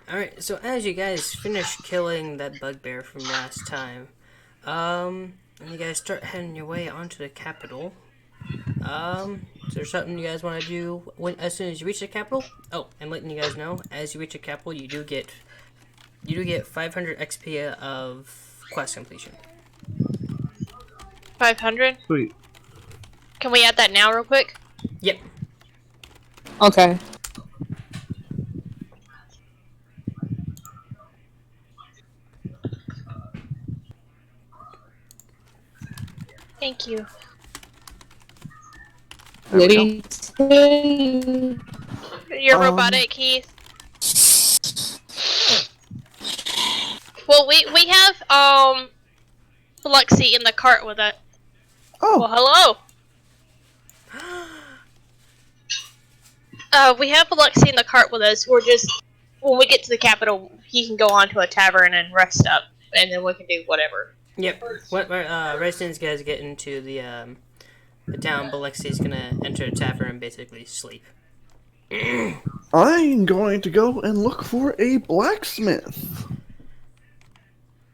Alright, so as you guys finish killing that bugbear from last time, and you guys start heading your way onto the capital, is there something you guys want to do as soon as you reach the capital? Oh, and letting you guys know, as you reach the capital, you do get 500 XP of quest completion. 500? Sweet. Can we add that now real quick? Yep. Okay. Thank you. There we go. You're robotic, Keith. Well, we have Lexi in the cart with it. Oh, Well, hello. We have Lexi in the cart with us. We're just when we get to the capital, he can go on to a tavern and rest up, and then we can do whatever. Yep. Right as soon as you guys get into the town, Balexi's gonna enter a tavern and basically sleep. I'm going to go and look for a blacksmith.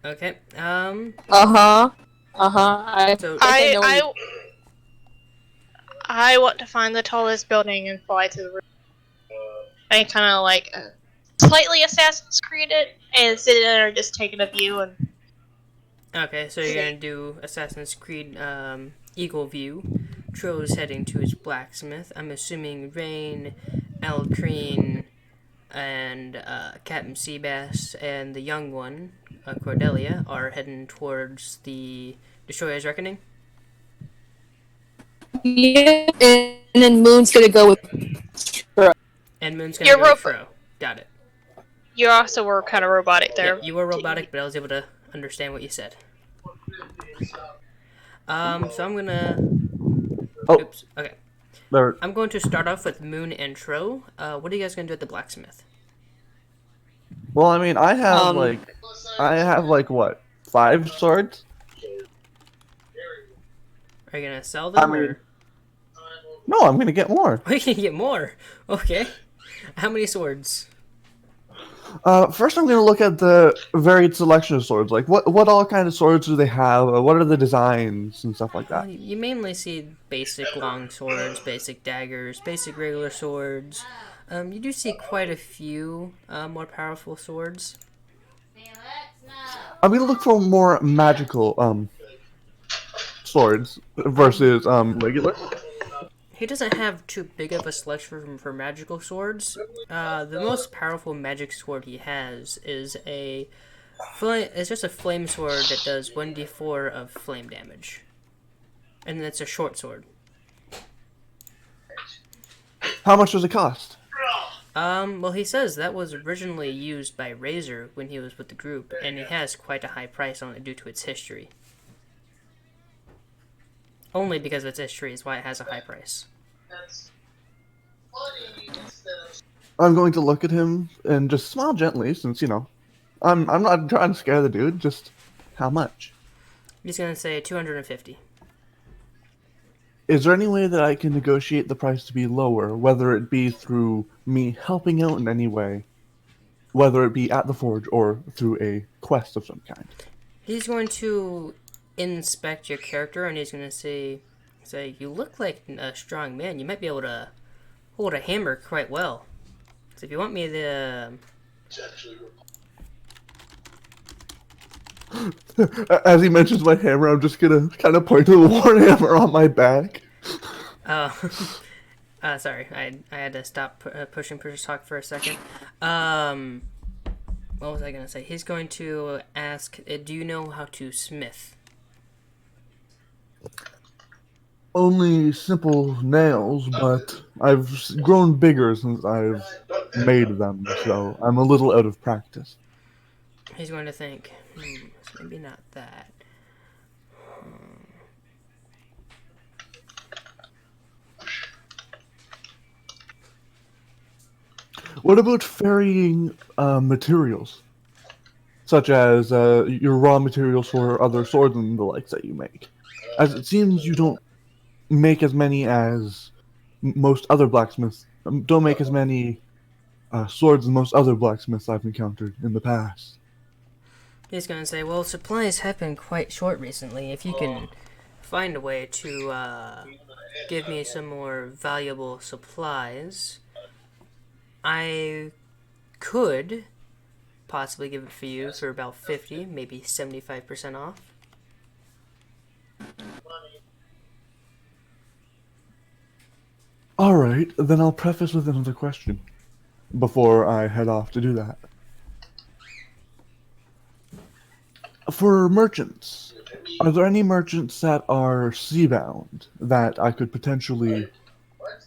Okay. So I want to find the tallest building and fly to the roof. I kind of like slightly Assassin's Creed it and sit there and just taking a view and. Okay, so you're gonna do Assassin's Creed Eagle View. Trill is heading to his blacksmith. I'm assuming Rain, Alcrine, and Captain Seabass and the young one, Cordelia, are heading towards the Destroyer's Reckoning. Yeah, and then Moon's gonna go with. And Moon's gonna go with Fro. Got it. You also were kind of robotic there. Yeah, you were robotic, but I was able to understand what you said. So I'm gonna. Oh. Oops. Okay. There. I'm going to start off with Moon and Tro. What are you guys gonna do at the blacksmith? Well, I mean, I have like what, 5 swords? Are you gonna sell them? Or... No, I'm gonna get more. We can get more. Okay. How many swords? First I'm gonna look at the varied selection of swords. Like, what all kind of swords do they have? What are the designs and stuff like that? You mainly see basic long swords, basic daggers, basic regular swords. You do see quite a few more powerful swords. I'm gonna look for more magical swords versus regular. He doesn't have too big of a selection for magical swords. The most powerful magic sword he has is it's just a flame sword that does 1d4 of flame damage. And it's a short sword. How much does it cost? Well, he says that was originally used by Razor when he was with the group, and he has quite a high price on it due to its history. Only because of its history is why it has a high price. I'm going to look at him and just smile gently, since, you know, I'm not trying to scare the dude, just how much? He's gonna say 250. Is there any way that I can negotiate the price to be lower, whether it be through me helping out in any way, whether it be at the forge or through a quest of some kind? He's going to inspect your character, and he's going to say, you look like a strong man. You might be able to hold a hammer quite well. So if you want me to... As he mentions my hammer, I'm just gonna kind of point to the warhammer on my back. Sorry, I had to stop pushing push talk for a second. What was I gonna say? He's going to ask, do you know how to smith? Only simple nails, but I've grown bigger since I've made them, so I'm a little out of practice. He's going to think, maybe not that. What about varying materials? Such as your raw materials for other swords and the likes that you make. As it seems you don't make as many as most other blacksmiths. Don't make as many swords than most other blacksmiths I've encountered in the past. He's gonna say, well, supplies have been quite short recently. If you can find a way to give me some more valuable supplies, I could possibly give it for you for about 50, maybe 75% off. Alright, then I'll preface with another question before I head off to do that. For merchants, are there any merchants that are seabound that I could potentially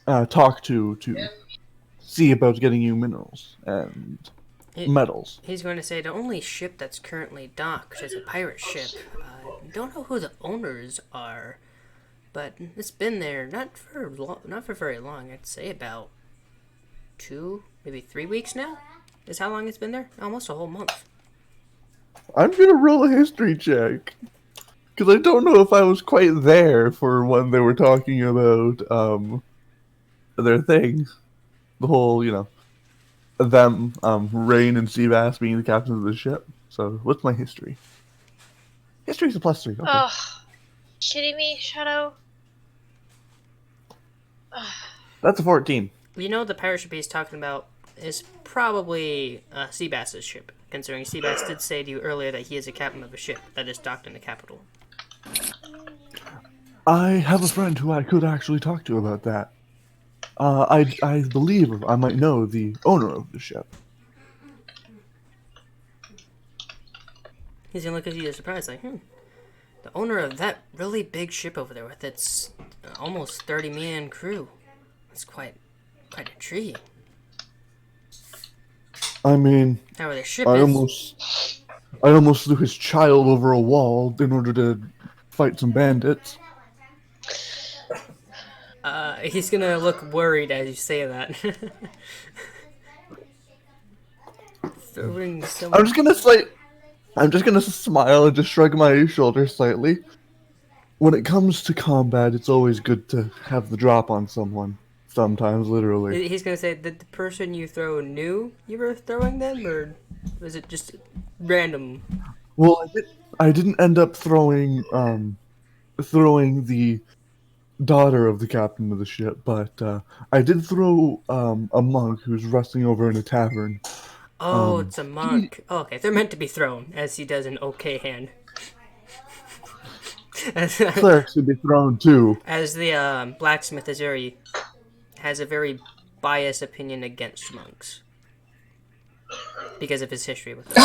talk to see about getting you minerals and metals? He's going to say the only ship that's currently docked is a pirate ship. Don't know who the owners are, but it's been there not for very long. I'd say about 2, maybe 3 weeks now. Is how long it's been there? Almost a whole month. I'm gonna roll a history check. Because I don't know if I was quite there for when they were talking about their things. The whole, them, Rain and Seabass being the captains of the ship. So, what's my history? History's a +3. Okay. Ugh. Shitting me, Shadow? That's a 14. You know, the pirate ship he's talking about is probably Seabass's ship, considering Seabass did say to you earlier that he is a captain of a ship that is docked in the capital. I have a friend who I could actually talk to about that. I believe I might know the owner of the ship. He's gonna look at you surprised, like, the owner of that really big ship over there with its almost 30-man crew. That's quite intriguing. I mean, How the ship I is... almost threw his child over a wall in order to fight some bandits. He's gonna look worried as you say that. Throwing someone... I'm just gonna smile and just shrug my shoulders slightly. When it comes to combat, it's always good to have the drop on someone. Sometimes, literally. He's gonna say that the person you throw knew you were throwing them, or was it just random? Well, I didn't end up throwing the daughter of the captain of the ship, but I did throw a monk who's resting over in a tavern. Oh, it's a monk. Oh, okay, they're meant to be thrown, as he does an okay hand. Clerics should be thrown too. As the blacksmith has a very biased opinion against monks because of his history with them.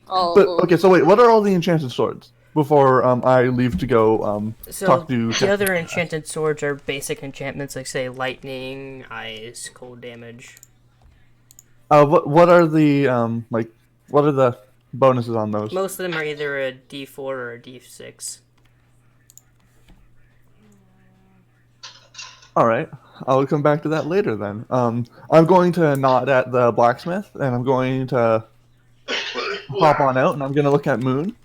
Oh. But okay, so wait, what are all the enchanted swords before I leave to go So talk to? the other enchanted swords are basic enchantments, like say lightning, ice, cold damage. What are the what are the bonuses on those? Most of them are either a D4 or a D6. All right, I'll come back to that later then. I'm going to nod at the blacksmith, and I'm going to hop on out, and I'm going to look at Moon.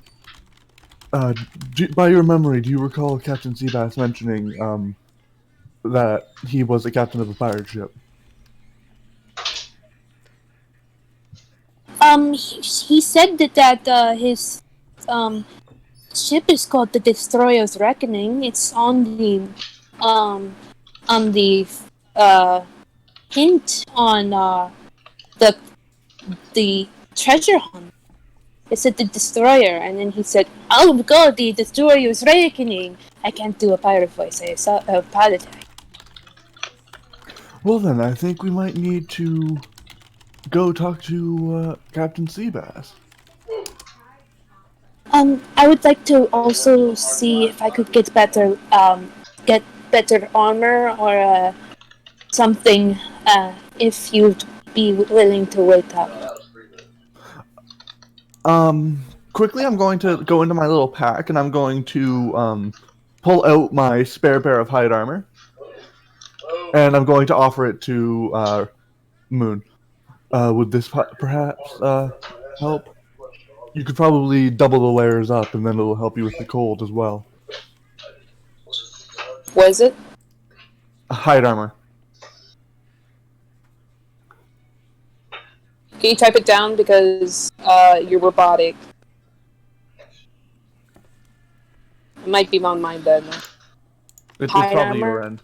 By your memory, do you recall Captain Seabass mentioning that he was the captain of a pirate ship? He said that his ship is called the Destroyer's Reckoning. It's on the hint on the treasure hunt. It said the Destroyer, and then he said, "Oh my God, the Destroyer's Reckoning." I can't do a pirate voice. I apologize. Well then, I think we might need to go talk to Captain Seabass. I would like to also see if I could get better armor or something. If you'd be willing to wait up. Quickly, I'm going to go into my little pack, and I'm going to pull out my spare pair of hide armor, and I'm going to offer it to Moon. Would this perhaps help? You could probably double the layers up, and then it'll help you with the cold as well. Was it? Hide armor. Can you type it down because you're robotic? It might be on mine then. It's Hide probably armor? your end.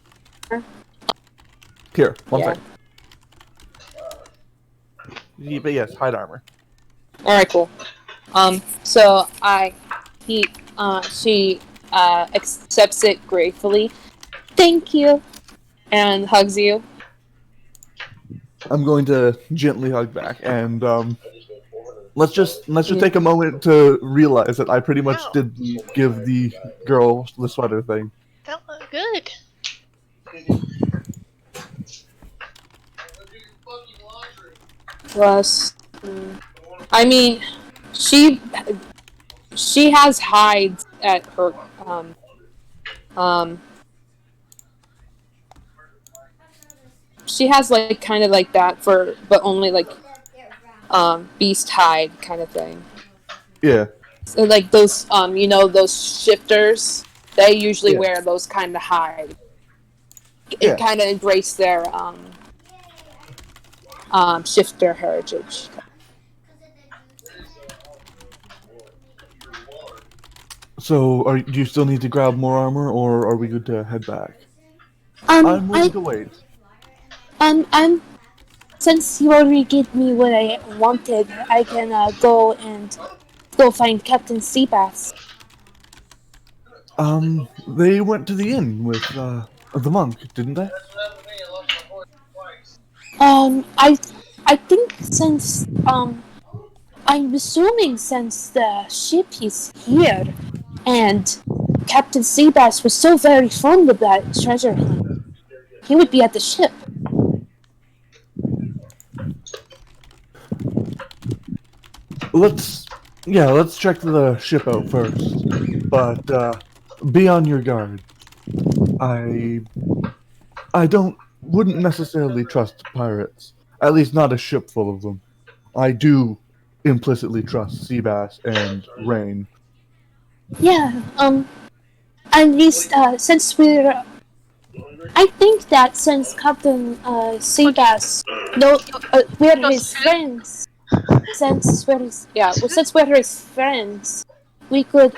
Here, one Yeah. second. But yes, hide armor. Alright, cool. So she accepts it gratefully. Thank you, and hugs you. I'm going to gently hug back, and let's just Mhm. take a moment to realize that I pretty much Wow. did give the girl the sweater thing. That looked good. Plus, I mean, she has hides at her um she has like kind of like that for but only like beast hide kind of thing. Yeah. So like those those shifters, they usually Yeah. wear those kind of hide. Yeah. It kind of embrace their shifter heritage. So, do you still need to grab more armor, or are we good to head back? I'm willing to wait. I'm since you already gave me what I wanted, I can go find Captain Seabass. They went to the inn with the monk, didn't they? I think since I'm assuming since the ship is here, and Captain Seabass was so very fond of that treasure hunt, he would be at the ship. Let's check the ship out first. But be on your guard. I wouldn't necessarily trust pirates. At least not a ship full of them. I do implicitly trust Seabass and Rain. Yeah, at least since we're I think that since Captain Seabass, no, we're his friends. Since we're his friends, we could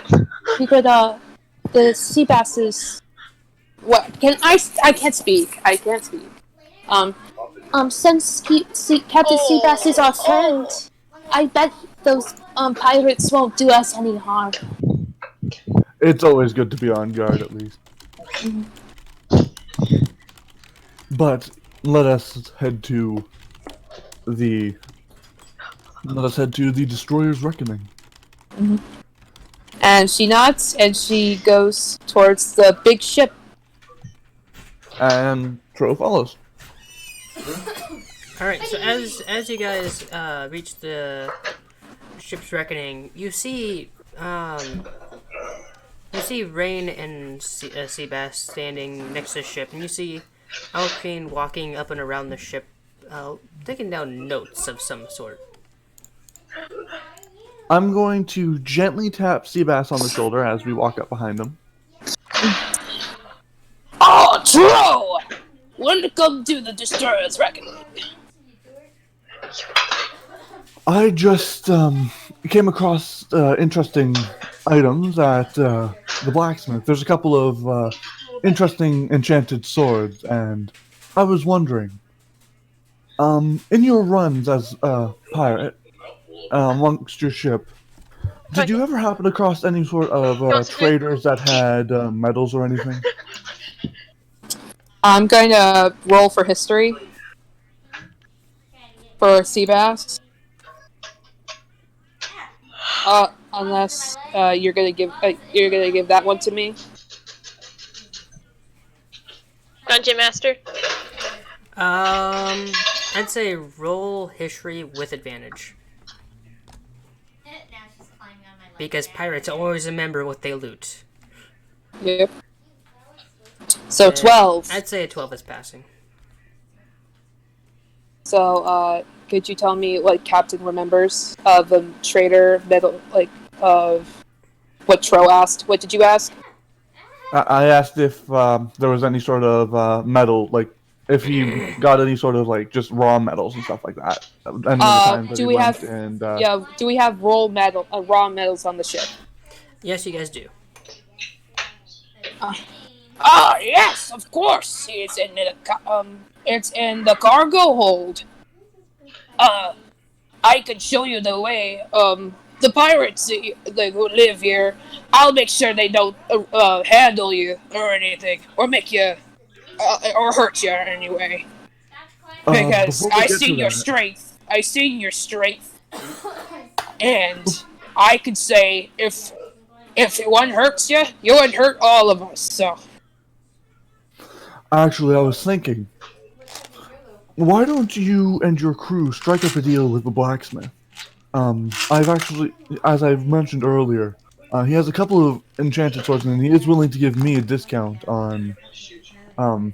the Seabasses. What can I can't speak. I can't speak. Um, since Captain Seabass is our friend, I bet those pirates won't do us any harm. It's always good to be on guard, at least. But let us head to the destroyer's reckoning. And she nods and she goes towards the big ship. And Tro follows. All right. So as you guys reach the ship's reckoning, you see Rain and Seabass standing next to the ship, and you see Alcrane walking up and around the ship, taking down notes of some sort. I'm going to gently tap Seabass on the shoulder as we walk up behind him. Oh, Tro! Welcome to the Destroyer's Reckoning. I just came across interesting items at the blacksmith. There's a couple of interesting enchanted swords, and I was wondering, in your runs as a pirate amongst your ship, did you ever happen across any sort of traders that had medals or anything? I'm going to roll for history for Seabass. Unless you're gonna give that one to me. Dungeon Master. I'd say roll history with advantage. Because pirates always remember what they loot. Yep. So 12. I'd say a 12 is passing. So could you tell me what Captain remembers of the trader medal, like of what Tro asked? What did you ask? I asked if there was any sort of medal, like if he got any sort of like just raw metals and stuff like that. Any of the times that do he we went have? and Yeah. Do we have raw metals on the ship? Yes, you guys do. Yes, of course. It's in the cargo hold. I can show you the way. The pirates who live here, I'll make sure they don't handle you or anything, or make you, or hurt you anyway. Because before we get to that, I seen your strength, and I could say if one hurts you, you would hurt all of us. So. actually, I was thinking, why don't you and your crew strike up a deal with the blacksmith? I've actually, as I've mentioned earlier, he has a couple of enchanted swords, and he is willing to give me a discount um, on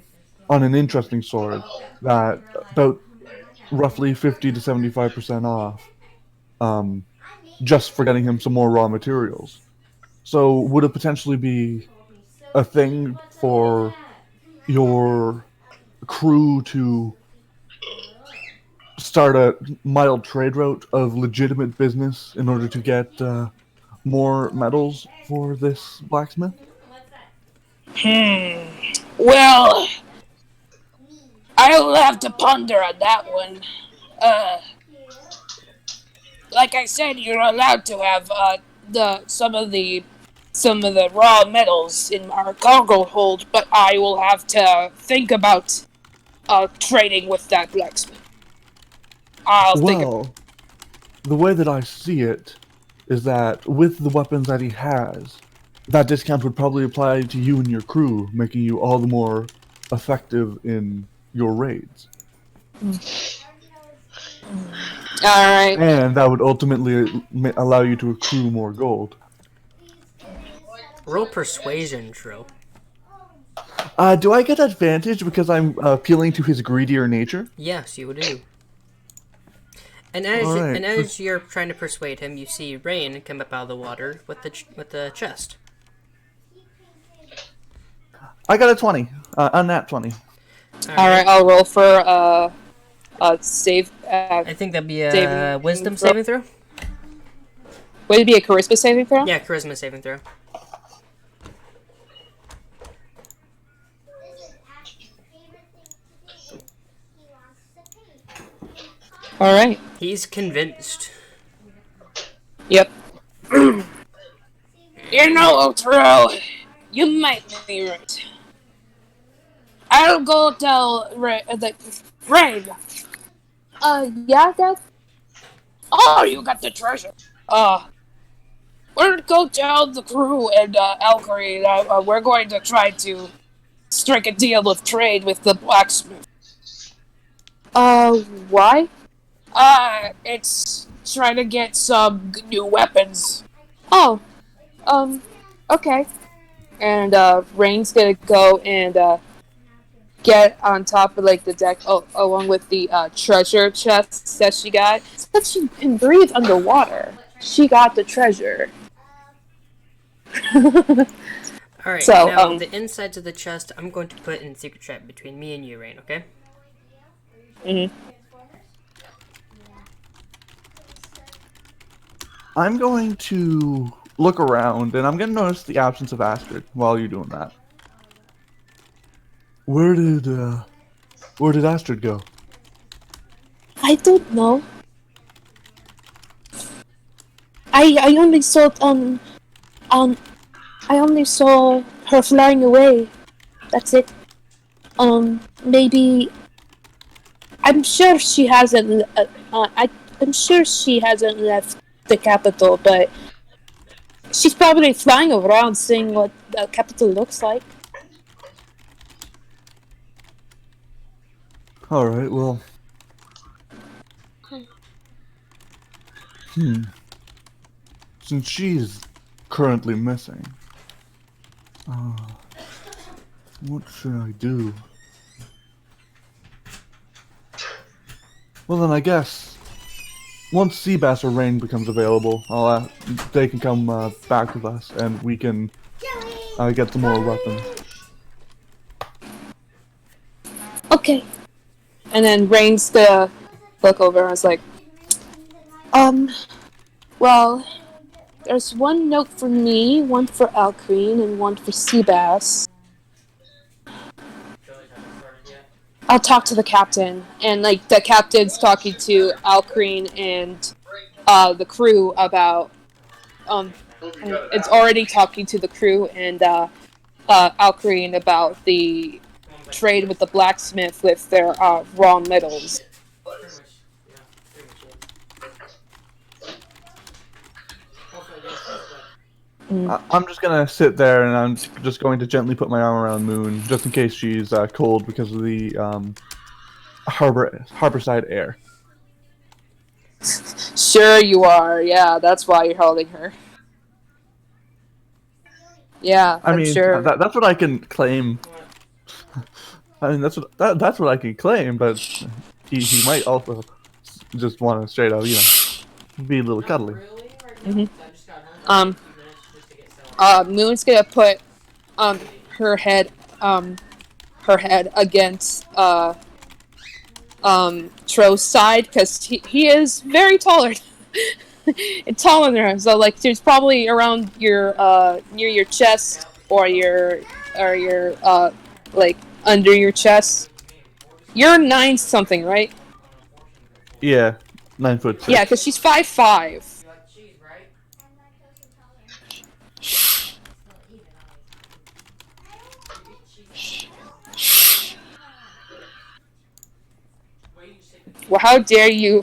an interesting sword that about roughly 50 to 75% off, just for getting him some more raw materials. So, would it potentially be a thing for your crew to start a mild trade route of legitimate business in order to get more metals for this blacksmith? Well, I'll have to ponder on that one. Uh, like I said, you're allowed to have some of the raw metals in our cargo hold, but I will have to think about trading with that blacksmith. Well, the way that I see it is that with the weapons that he has, that discount would probably apply to you and your crew, making you all the more effective in your raids. Alright. And that would ultimately allow you to accrue more gold. Roll persuasion, Trill. Do I get advantage because I'm appealing to his greedier nature? Yes, you do. And Alright. as you're trying to persuade him, you see Rain come up out of the water with the chest. I got a 20. On that 20. Alright, I'll roll for save. I think that'd be a saving wisdom throw. saving throw. Would it be a charisma saving throw? Yeah, charisma saving throw. Alright. He's convinced. Yep. You know, Otro, you might be right. I'll go tell Rain. Yeah, Dad? Oh, you got the treasure. We're gonna go tell the crew and Alcary that we're going to try to strike a deal of trade with the blacksmith. Why? It's trying to get some new weapons. Oh, okay. And Rain's gonna go and get on top of like the deck, along with the treasure chests that she got. Since she can breathe underwater, she got the treasure. Alright, So, now the insides of the chest I'm going to put in secret trap between me and you, Rain, okay? Mm-hmm. I'm going to look around, and I'm going to notice the absence of Astrid while you're doing that. Where did Astrid go? I don't know. I only saw I only saw her flying away. That's it. Maybe I'm sure she hasn't. I'm sure she hasn't left the capital, but she's probably flying around, seeing what the capital looks like. All right, well. Since she's currently missing, what should I do? Well, then I guess once Seabass or Rain becomes available, they can come back with us, and we can get some more weapons. Okay. And then Rain's gonna look over and was like, well, there's one note for me, one for Alcreen, and one for Seabass. I'll talk to the captain. And, like, the captain's talking to Alcreen and the crew about, it's already talking to the crew and Alcreen about the trade with the blacksmith with their raw metals. I'm just gonna sit there and I'm just going to gently put my arm around Moon, just in case she's cold because of the harborside air. Sure you are. Yeah, that's why you're holding her. Yeah, I I'm mean, sure. that's what I can claim. I mean, that's what I can claim, but he might also just want to straight up, be a little cuddly. Moon's gonna put her head against Tro's side because he is very taller and taller than her. So like she's probably around your near your chest or your like under your chest. You're 9 something, right? Yeah, 9'6". Yeah, because she's 5'5". Well, how dare you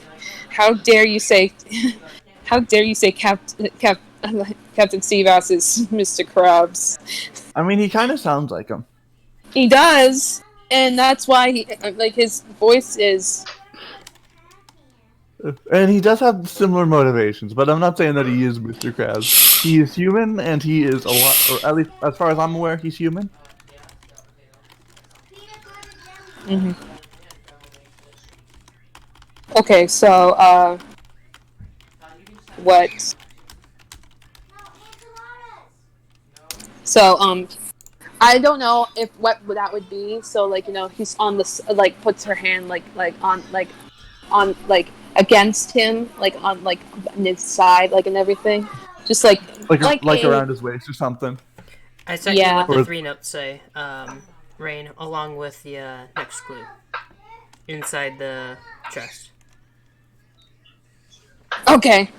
say Captain Seabass is Mr. Krabs? I mean, he kind of sounds like him. He does, and that's why his voice is. And he does have similar motivations, but I'm not saying that he is Mr. Krabs. He is human, and he is a lot, or at least as far as I'm aware, he's human. Mm-hmm. Okay, so, what? So, I don't know if what that would be. So, like, he's on the puts her hand on against him, on his side, and everything, just like around his waist or something. Exactly what the 3 notes say. Rain, along with the next clue inside the chest. Okay.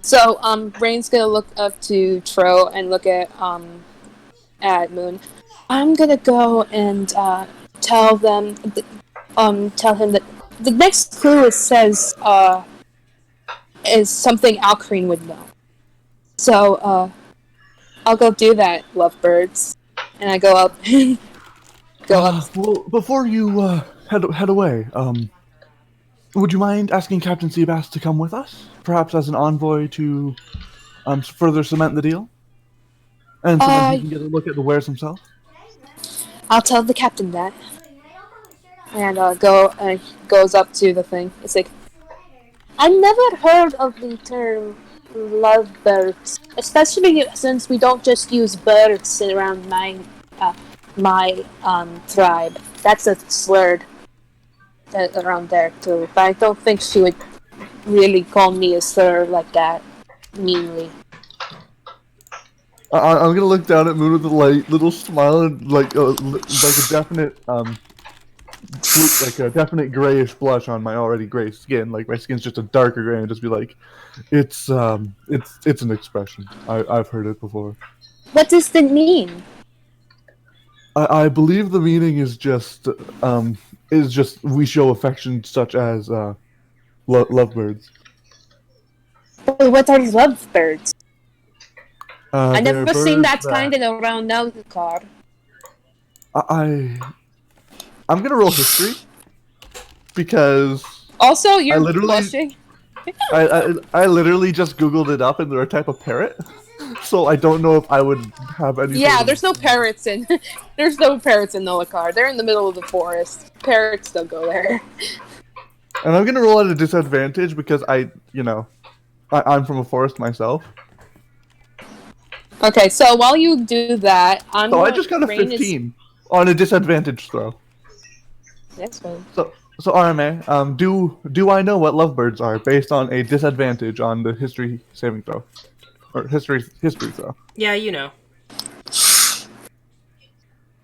So, Rain's gonna look up to Tro and look at Moon. I'm gonna go and tell him that the next clue says is something Alcreen would know. So, I'll go do that, lovebirds. And I go up. Well, before you head away, would you mind asking Captain Seabass to come with us? Perhaps as an envoy to further cement the deal? And so then he can get a look at the wares himself? I'll tell the captain that. And goes up to the thing. It's like, I never heard of the term lovebirds, especially since we don't just use birds around my tribe. That's a slur around there too. But I don't think she would really call me a slur like that, meanly. I'm gonna look down at Moon with a little smile and like a definite a definite grayish blush on my already gray skin. Like my skin's just a darker gray, and just be like, it's an expression. I've heard it before. What does that mean? I believe the meaning is just we show affection such as lovebirds. What are lovebirds? I never seen that that... kind of around now, car. I'm gonna roll history because also you're blushing. I literally just googled it up and they're a type of parrot, so I don't know if I would have any. Yeah, there's no parrots in Nolakar. They're in the middle of the forest. Parrots don't go there. And I'm gonna roll at a disadvantage because I'm from a forest myself. Okay, so while you do that, I just got a 15 on a disadvantage throw. That's fine. So RMA, do I know what lovebirds are based on a disadvantage on the history saving throw, or history throw? Yeah, you know.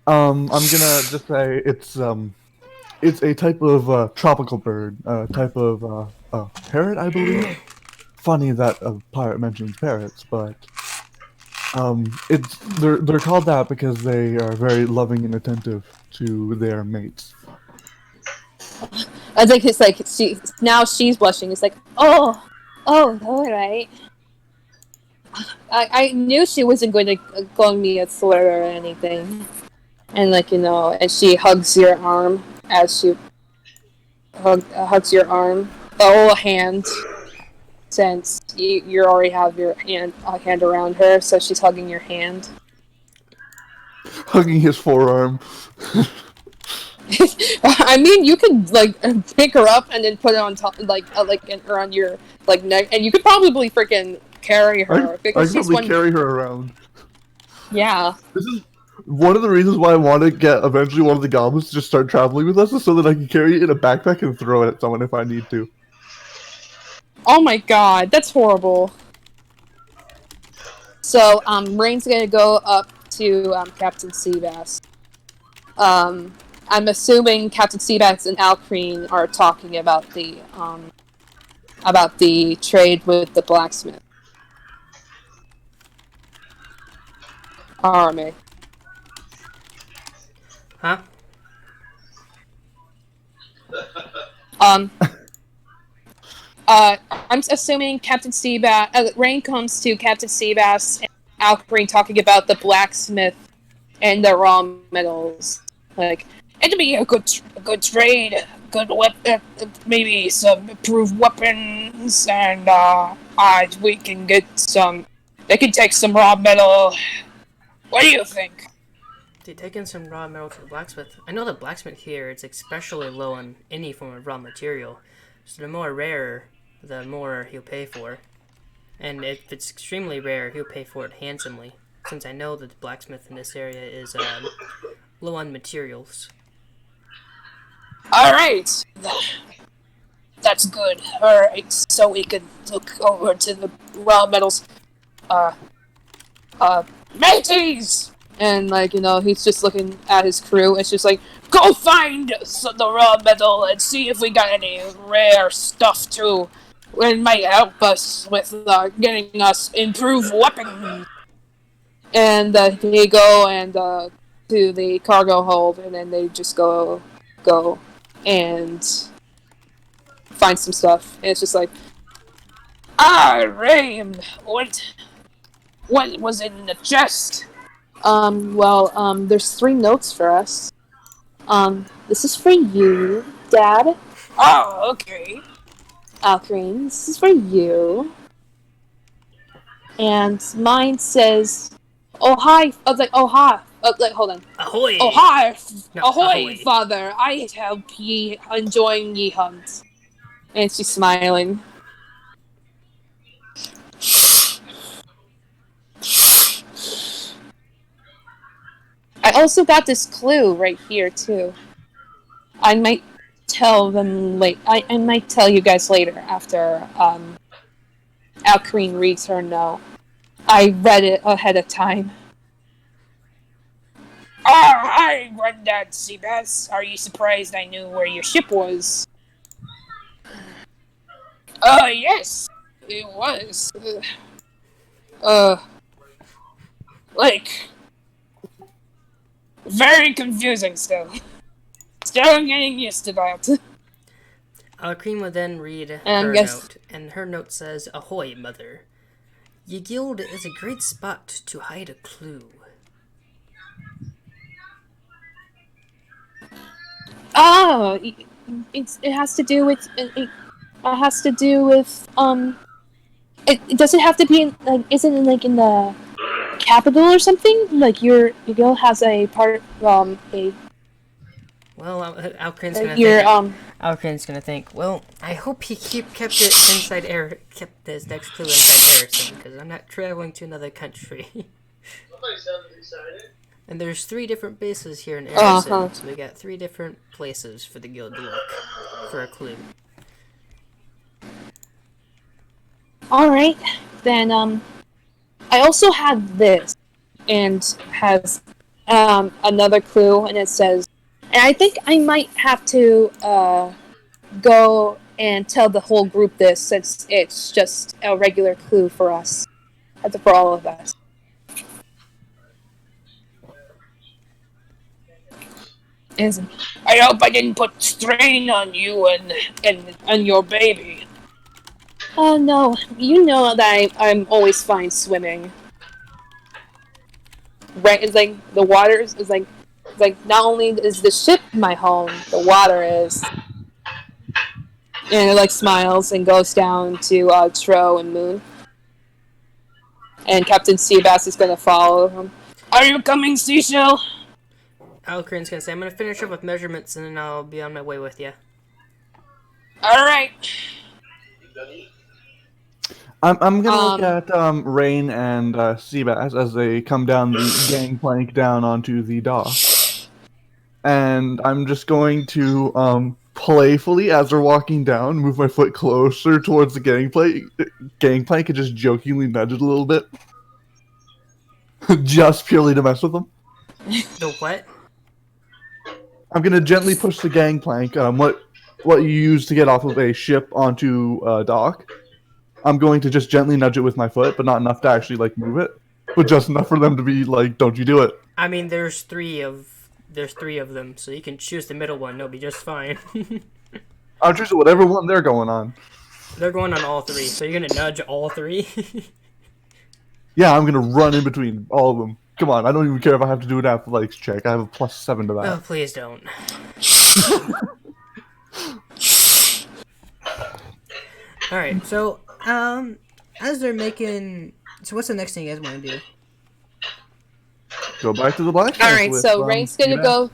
I'm gonna just say it's a type of tropical bird, type of parrot, I believe. Funny that a pirate mentions parrots, but they're called that because they are very loving and attentive to their mates. I think it's like she's blushing. It's like, oh, all right. I knew she wasn't going to call me a slur or anything. And like and she hugs your arm as she hugs your arm, the whole hand. Since you already have your hand around her, so she's hugging your hand. Hugging his forearm. I mean, you could like pick her up and then put it on top, like around your neck, and you could probably freaking carry her I because could she's probably carry her around. Yeah. This is one of the reasons why I want to get eventually one of the goblins to just start traveling with us, is so that I can carry it in a backpack and throw it at someone if I need to. Oh my god, that's horrible. So, Rain's gonna go up to Captain Seabass. I'm assuming Captain Seabass and Alcreen are talking about the trade with the blacksmith army. Huh? I'm assuming Captain Seabass, Rain comes to Captain Seabass and Alcreen talking about the blacksmith and the raw metals. Like, it'd be a good trade, good weapon, maybe some improved weapons, and we can get some. They can take some raw metal. What do you think? They take in some raw metal to the blacksmith. I know the blacksmith here is especially low on any form of raw material, so the more rare, the more he'll pay for. And if it's extremely rare, he'll pay for it handsomely, since I know that the blacksmith in this area is low on materials. Alright! That's good. Alright, so we can look over to the raw metals. Mateys! And, he's just looking at his crew. It's just like, go find the raw metal and see if we got any rare stuff, too. It might help us with getting us improved weapons. And they go and to the cargo hold, and then they just go and find some stuff. And it's just like, Rain, what was in the chest? There's 3 notes for us. This is for you, Dad. Oh, okay. Alcreen, this is for you. And mine says, oh hi. I was like, oh hi. Hold on. Ahoy! Oh hi. No, ahoy. Father. I hope ye enjoying ye hunt. And she's smiling. I also got this clue right here too. I might tell them I might tell you guys later after Alcreen reads her note. I read it ahead of time. Oh, hi, Granddad Seabass. Are you surprised I knew where your ship was? Yes, it was. Very confusing still. Still getting used to that. Alcreen will then read And her guess- note, and her note says, Ahoy, Mother. Ye guild is a great spot to hide a clue. Oh, it has to do with it has to do with It does it have to be in, isn't it in the capital or something? Like your guild has a part a Well, Alcreen's gonna your think. Alcreen's gonna think. Well, I hope he kept this next clue inside Erison, because I'm not traveling to another country. Somebody sounded excited. And there's 3 different bases here in Uh-huh. Arison, so we got 3 different places for the guild to look for a clue. Alright, then, I also have this, and has, another clue, and it says, and I think I might have to, go and tell the whole group this, since it's just a regular clue for us, for all of us. Is I hope I didn't put strain on you and your baby. Oh no, you know that I'm always fine swimming. Right? It's like the water is like not only is the ship my home, the water is. And it like smiles and goes down to Tro and Moon. And Captain Seabass is gonna follow him. Are you coming, Seashell? Alcrane's gonna say, I'm gonna finish up with measurements and then I'll be on my way with you. Alright. I'm gonna look at Rain and Seabass as they come down the gangplank down onto the dock, and I'm just going to playfully, as they're walking down, move my foot closer towards the gangplank, and just jokingly nudge it a little bit, just purely to mess with them. The what? I'm gonna gently push the gangplank, what you use to get off of a ship onto a dock. I'm going to just gently nudge it with my foot, but not enough to actually like move it, but just enough for them to be like, "Don't you do it." I mean, there's three of them, so you can choose the middle one. They'll be just fine. I'll choose whatever one they're going on. They're going on all 3, so you're gonna nudge all 3. Yeah, I'm gonna run in between all of them. Come on, I don't even care if I have to do an athletics check. I have a +7 to that. Oh, please don't. Alright, so, as they're making... So what's the next thing you guys want to do? Go back to the blacksmith. Alright, so Rain's gonna go.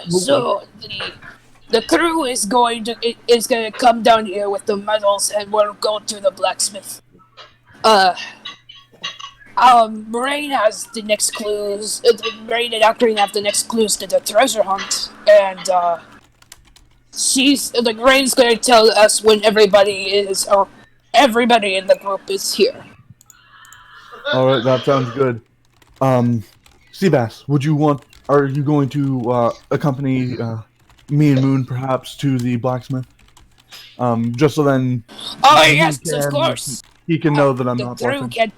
So the crew is going to come down here with the metals, and we'll go to the blacksmith. Rain has the next clues. Rain and Alcrane have the next clues to the treasure hunt, and she's like Rain's gonna tell us when everybody in the group is here. All right, that sounds good. Seabass, are you going to accompany me and Moon perhaps to the blacksmith? Just so then. Oh yes, of course. He can know that I'm not crew bluffing.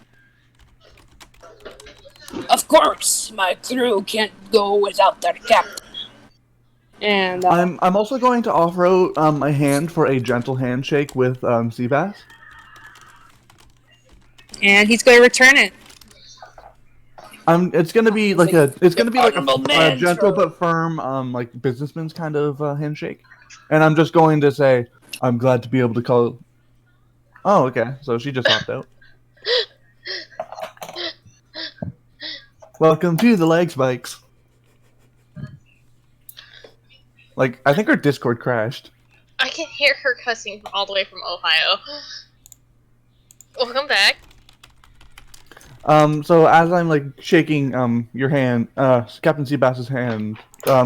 Of course, my crew can't go without their captain. And I'm also going to offer out a hand for a gentle handshake with Seabass. And he's going to return it. It's gonna be like a gentle but firm like businessman's kind of handshake, and I'm just going to say I'm glad to be able to call. Oh, okay. So she just hopped out. Welcome to the leg spikes. Like, I think our Discord crashed. I can hear her cussing all the way from Ohio. Welcome back. So as I'm like shaking your hand, Captain Seabass's hand,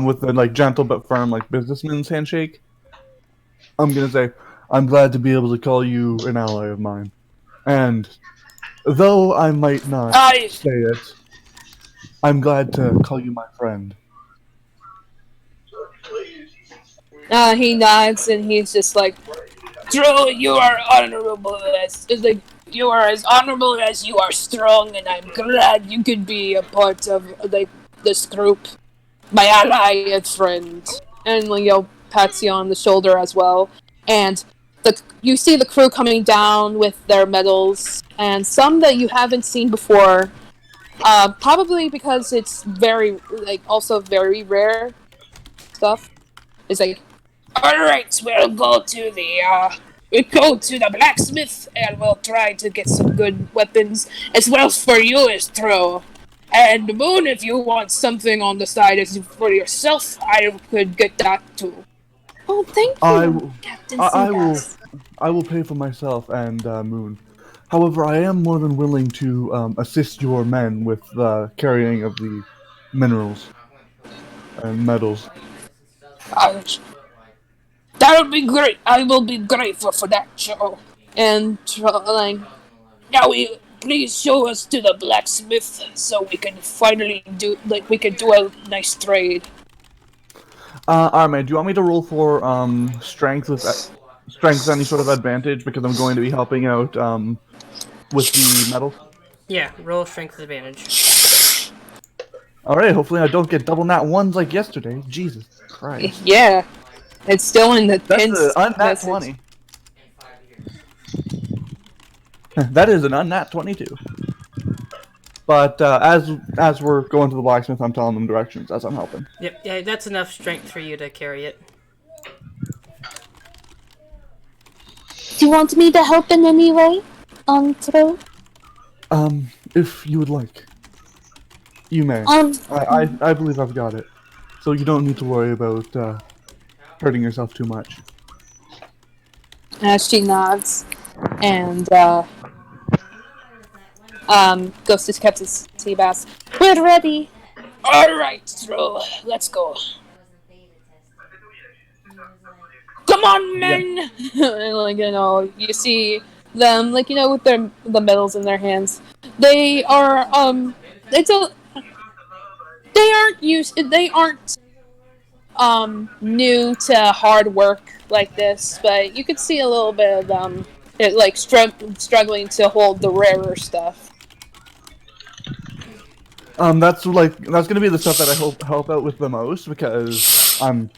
with the like gentle but firm like businessman's handshake, I'm gonna say, I'm glad to be able to call you an ally of mine. And though I might not say it, I'm glad to call you my friend. He nods and he's just like, Drew, you are honorable you are as honorable as you are strong, and I'm glad you could be a part of this group, my ally and friend. And Leo pats you on the shoulder as well. And you see the crew coming down with their medals, and some that you haven't seen before. Probably because it's also very rare stuff. It's like, alright, we'll go to the blacksmith, and we'll try to get some good weapons, as well for you as Tro. And Moon, if you want something on the side for yourself, I could get that too. Oh, thank you, Captain Seabass. I will pay for myself and Moon. However, I am more than willing to assist your men with the carrying of the minerals and metals. Ouch. That would be great. I will be grateful for that, Joe. And like, now please show us to the blacksmith so we can finally we can do a nice trade. Armin, do you want me to roll for strength with any sort of advantage because I'm going to be helping out with the metals? Yeah, roll strength advantage. All right. Hopefully, I don't get double nat ones like yesterday. Jesus Christ. Yeah, it's still in the That's pins an unnat message. 20. That is an unnat 22. But as we're going to the blacksmith, I'm telling them directions as I'm helping. Yep, yeah, that's enough strength for you to carry it. Do you want me to help in any way? Tro? If you would like, you may. I believe I've got it, so you don't need to worry about hurting yourself too much. She nods, and goes to Captain Seabass. We're ready. All right, Tro, let's go. Come on, men! And, like, you see them, like, with the medals in their hands. They are, they aren't, new to hard work like this, but you could see a little bit of them, struggling to hold the rarer stuff. That's gonna be the stuff that I help out with the most because I'm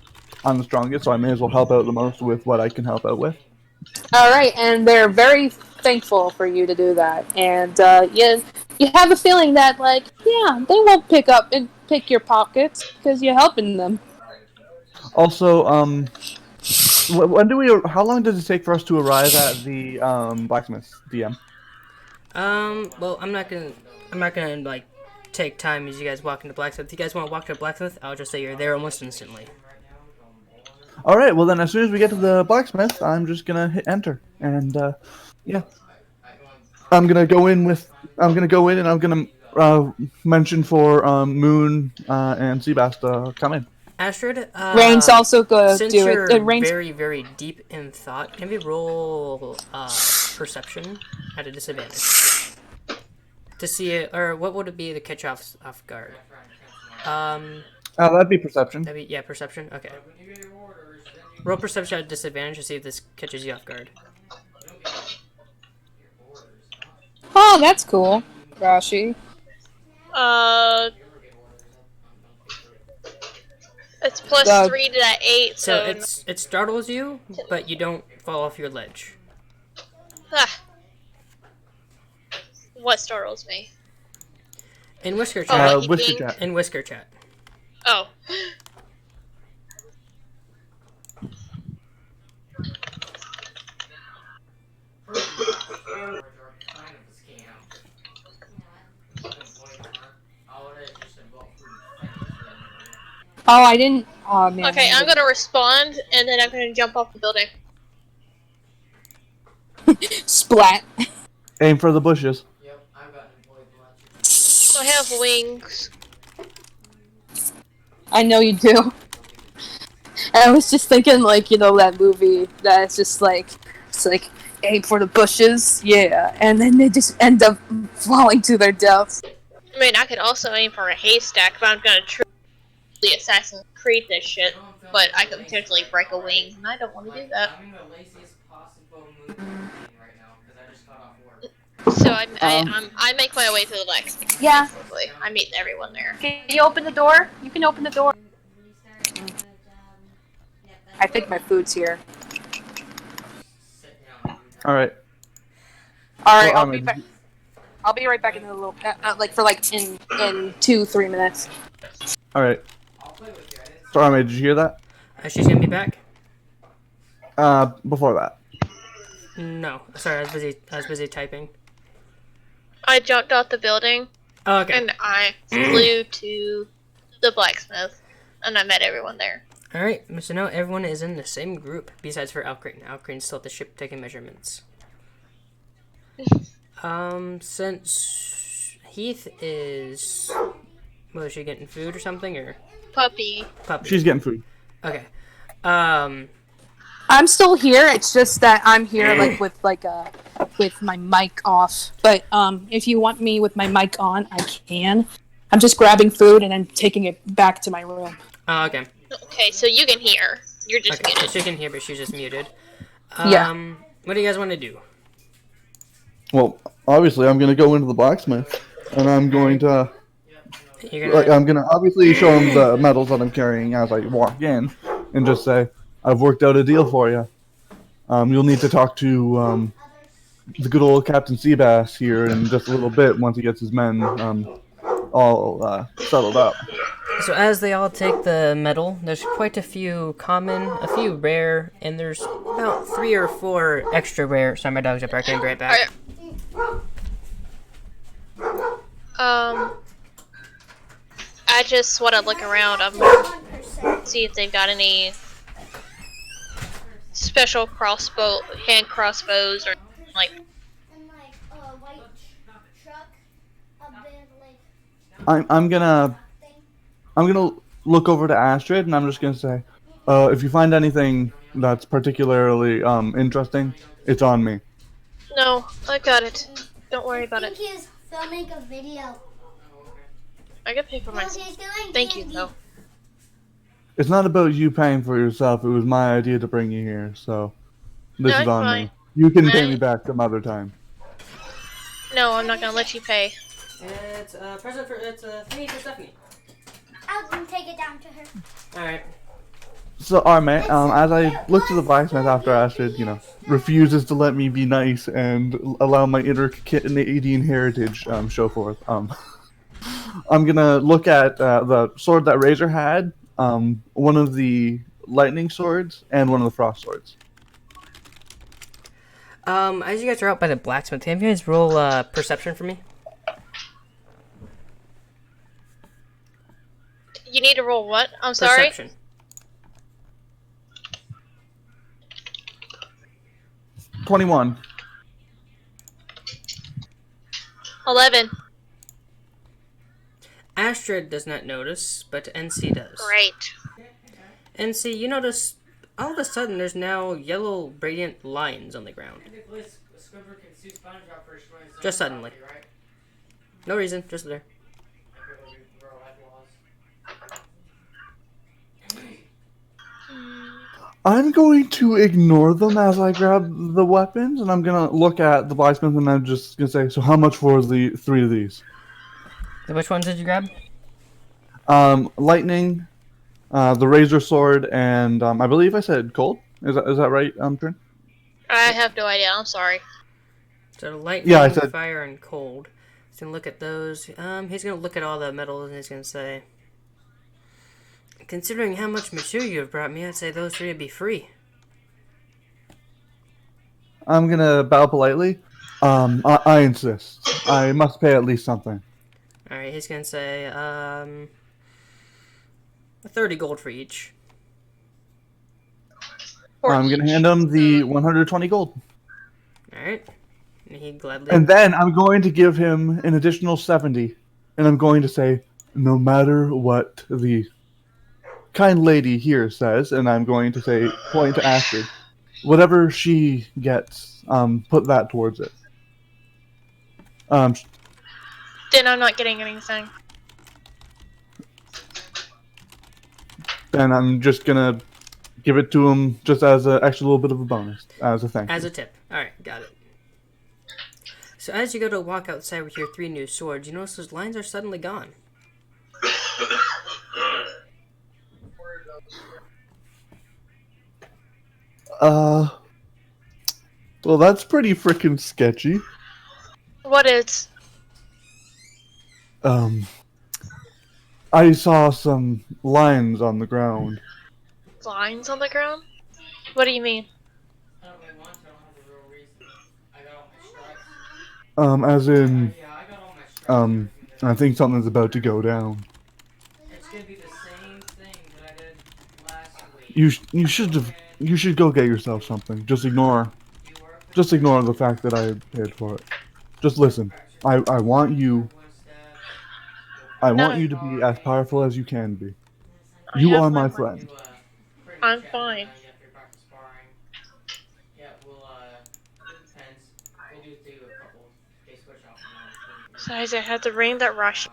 the strongest, so I may as well help out the most with what I can help out with. All right, and they're very thankful for you to do that, and you have a feeling that they won't pick your pockets because you're helping them. Also, how long does it take for us to arrive at the blacksmith DM? Well, I'm not gonna take time as you guys walk into blacksmith. If you guys want to walk to a blacksmith, I'll just say you're there almost instantly. All right. Well, then, as soon as we get to the blacksmith, I'm just gonna hit enter, and yeah, I'm gonna go in, and I'm gonna mention for Moon and Seabass to come in. Astrid, Rain's also gonna since do you're it. Rain's very, very deep in thought, can we roll perception at a disadvantage to see it, or what would it be to catch off guard? That'd be perception. Perception. Okay. Roll perception at a disadvantage to see if this catches you off guard. Oh, that's cool, Rashi. It's plus 3 to that 8, so it startles you, but you don't fall off your ledge. What startles me? In Whisker Chat. Whisker Chat. In Whisker Chat. Oh. Oh, I didn't. Oh man. Okay, I'm gonna respond, and then I'm gonna jump off the building. Splat. Aim for the bushes. I have wings. I know you do. And I was just thinking, that movie that's just it's like aim for the bushes, yeah, and then they just end up falling to their deaths. I mean, I could also aim for a haystack if I'm gonna truly Assassin's Creed this shit, but I could potentially break a wing, and I don't want to do that. So I make my way to the Lex. Yeah. Basically. I meet everyone there. Can you open the door? You can open the door. I think my food's here. All right. Alright, I'll be back. I'll be right back in a little, in 2-3 minutes. All right. Sorry, did you hear that? She's gonna be back? Before that. No. Sorry, I was busy typing. I jumped out the building, Oh, okay. and I flew to the blacksmith, and I met everyone there. Alright, so now everyone is in the same group, besides for Alcrane. Alcrane's still at the ship taking measurements. Since Heath is, was she getting food or something, or Puppy. puppy? She's getting food. Okay. I'm still here. It's just that I'm here with my mic off. But if you want me with my mic on, I can. I'm just grabbing food and then taking it back to my room. Oh, okay. Okay, so you can hear. You're just Okay, so muted. she can hear, but she's just muted. Yeah. What do you guys want to do? Well, obviously, I'm gonna go into the blacksmith, and I'm going to You're gonna. I'm gonna obviously show him the medals that I'm carrying as I walk in, and just say, "I've worked out a deal for you. You'll need to talk to the good old Captain Seabass here in just a little bit once he gets his men all settled up." So as they all take the medal, there's quite a few common, a few rare, and there's about 3 or 4 extra rare. Sorry, my dogs are barking. Right back. I just want to look around. See if they've got any special hand crossbows, or like. And like a white truck, a big like I'm gonna look over to Astrid, and I'm just gonna say, if you find anything that's particularly interesting, it's on me. No, I got it. Don't worry about I it. think he's filming a video. I can pay for No, myself. he's doing Thank you, candy. though. It's not about you paying for yourself. It was my idea to bring you here, so this No, is on fine. me. You can pay I- me back some other time. No, I'm not gonna let you pay. It's a present for. It's a thingy for Stephanie. I'll take it down to her. All right. So, Armand, as I look to the blacksmith after Astrid, refuses to let me be nice and allow my inner Canadian heritage show forth, I'm gonna look at the sword that Razor had, one of the lightning swords, and one of the frost swords. As you guys are out by the blacksmith, can you guys roll perception for me? You need to roll what? I'm sorry? Perception. 21. 11. Astrid does not notice, but NC does. Great. NC, you notice all of a sudden there's now yellow radiant lines on the ground. Just suddenly. No reason, just there. I'm going to ignore them as I grab the weapons, and I'm gonna look at the blacksmith, and I'm just gonna say, "So how much for the 3 of these?" So which ones did you grab? Lightning, the razor sword, and I believe I said cold. Is that right, Trin? I have no idea. I'm sorry. So lightning, Yeah, I said- fire, and cold. He's gonna look at those. He's gonna look at all the metals, and he's gonna say, considering how much material you have brought me, I'd say those 3 would be free. I'm gonna bow politely. I insist. I must pay at least something. Alright, he's gonna say, 30 gold for each. I'm gonna hand him the 120 gold. Alright. And he gladly... And then I'm going to give him an additional 70. And I'm going to say, no matter what the kind lady here says, and I'm going to say, point to Astrid, whatever she gets, put that towards it. Then I'm not getting anything. And I'm just gonna give it to him just as an extra little bit of a bonus, as a thank you. As a tip. Alright, got it. So as you go to walk outside with your 3 new swords, you notice those lines are suddenly gone. Well, that's pretty freaking sketchy. What is? I saw some lines on the ground. Lines on the ground? What do you mean? As in, I think something's about to go down. It's gonna be the same thing that I did last week. You should go get yourself something. Just ignore the fact that I paid for it. Just listen. I want you. I want No. you to be as powerful as you can be. I You have are my my mind. friend. I'm fine. Besides, I have the ring that rushed.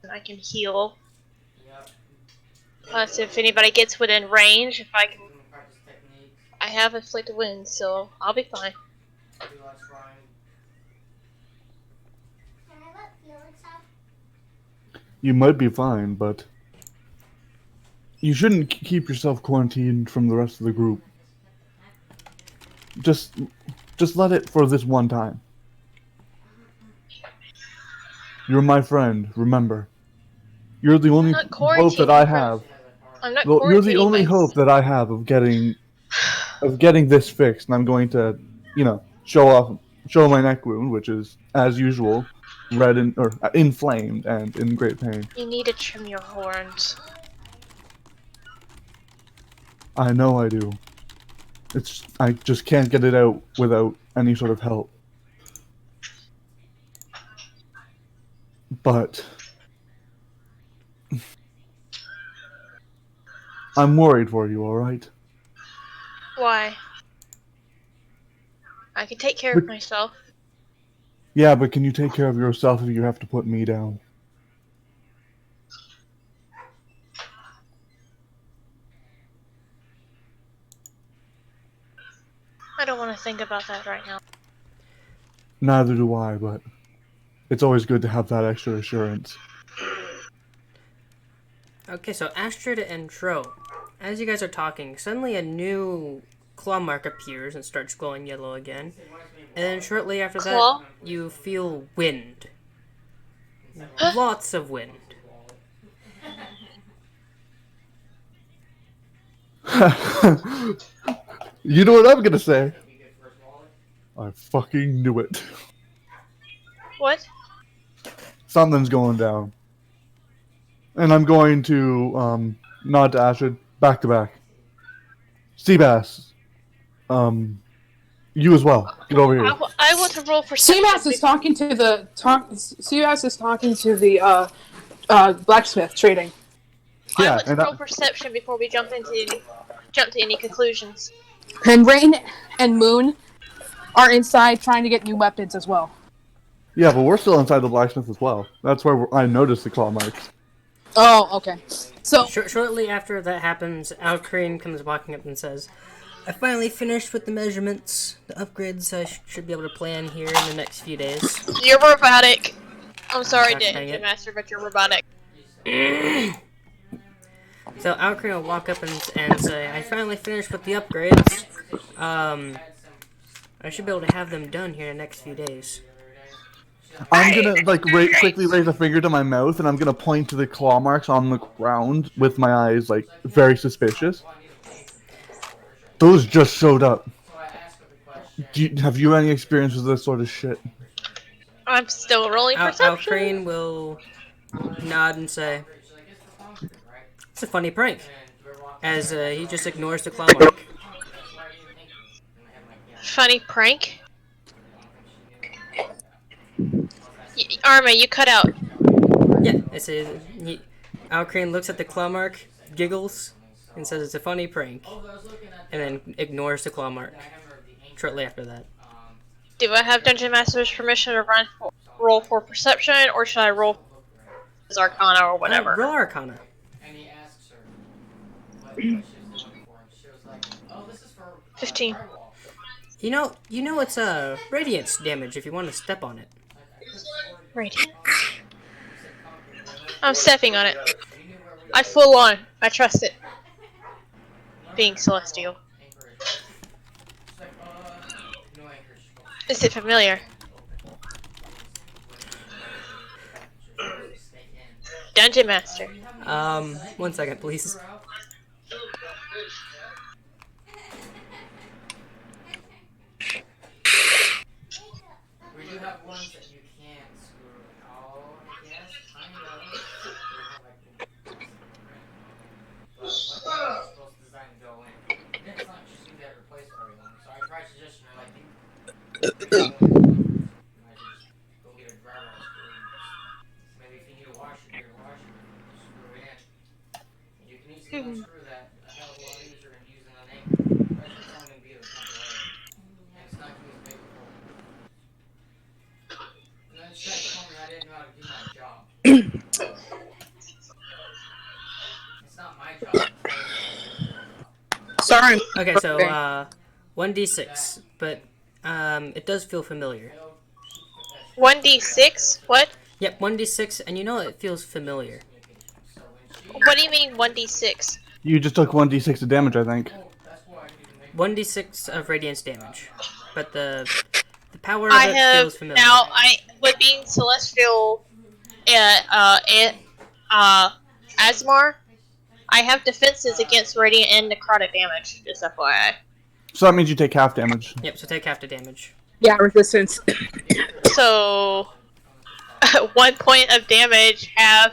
And I can heal. Plus, if anybody gets within range, if I can, I have inflicted wounds, so I'll be fine. Can I let Felix have? You might be fine, but you shouldn't keep yourself quarantined from the rest of the group. Just let it for this one time. You're my friend, remember. You're the I'm only not hope that I quarantining from. have. I'm not Well, you're the quarantining only my. hope that I have of getting this fixed, and I'm going to, show my neck wound, which is as usual, red and or inflamed and in great pain. You need to trim your horns. I know I do. I just can't get it out without any sort of help. But I'm worried for you, all right? Why? I can take care of myself. Yeah, but can you take care of yourself if you have to put me down? I don't want to think about that right now. Neither do I, but it's always good to have that extra assurance. Okay, so Astrid and Tro, as you guys are talking, suddenly a new claw mark appears and starts glowing yellow again. And then shortly after Claw? that, you feel wind. Lots of wind. You know what I'm gonna say? I fucking knew it. What? Something's going down. And I'm going to nod to Astrid back to back. Seabass, you as well. Get over here. I want to roll perception. Seabass is talking to the blacksmith trading. I Yeah, want to roll perception before we jump to any conclusions. And Rain and Moon are inside trying to get new weapons as well. yeah, but we're still inside the blacksmith as well. That's where I noticed the claw marks. Oh, okay. So Shortly after that happens, Alcrane comes walking up and says, I finally finished with the measurements. The upgrades I should be able to plan here in the next few days. You're robotic. I'm sorry, Gosh, dang Dungeon it. Master, but you're robotic. So Alcrane will walk up and say, I finally finished with the upgrades. I should be able to have them done here in the next few days. I'm gonna quickly raise a finger to my mouth, and I'm gonna point to the claw marks on the ground with my eyes very suspicious. Those just showed up. Have you any experience with this sort of shit? I'm still rolling perception. Alcrane will nod and say, it's a funny prank. As he just ignores the claw mark. Funny prank. Arma, you cut out. Yeah, it's Alcrane looks at the claw mark, giggles, and says it's a funny prank. And then ignores the claw mark. Shortly after that. Do I have Dungeon Master's permission to roll for perception, or should I roll as Arcana or whatever? Roll Arcana. 15. You know it's radiance damage if you want to step on it. Radiant. I'm stepping on it. I full on. I trust it. Being celestial. Is it familiar? Dungeon Master. 1 second, please. We do have ones that you can't screw out, I guess, kind of. But what is supposed to design to go in? It's not just you that replace everyone, so I probably suggest you Sorry. Okay, so 1d6, but it does feel familiar. 1d6? What? Yep, 1d6, and you know it feels familiar. What do you mean 1d6? You just took 1d6 of damage, I think. 1d6 of radiance damage, but the power of I it have feels familiar. now. With being celestial, Asmar, I have defenses against radiant and necrotic damage. Just FYI. So that means you take half damage. Yep, so take half the damage. Yeah, resistance. So 1 point of damage. How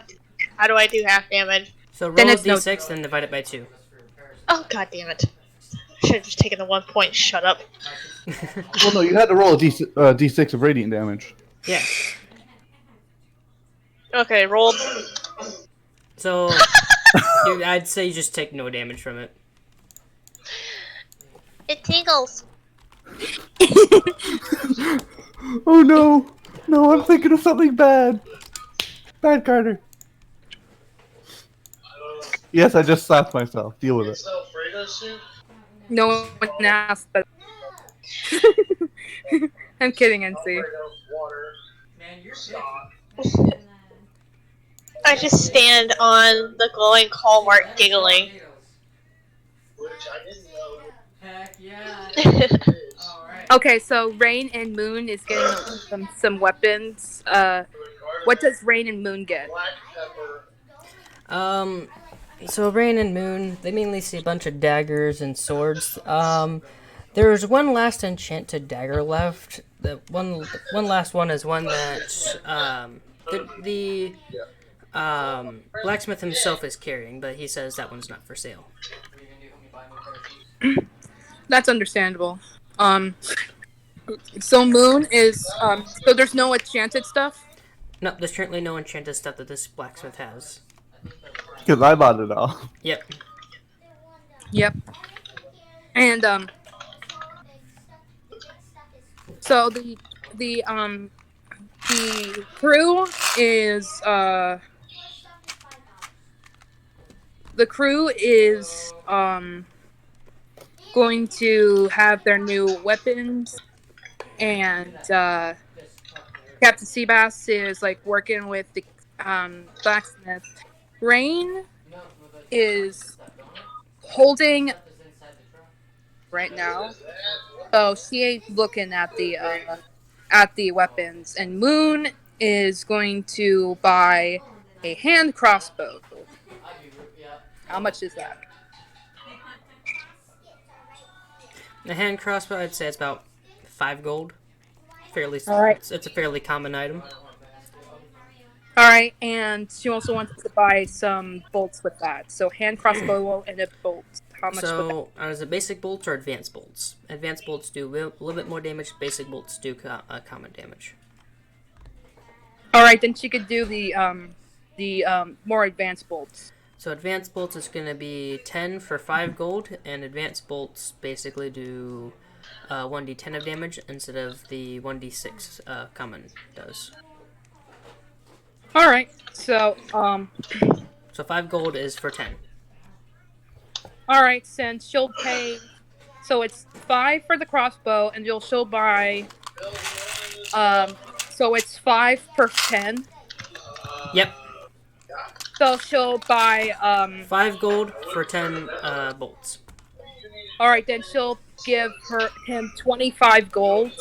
do I do half damage? So roll Then a it's no- d6, then divide it by 2. Oh god damn it! Should have just taken the 1 point. Shut up. Well, no, you had to roll a d6 of radiant damage. Yeah. Okay, roll. So I'd say you just take no damage from it. It tingles. Oh no! No, I'm thinking of something bad. Bad, Carter. Yes, I just slapped myself. Deal with it. No one asked, but I'm kidding, NC. I just stand on the glowing call mark giggling. Heck yeah. Okay, so Rain and Moon is getting some weapons. What does Rain and Moon get? So Rain and Moon, they mainly see a bunch of daggers and swords. There's one last enchanted dagger left. The one last one is one that the blacksmith himself is carrying, but he says that one's not for sale. That's understandable. So Moon is so there's no enchanted stuff. No, there's currently no enchanted stuff that this blacksmith has. Because I bought it all. Yep. Yep. And so the crew is going to have their new weapons, and Captain Seabass is like working with the blacksmith. Rain is holding right now, so she ain't looking at the weapons. And Moon is going to buy a hand crossbow. How much is that? The hand crossbow, I'd say it's about 5 gold. Fairly. All right. It's a fairly common item. All right, and she also wants to buy some bolts with that. So hand crossbow and a bolt. How much? So, is it basic bolts or advanced bolts? Advanced bolts do a little bit more damage. Basic bolts do common damage. All right, then she could do the more advanced bolts. So advanced bolts is going to be 10 for 5 gold, and advanced bolts basically do 1d10 of damage instead of the 1d6 common does. All right, so So 5 gold is for 10. all right, since she'll pay, so it's 5 for the crossbow, and she'll buy, so it's 5 per 10. Yep. So she'll buy 5 gold for 10 bolts. All right, then she'll give him 25 gold.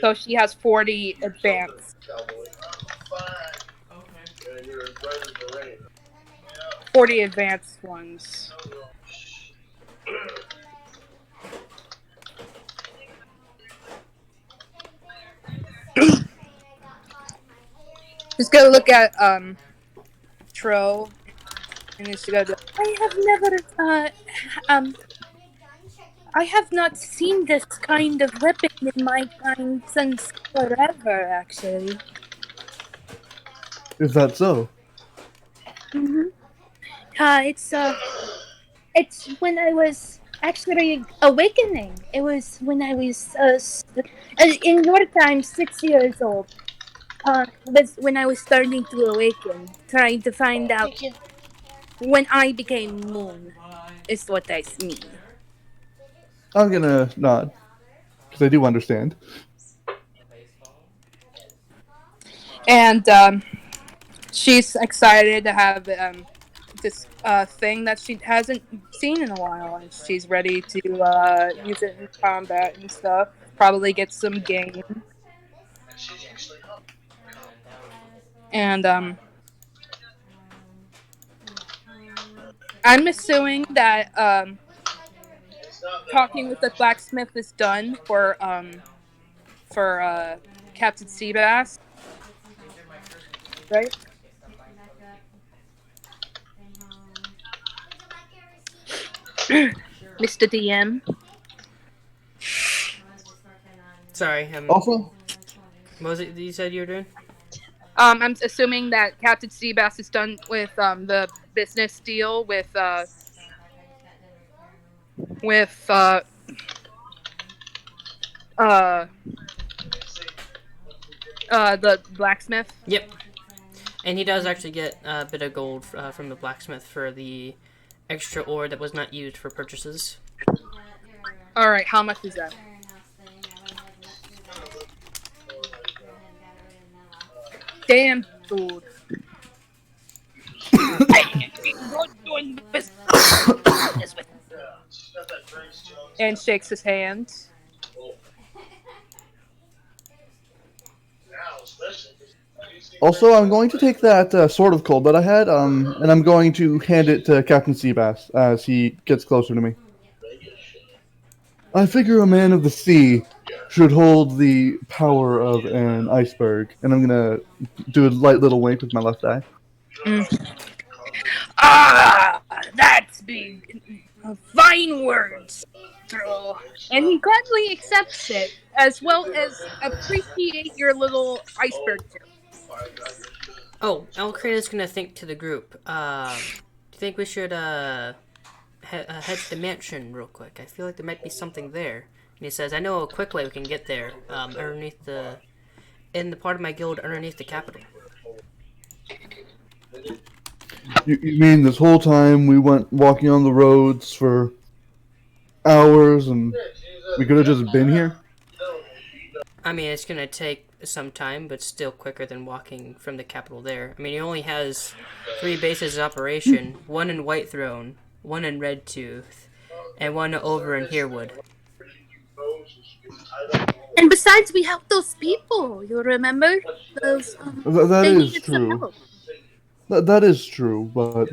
So she has 40 advanced. 40 advanced ones. Just go look at Tro, and then she goes, I have not seen this kind of weapon in my kind since forever, actually. Is that so? Mm-hmm. It's when I was actually awakening. It was when I was in your time 6 years old. was when I was starting to awaken, trying to find out Thank you. when I became moon, is what I mean. I'm gonna nod because I do understand. And she's excited to have this thing that she hasn't seen in a while, and she's ready to use it in combat and stuff. Probably get some gain. And I'm assuming that talking with the blacksmith is done for Captain Seabass, right? Mr. DM. Sorry, Also, what was it that you said you were doing? I'm assuming that Captain Seabass is done with the business deal with uh the blacksmith. Yep. And he does actually get a bit of gold from the blacksmith for the extra ore that was not used for purchases. All right, how much is that? Damn, dude. And shakes his hand. Also, I'm going to take that sword of cold that I had, and I'm going to hand it to Captain Seabass as he gets closer to me. I figure a man of the sea should hold the power of an iceberg, and I'm gonna do a light little wink with my left eye. Ah, that's big. Fine words, Troll. And he gladly accepts it, as well as appreciate your little iceberg joke. Oh, Alcrena's gonna think to the group. Do you think we should head to the mansion real quick? I feel like there might be something there. And he says, "I know a quick way we can get there. In the part of my guild underneath the capital." You mean this whole time we went walking on the roads for hours and we could have just been here? I mean, it's gonna take some time, but still quicker than walking from the capital there. I mean, he only has 3 bases of operation: one in White Throne, one in Red Tooth, and one over in Herewood. And besides, we helped those people. You remember? Those, That they is needed some true. help. That is true, but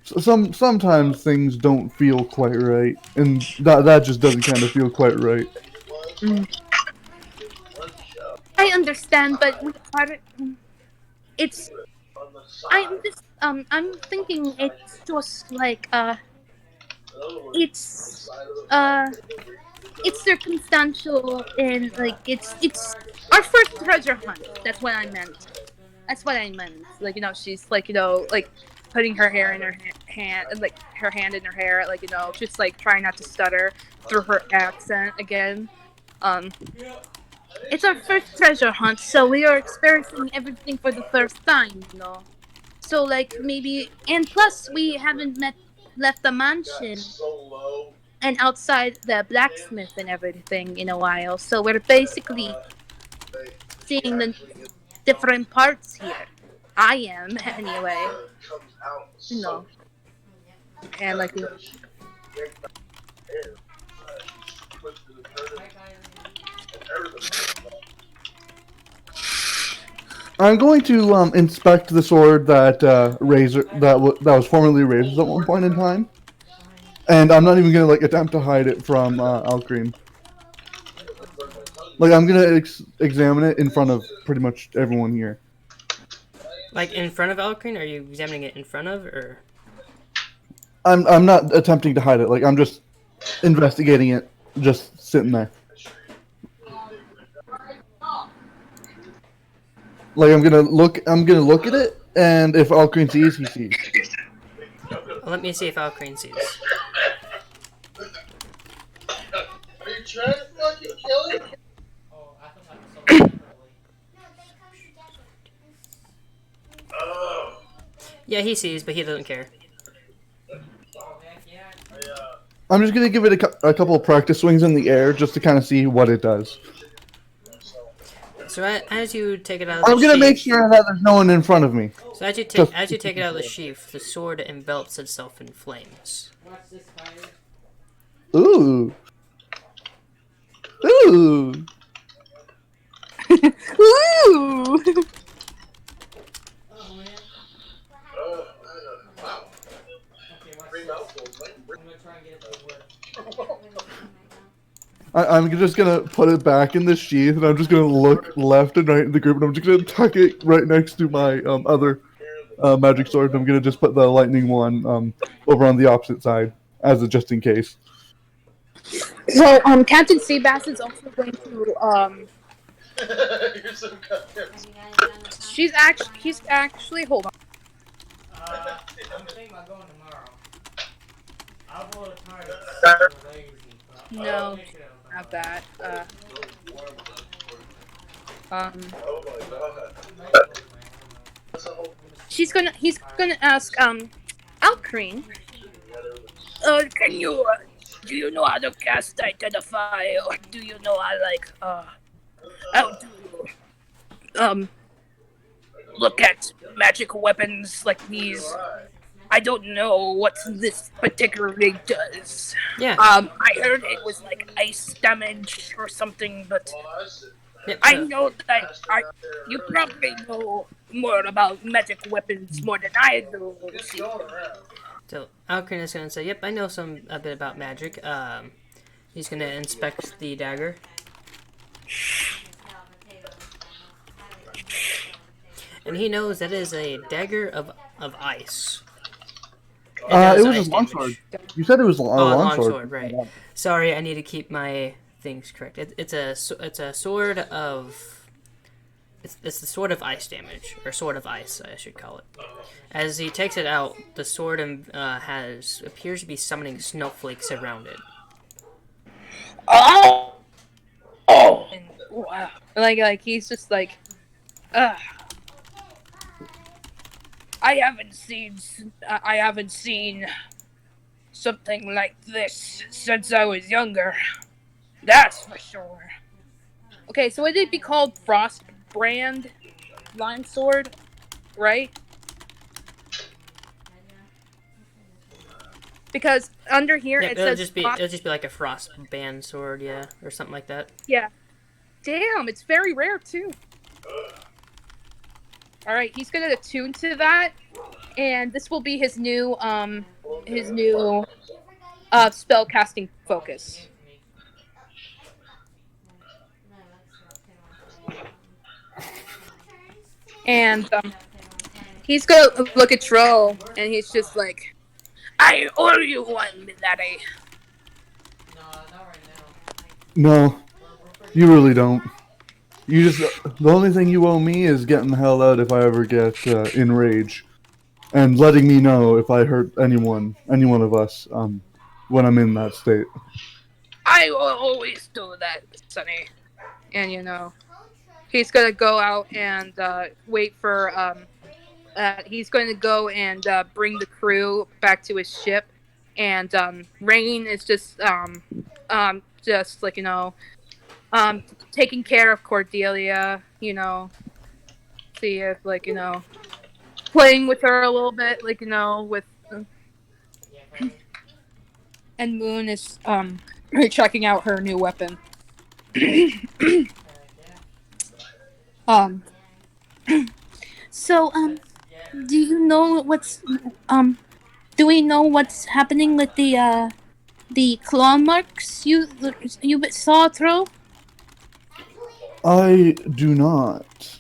sometimes things don't feel quite right, and that just doesn't kind of feel quite right. I understand, but we are. It's. I'm just. I'm thinking it's just like. It's. It's circumstantial and like it's our first treasure hunt. That's what I meant. That's what I meant. Like she's like like putting her hair in her hand, like her hand in her hair, like just like trying not to stutter through her accent again. Um, it's our first treasure hunt, so we are experiencing everything for the first time. So like maybe, and plus we haven't left the mansion and outside the blacksmith and everything in a while. So we're basically seeing the different parts here. I am anyway. And like I'm going to inspect the sword that Razor that was formerly Razor's at one point in time, and I'm not even gonna like attempt to hide it from Alcreen. Like I'm gonna examine it in front of pretty much everyone here. Like in front of Alcreen? Are you examining it in front of, or? I'm not attempting to hide it. Like I'm just investigating it, just sitting there. Like I'm gonna look at it, and if Alcreen sees, he sees. Let me see if Alcreen sees. Are you trying to fucking kill him? Yeah, he sees, but he doesn't care. I'm just gonna give it a couple of practice swings in the air just to kind of see what it does. So as you take it out of the I'm gonna make sheath, sure that there's no one in front of me. so as you Just take it out of the sheath, the sword envelops itself in flames. ooh, ooh. Ooh! I'm just gonna put it back in the sheath, and I'm just gonna look left and right in the group, and I'm just gonna tuck it right next to my other magic sword. And I'm gonna just put the lightning one over on the opposite side as a just in case. So, Captain Seabass is also going to, he's actually, hold on. I'm thinking about going tomorrow. I'll go to time. No, not that. He's gonna ask, Alcrine. Do you know how to cast Identify, or do you know how to, look at magic weapons like these? I don't know what this particular rig does. Yeah. I heard it was like ice damage or something, but Yep, I know that you probably know more about magic weapons more than I do. So Alcrin is gonna say, "Yep, I know a bit about magic." He's gonna inspect the dagger. And he knows that is a dagger of ice. It was ice a longsword. damage. You said it was a Oh, longsword. right. Sorry, I need to keep my things correct. It's a sword of. It's the sword of ice damage, or sword of ice, I should call it. As he takes it out, the sword appears to be summoning snowflakes around it. Oh! And, wow. Like he's just like, ugh. I haven't seen something like this since I was younger. That's for sure. Okay, so would it be called Frost Brand Line Sword, right? Because under here Yep, it says it'll just be like a frost band sword, yeah, or something like that. Yeah. Damn, it's very rare too. Alright, he's gonna attune to that, and this will be his new spell casting focus. And he's gonna look at Troll, and he's just like, I owe you one, Daddy. No, not right now. No, you really don't. The only thing you owe me is getting the hell out if I ever get enraged, and letting me know if I hurt any one of us, when I'm in that state. I will always do that, Sonny. And he's gonna go out and wait for he's going to go and bring the crew back to his ship, and Rain is just like taking care of Cordelia, see if playing with her a little bit, with and Moon is checking out her new weapon. So do you know do we know what's happening with the claw marks you saw through? I do not.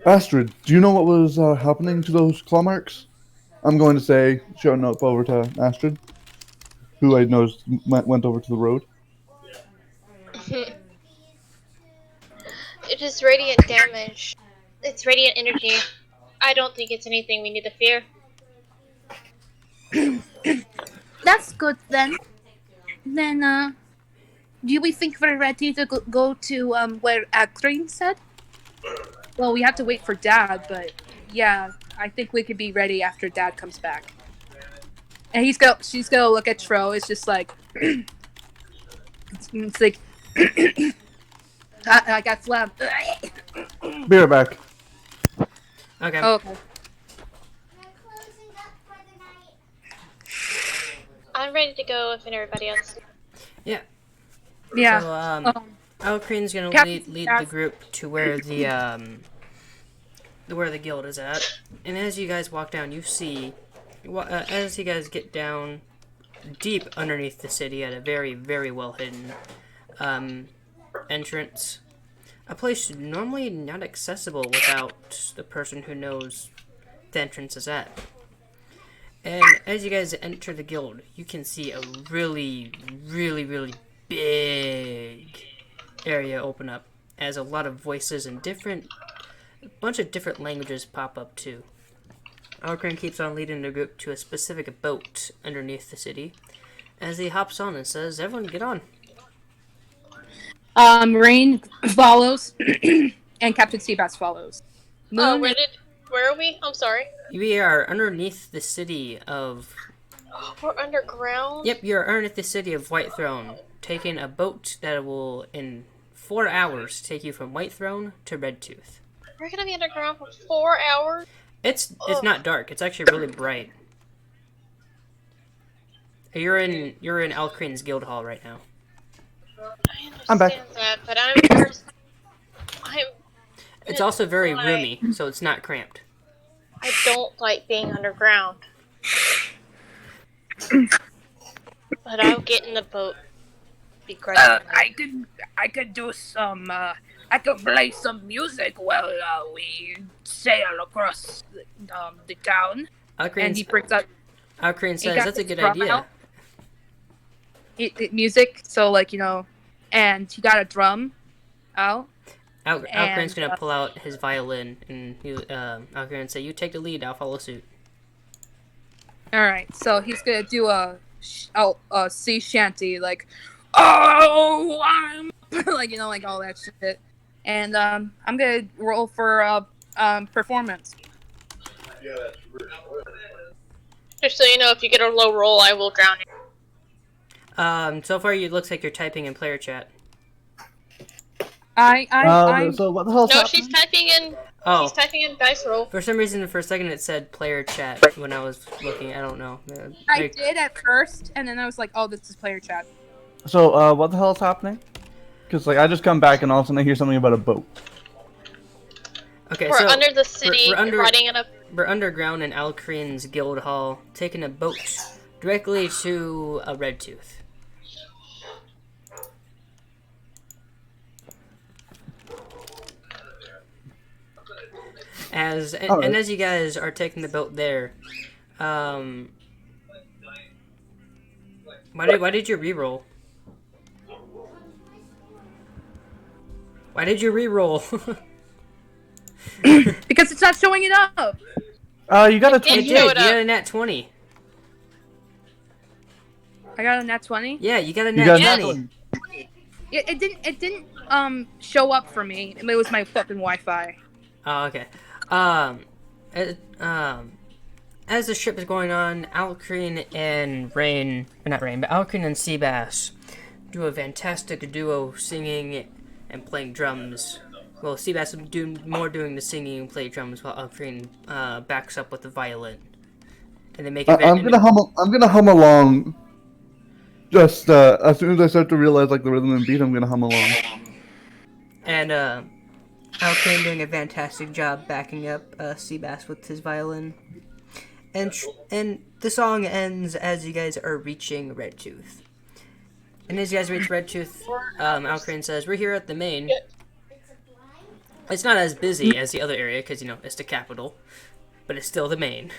Astrid, do you know what was happening to those claw marks? I'm going to say, showing up over to Astrid, who I noticed went over to the road. It is radiant damage. It's radiant energy. I don't think it's anything we need to fear. That's good then. Then, do we think we're ready to go to where Akrin said? Well, we have to wait for Dad, but yeah, I think we could be ready after Dad comes back. And she's gonna look at Tro. It's just like, it's like, I got phlegm. Be right back. Okay. Oh, okay. We're closing up for the night. I'm ready to go if everybody else. Yeah. Yeah. So, Alcrene's gonna Captain lead the group to where the guild is at, and as you guys walk down, you see, as you guys get down deep underneath the city at a very, very well hidden entrance, a place normally not accessible without the person who knows the entrance is at. And as you guys enter the guild, you can see a really, really, really big area open up as a lot of voices and a bunch of different languages pop up too. Alcrane keeps on leading the group to a specific boat underneath the city as he hops on and says, "Everyone get on." Rain follows, and Captain Seabass follows. Oh, Moon, where are we? I'm sorry. We are underneath the city of... We're underground? Yep, you're underneath the city of White Throne, taking a boat that will, in 4 hours, take you from White Throne to Red Tooth. We're gonna be underground for 4 hours? It's not dark. It's actually really bright. You're in Alcrane's guild hall right now. I understand I'm back. that, but I'm It's also very roomy, so it's not cramped. I don't like being underground. But I'll get in the boat. I could do some. I could play some music while we sail across the town. and he brings up Alcrane he says got that's a his good drum idea. out. Music, so like and he got a drum out. Alcrane's gonna pull out his violin, and Alcrane say, "You take the lead. I'll follow suit." All right, so he's gonna do a sea shanty, like, oh, I'm like like all that shit, and I'm gonna roll for performance. Just so you know, if you get a low roll, I will drown you. So far, it looks like you're typing in player chat. So what the hell's No, happening? she's typing in. Oh. She's typing in dice roll. For some reason, for a second, it said player chat when I was looking. I don't know. I did at first, and then I was like, oh, this is player chat. So, what the hell is happening? Because, like, I just come back and all of a sudden I hear something about a boat. Okay, We're so under the city, riding in a. we're underground in Alcrane's guild hall, taking a boat directly to a Red Tooth. And as you guys are taking the boat there, why did you reroll? Why did you reroll? Because it's not showing it up. You got a It 20. did. You got a nat 20. I got a nat 20. Yeah, you got a You nat got a 20. nat 20. It didn't show up for me. It was my fucking Wi-Fi. Oh, okay. As the ship is going on, Alcrane and Alcrane and Seabass do a fantastic duo singing and playing drums. Well, Seabass is doing the singing and play drums while Alcrane backs up with the violin. And they make it. I'm gonna hum along. Just as soon as I start to realize like the rhythm and beat, I'm gonna hum along. And Alcrane doing a fantastic job backing up Seabass with his violin. And the song ends as you guys are reaching Red Tooth. And as you guys reach Red Tooth, Alcrane says, "We're here at the main." It's not as busy as the other area because it's the capital, but it's still the main.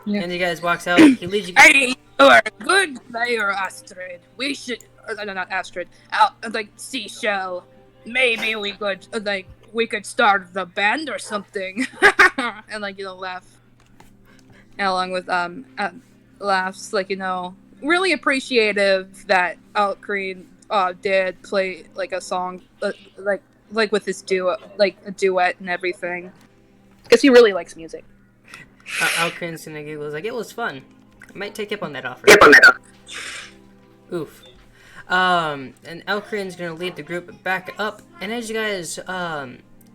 Yeah. And you guys walks out. He leads you. Hey, you are a good player, Astrid. We should, not Astrid. Like Seashell. Maybe we could start the band or something. And laugh. And along with laughs, really appreciative that Alcrane did play like a song like with his duo, like a duet and everything. Because he really likes music. Alcrane's gonna giggle. Like, it was fun. I might take up on that offer. Oof. And Alcrane's gonna lead the group back up. And as you guys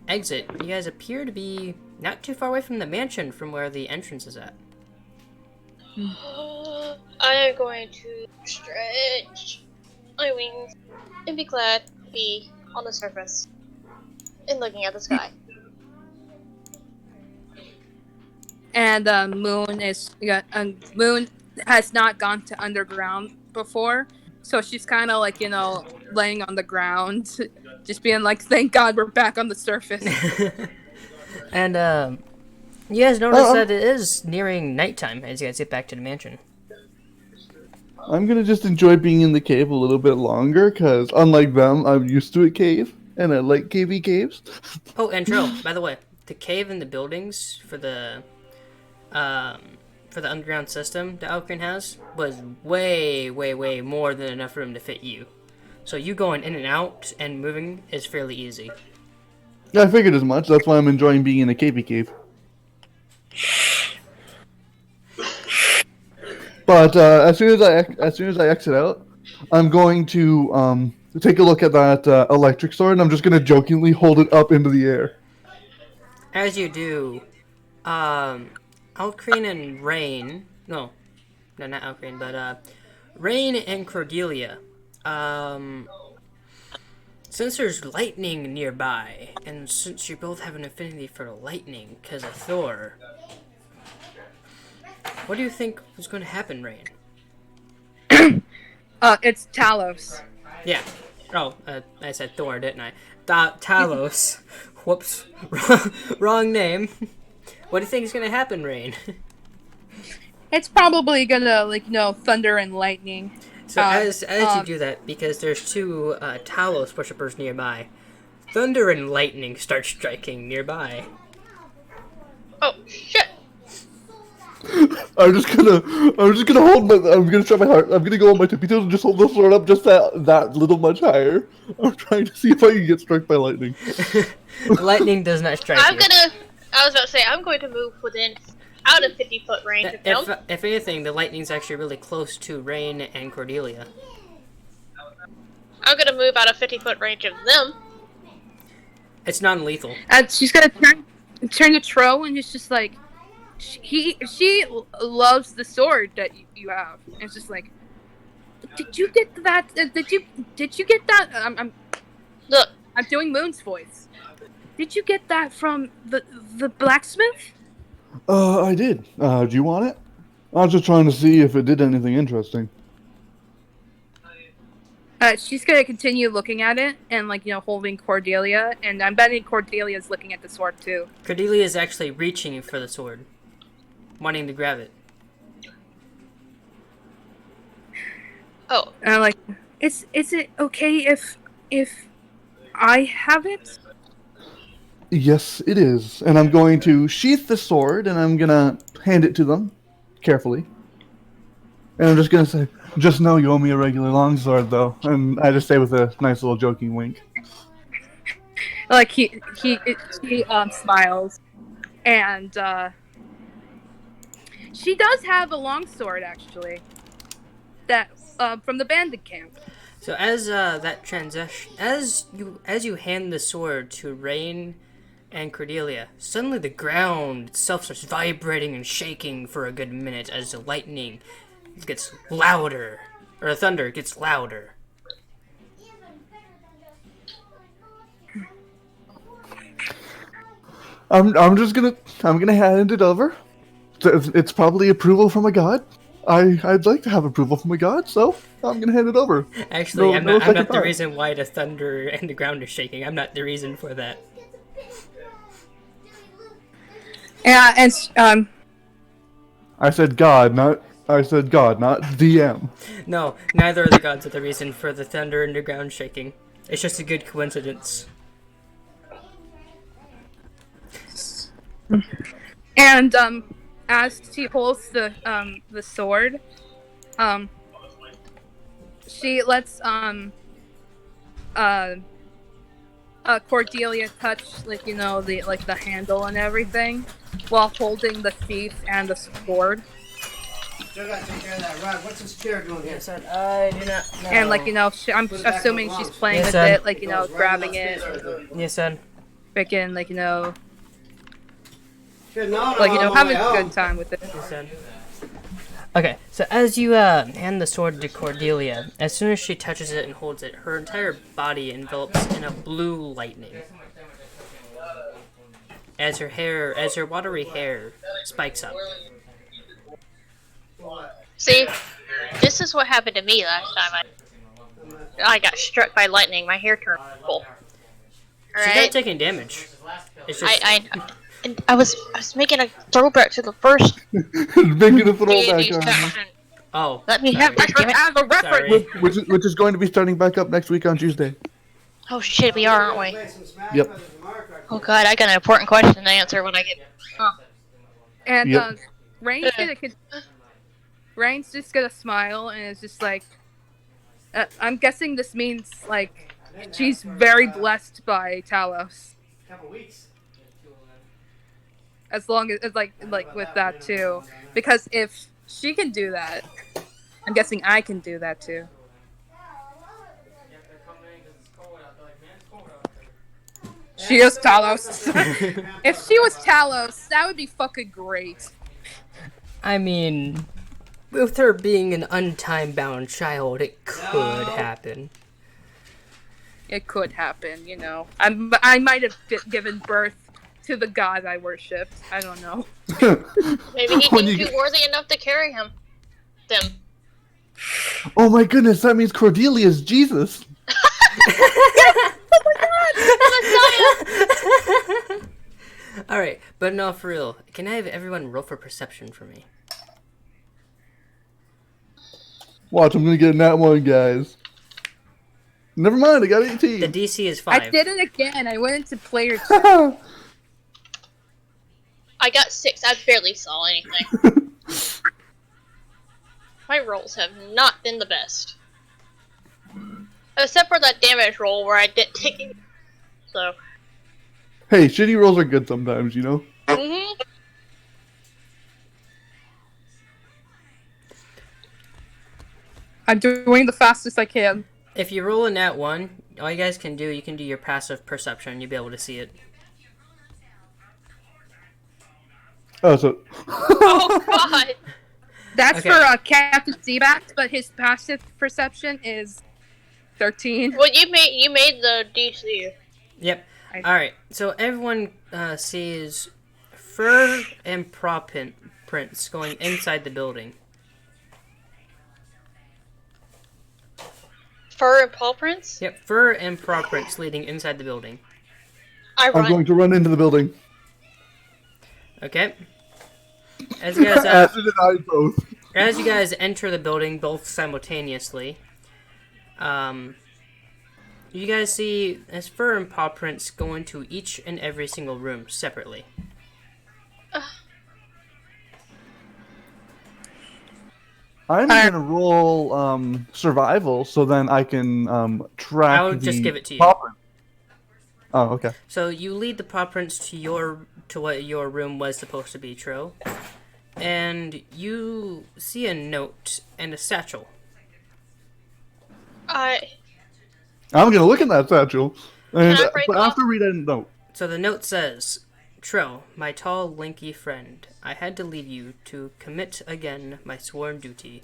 exit, you guys appear to be not too far away from the mansion from where the entrance is at. I am going to stretch my wings and be glad to be on the surface and looking at the sky. And Moon has not gone to underground before, so she's kind of like, laying on the ground, just being like, "Thank God we're back on the surface." And you guys notice that it is nearing nighttime as you guys get back to the mansion. I'm gonna just enjoy being in the cave a little bit longer, because unlike them, I'm used to a cave, and I like cavey caves. Oh, and Trill, by the way, the cave and the buildings for the underground system that Alcrane has was way, way, way more than enough room to fit you. So you going in and out and moving is fairly easy. Yeah, I figured as much. That's why I'm enjoying being in a cavey cave. But as soon as I exit out, I'm going to take a look at that electric sword, and I'm just gonna jokingly hold it up into the air. As you do, Alcrane and Rain, no, not Alcrane, but Rain and Cordelia, since there's lightning nearby, and since you both have an affinity for lightning because of Thor, what do you think is going to happen, Rain? It's Talos. Yeah. Oh, I said Thor, didn't I? Talos. Whoops. Wrong name. What do you think is going to happen, Rain? It's probably gonna, thunder and lightning. So as you do that, because there's two Talos worshippers nearby, thunder and lightning start striking nearby. Oh, shit! I'm just gonna try my heart. I'm gonna go on my tippy toes and just hold the sword up just that little much higher. I'm trying to see if I can get struck by lightning. Lightning does not strike you. I was about to say, I'm going to move out of 50-foot range of them. If anything, the lightning's actually really close to Rain and Cordelia. I'm gonna move out of 50-foot range of them. It's non-lethal. And she's gonna turn to Tro, and it's just like, she loves the sword that you have. And it's just like, did you get that? Did you get that? Look, I'm doing Moon's voice. Did you get that from the blacksmith? I did. Do you want it? I was just trying to see if it did anything interesting. She's gonna continue looking at it and holding Cordelia, and I'm betting Cordelia's looking at the sword too. Cordelia is actually reaching for the sword, wanting to grab it. oh, And I'm like, is it okay if I have it? Yes, it is. And I'm going to sheath the sword, and I'm gonna hand it to them carefully. And I'm just gonna say, "Just know you owe me a regular longsword, though." And I just say with a nice little joking wink. Like he smiles, and she does have a longsword actually. That from the bandit camp. So as that transition, as you hand the sword to Rain and Cordelia, suddenly the ground itself starts vibrating and shaking for a good minute as the lightning gets louder, or the thunder gets louder. I'm gonna hand it over. It's probably approval from a god. I'd like to have approval from a god, so I'm gonna hand it over. Actually, I'm not the thought. reason why the thunder and the ground is shaking. I'm not the reason for that. Yeah, and I said god, not DM. No, neither of the gods are the reason for the thunder and the ground shaking. It's just a good coincidence. And as she holds the sword, she lets Cordelia touch, like, you know, the handle and everything, while holding the sheath and the sword. Still gotta take care of that rug. What's this chair doing here? Yes, son. I do not know. And, like, you know, I'm assuming she's playing Yes, with son. it, like, you know, grabbing it, Yes, son. freaking, like, you know, Should know like, you know, I'm on having my a own. good time with it. Yes, son. Okay, so as you hand the sword to Cordelia, as soon as she touches it and holds it, her entire body envelops in a blue lightning. As her watery hair spikes up. See, this is what happened to me last time. I got struck by lightning. My hair turned purple. She's not Alright? taking damage. It's just I was making a throwback to the first Making a throwback D&D on session. oh. Let me have this, damn it. As a reference! Sorry. which is going to be starting back up next week on Tuesday. Oh shit, we are, aren't we? Yep. Oh god, I got an important question to answer when I get... And, Yep. Rain's just gonna smile and is just like, I'm guessing this means, like, she's very blessed by Talos. Couple weeks. As long as, like with that too. Because if she can do that, I'm guessing I can do that too. She is Talos. If she was Talos, that would be fucking great. I mean, with her being an untime-bound child, it could happen. It could happen, you know. I might have given birth to the god I worshipped. I don't know. Maybe he When thinks you- you're worthy enough to carry him. Them. Oh my goodness, that means Cordelia's Jesus. Alright, but no, for real. Can I have everyone roll for perception for me? Watch, I'm gonna get a nat 1, guys. Never mind, I got The 18. DC is I 5. did it again. I went into player. I got 6. I barely saw anything. My rolls have not been the best. Except for that damage roll where I didn't take it. So. Hey, shitty rolls are good sometimes, you know? I'm doing the fastest I can. If you roll a nat 1, all you guys can do, you can do your passive perception. You'll be able to see it. Oh, so... Oh god! That's Okay. for Captain Seabax, but his passive perception is 13. Well, you made the DC. Yep. Alright, so everyone sees fur and paw prints going inside the building. Fur and paw prints? Yep, fur and paw prints leading inside the building. I I'm run. going to run into the building. Okay. As you guys Acid and I both. as you guys enter the building both simultaneously, you guys see as fur and paw prints go into each and every single room separately. I'm gonna roll survival so then I can track I'll the just give it to you. paw print. Oh, okay. So you lead the paw prints to what your room was supposed to be, Tro, and you see a note and a satchel. I I'm gonna look at that satchel, and Can I break but off? after read a note. So the note says, Tro, my tall, lanky friend, I had to leave you to commit again my sworn duty.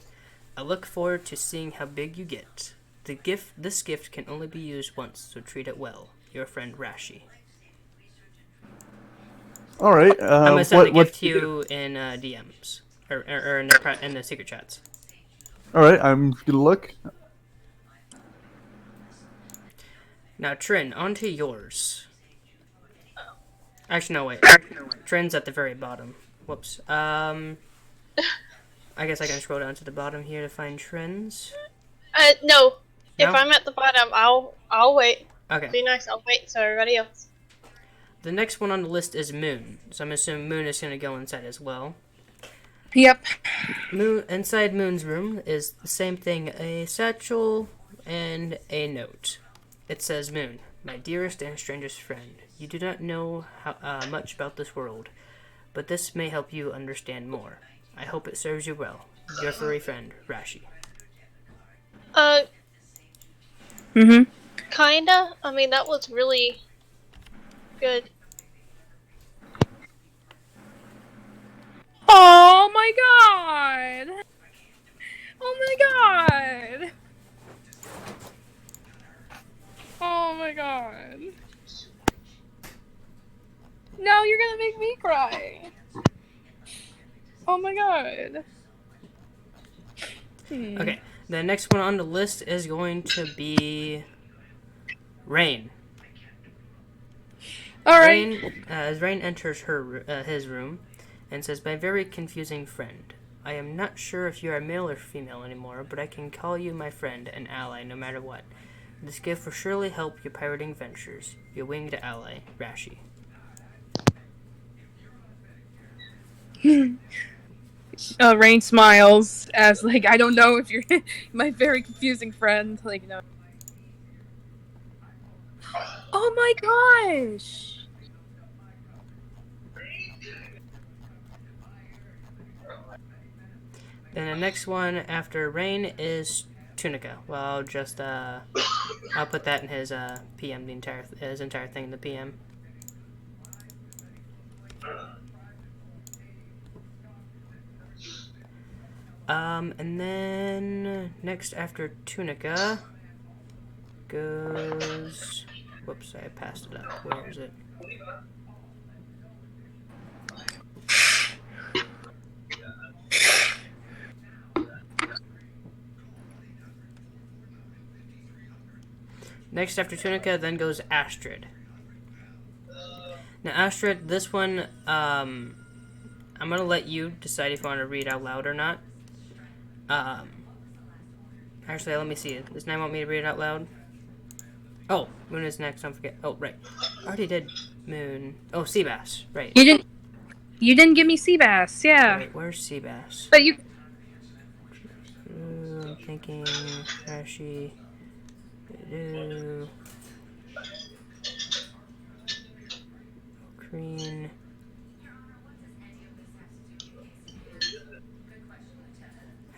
I look forward to seeing how big you get. This gift can only be used once, so treat it well. Your friend Rashi. All right. I'm gonna send the what gift to you in DMs or in the secret chats. All right, I'm gonna look. Now, Trin, onto yours. Actually, no, wait. Trin's at the very bottom. Whoops. I guess I can scroll down to the bottom here to find Trin's. no. If No? I'm at the bottom, I'll wait. Okay. Be nice. I'll wait so everybody else. The next one on the list is Moon. So I'm assuming Moon is going to go inside as well. Yep. Inside Moon's room is the same thing, a satchel and a note. It says, Moon, my dearest and strangest friend. You do not know much about this world, but this may help you understand more. I hope it serves you well. Your furry friend, Rashi. Uh, Mm-hmm. kinda. I mean, that was really good. Oh my god! Oh my god! Oh my god. No, you're gonna make me cry. Oh my god. Okay, the next one on the list is going to be Rain. Alright. Rain, as Rain enters his room, and says, "My very confusing friend. I am not sure if you are male or female anymore, but I can call you my friend and ally no matter what. This gift will surely help your pirating ventures. Your winged ally, Rashi." Rain smiles as, like, I don't know if you're my very confusing friend. Like, no. Oh my gosh! Then the next one after Rain is Tunica. Well, I'll put that in his PM, his entire thing in the PM. And then next after Tunica goes. Whoops, I passed it up. Where is it? Next after Tunica, then goes Astrid. Now, Astrid, this one, I'm gonna let you decide if you want to read out loud or not. Actually, let me see. Does Nine want me to read it out loud? Oh, Moon is next. Don't forget. Oh, right. I already did Moon. Oh, Seabass. Right. You didn't give me Seabass, yeah. Right. Where's Seabass? But you I'm thinking Rashi. Green.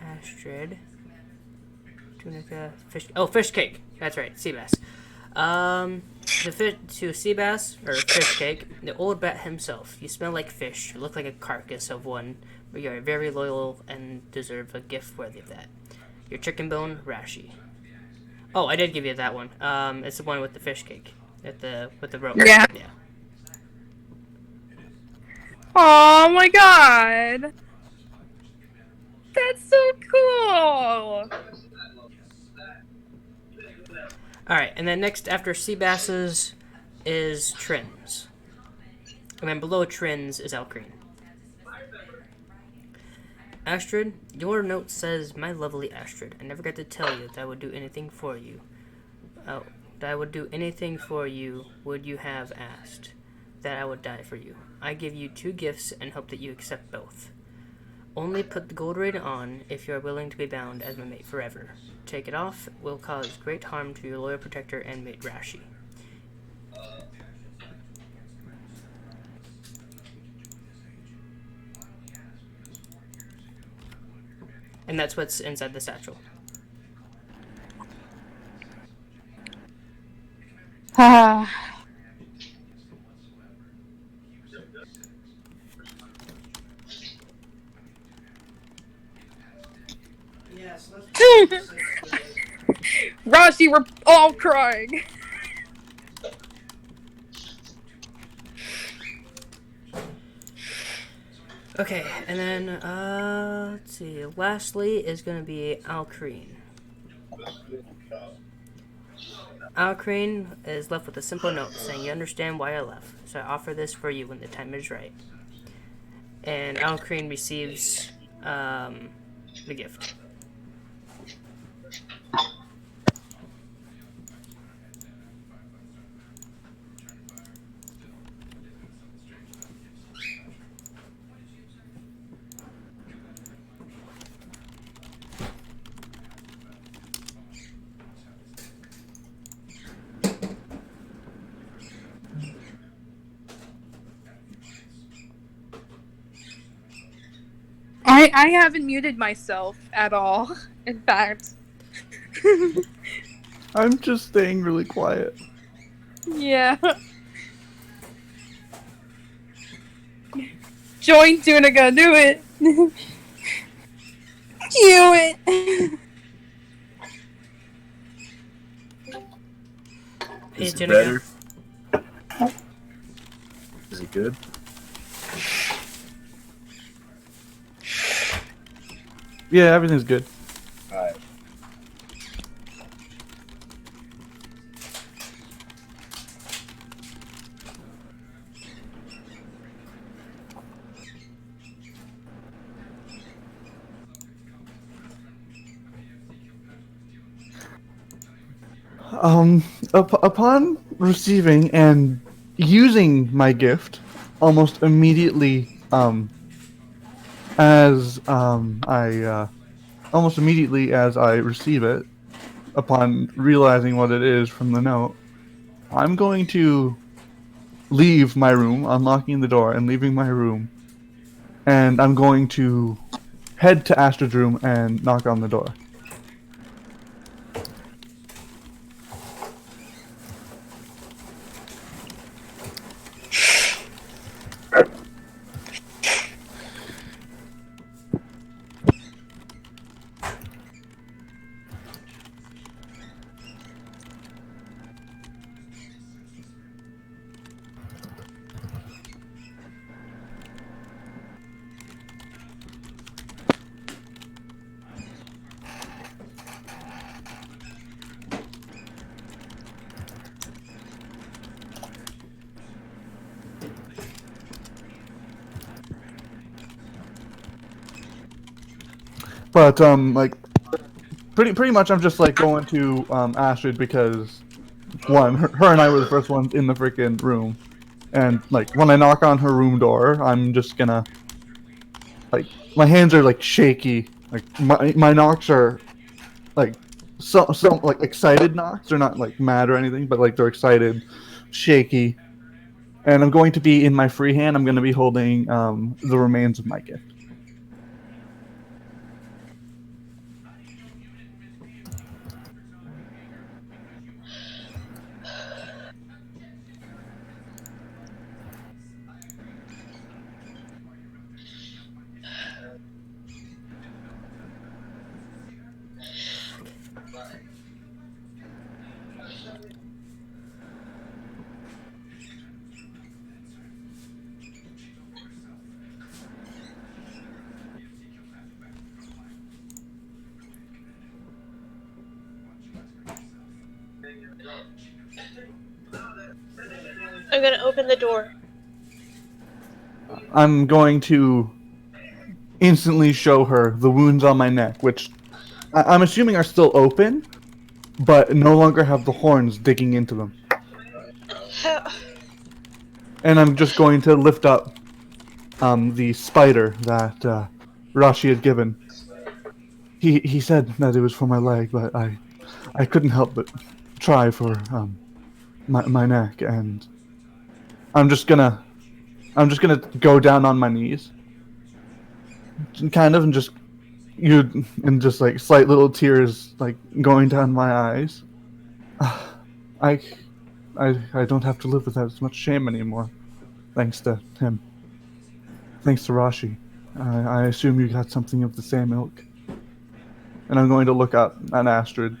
Astrid. Tunica. Fish. Oh, fish cake. That's right. Seabass. The fish to Seabass or fish cake. The old bat himself. You smell like fish. You look like a carcass of one. But you are very loyal and deserve a gift worthy of that. Your chicken bone, Rashi. Oh, I did give you that one. It's the one with the fish cake. With the rope. Yeah. Yeah. Oh my god! That's so cool! Alright, and then next after Seabasses is Trins. And then below Trins is Alcreen. Astrid, your note says, "My lovely Astrid, I never got to tell you that I would do anything for you. That I would do anything for you, would you have asked. That I would die for you. I give you 2 gifts and hope that you accept both. Only put the gold ring on if you are willing to be bound as my mate forever. Take it off will cause great harm to your loyal protector and mate Rashi." And that's what's inside the satchel. Ah. Yes, Rashi, we're all crying. Okay, and then, let's see. Lastly is going to be Alcreen. Alcreen is left with a simple note saying, "You understand why I left, so I offer this for you when the time is right." And Alcreen receives the gift. I haven't muted myself at all. In fact. I'm just staying really quiet. Yeah. Join Tunica, do it. Do it. Hey, Is it Tunica. better? Is it good? Yeah, everything's good. Alright. Upon receiving and using my gift, almost immediately, almost immediately as I receive it, upon realizing what it is from the note, I'm going to leave my room, unlocking the door and leaving my room, and I'm going to head to Astrid's room and knock on the door. But like pretty much I'm just like going to Astrid because one, her and I were the first ones in the freaking room, and like when I knock on her room door, I'm just gonna like my hands are like shaky, like my knocks are like some like excited knocks. They're not like mad or anything, but like they're excited, shaky, and I'm going to be in my free hand. I'm going to be holding the remains of my gift. I'm gonna open the door. I'm going to instantly show her the wounds on my neck, which I'm assuming are still open, but no longer have the horns digging into them. And I'm just going to lift up the spider that Rashi had given. He said that it was for my leg, but I couldn't help but try for my neck, and I'm just gonna go down on my knees, kind of, and just like slight little tears like going down my eyes. I I don't have to live with as much shame anymore, thanks to him. Thanks to Rashi. I assume you got something of the same ilk. And I'm going to look up at Astrid.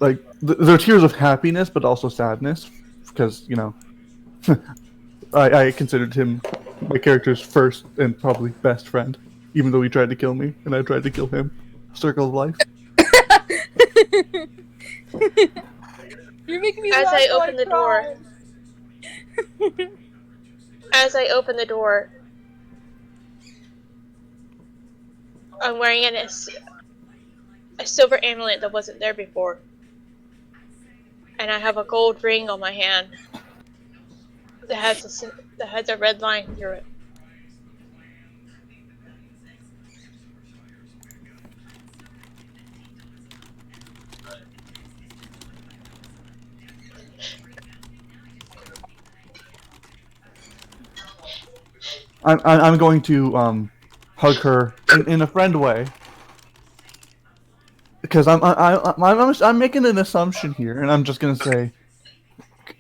Like, they're tears of happiness, but also sadness, because, you know, I considered him my character's first and probably best friend, even though he tried to kill me, and I tried to kill him. Circle of life. You're making me As laugh I while open the door. cry. As I open the door, I'm wearing a silver amulet that wasn't there before. And I have a gold ring on my hand that has a red line through it. I'm going to hug her in a friend way because I'm making an assumption here, and I'm just gonna say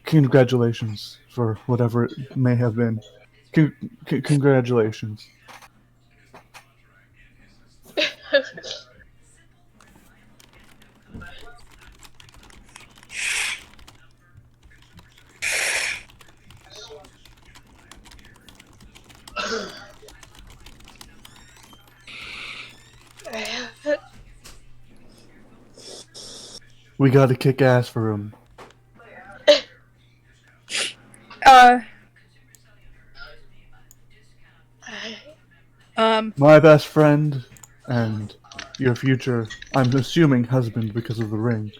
congratulations for whatever it may have been. Congratulations. We got to kick ass for him. Uh, My best friend and your future, I'm assuming, husband because of the ring.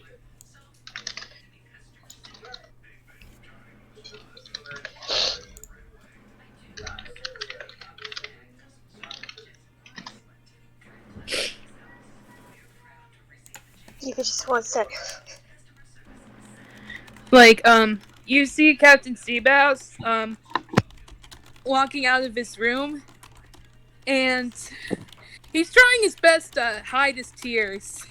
You could just one sec. like, you see Captain Seabass, walking out of his room, and he's trying his best to hide his tears.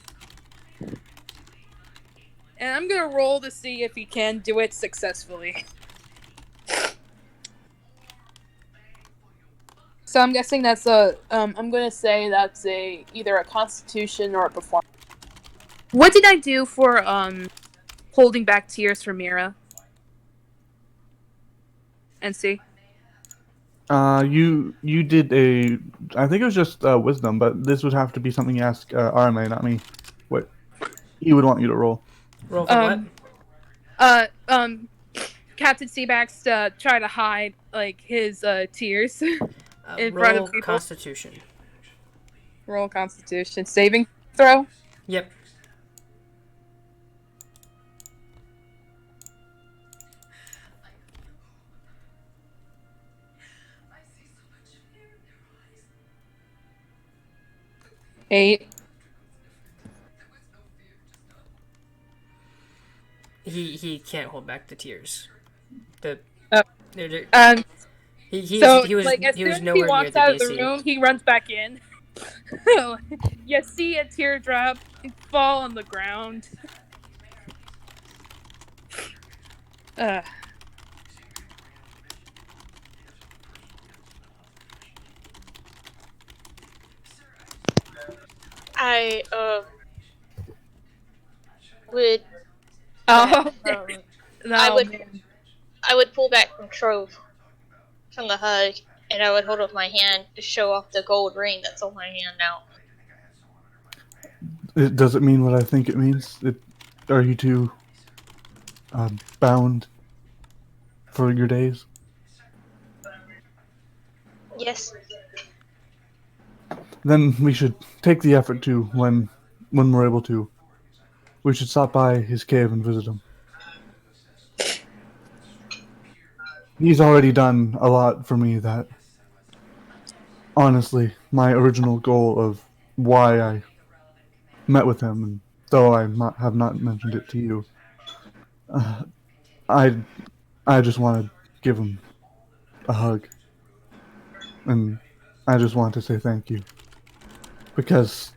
And I'm gonna roll to see if he can do it successfully. So I'm guessing that's I'm gonna say that's either a Constitution or a Performance. What did I do for, holding back tears for Mira? And see? You did a, I think it was just wisdom, but this would have to be something you ask RMA, not me. What he would want you to roll. Roll for what? Captain Seabax try to hide like his tears in front Roll of people. Constitution. Roll Constitution saving throw. Yep. Eight. He can't hold back the tears. The Oh. they're- he was like as he soon was as he nowhere near walks the out of the DC. room, he runs back in. You see a teardrop fall on the ground. I would Oh, um, I I would pull back control from the hug, and I would hold up my hand to show off the gold ring that's on my hand now. Does it mean what I think it means? Are you two bound for your days? Yes. Then we should take the effort to when we're able to. We should stop by his cave and visit him. He's already done a lot for me that, honestly, my original goal of why I met with him, and though I have not mentioned it to you, I just want to give him a hug. And I just want to say thank you. Because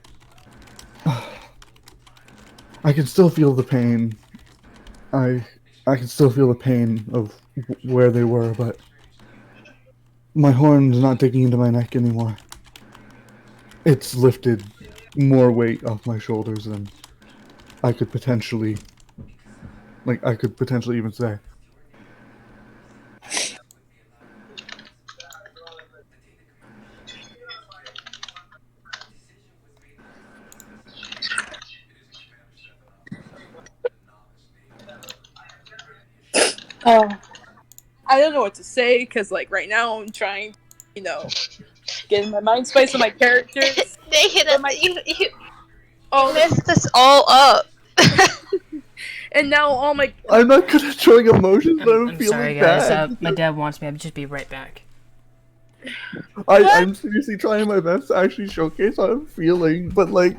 I can still feel the pain. I can still feel the pain of where they were, but my horn's not digging into my neck anymore. It's lifted more weight off my shoulders than I could potentially even say. I don't know what to say because, like, right now I'm trying, get in my mind space of my characters. Dang it! You Oh, messed us all up. and now all my I'm not good at showing emotions, but I'm feeling sorry, guys. bad. My dad wants me. I'll just be right back. I'm seriously trying my best to actually showcase how I'm feeling, but like,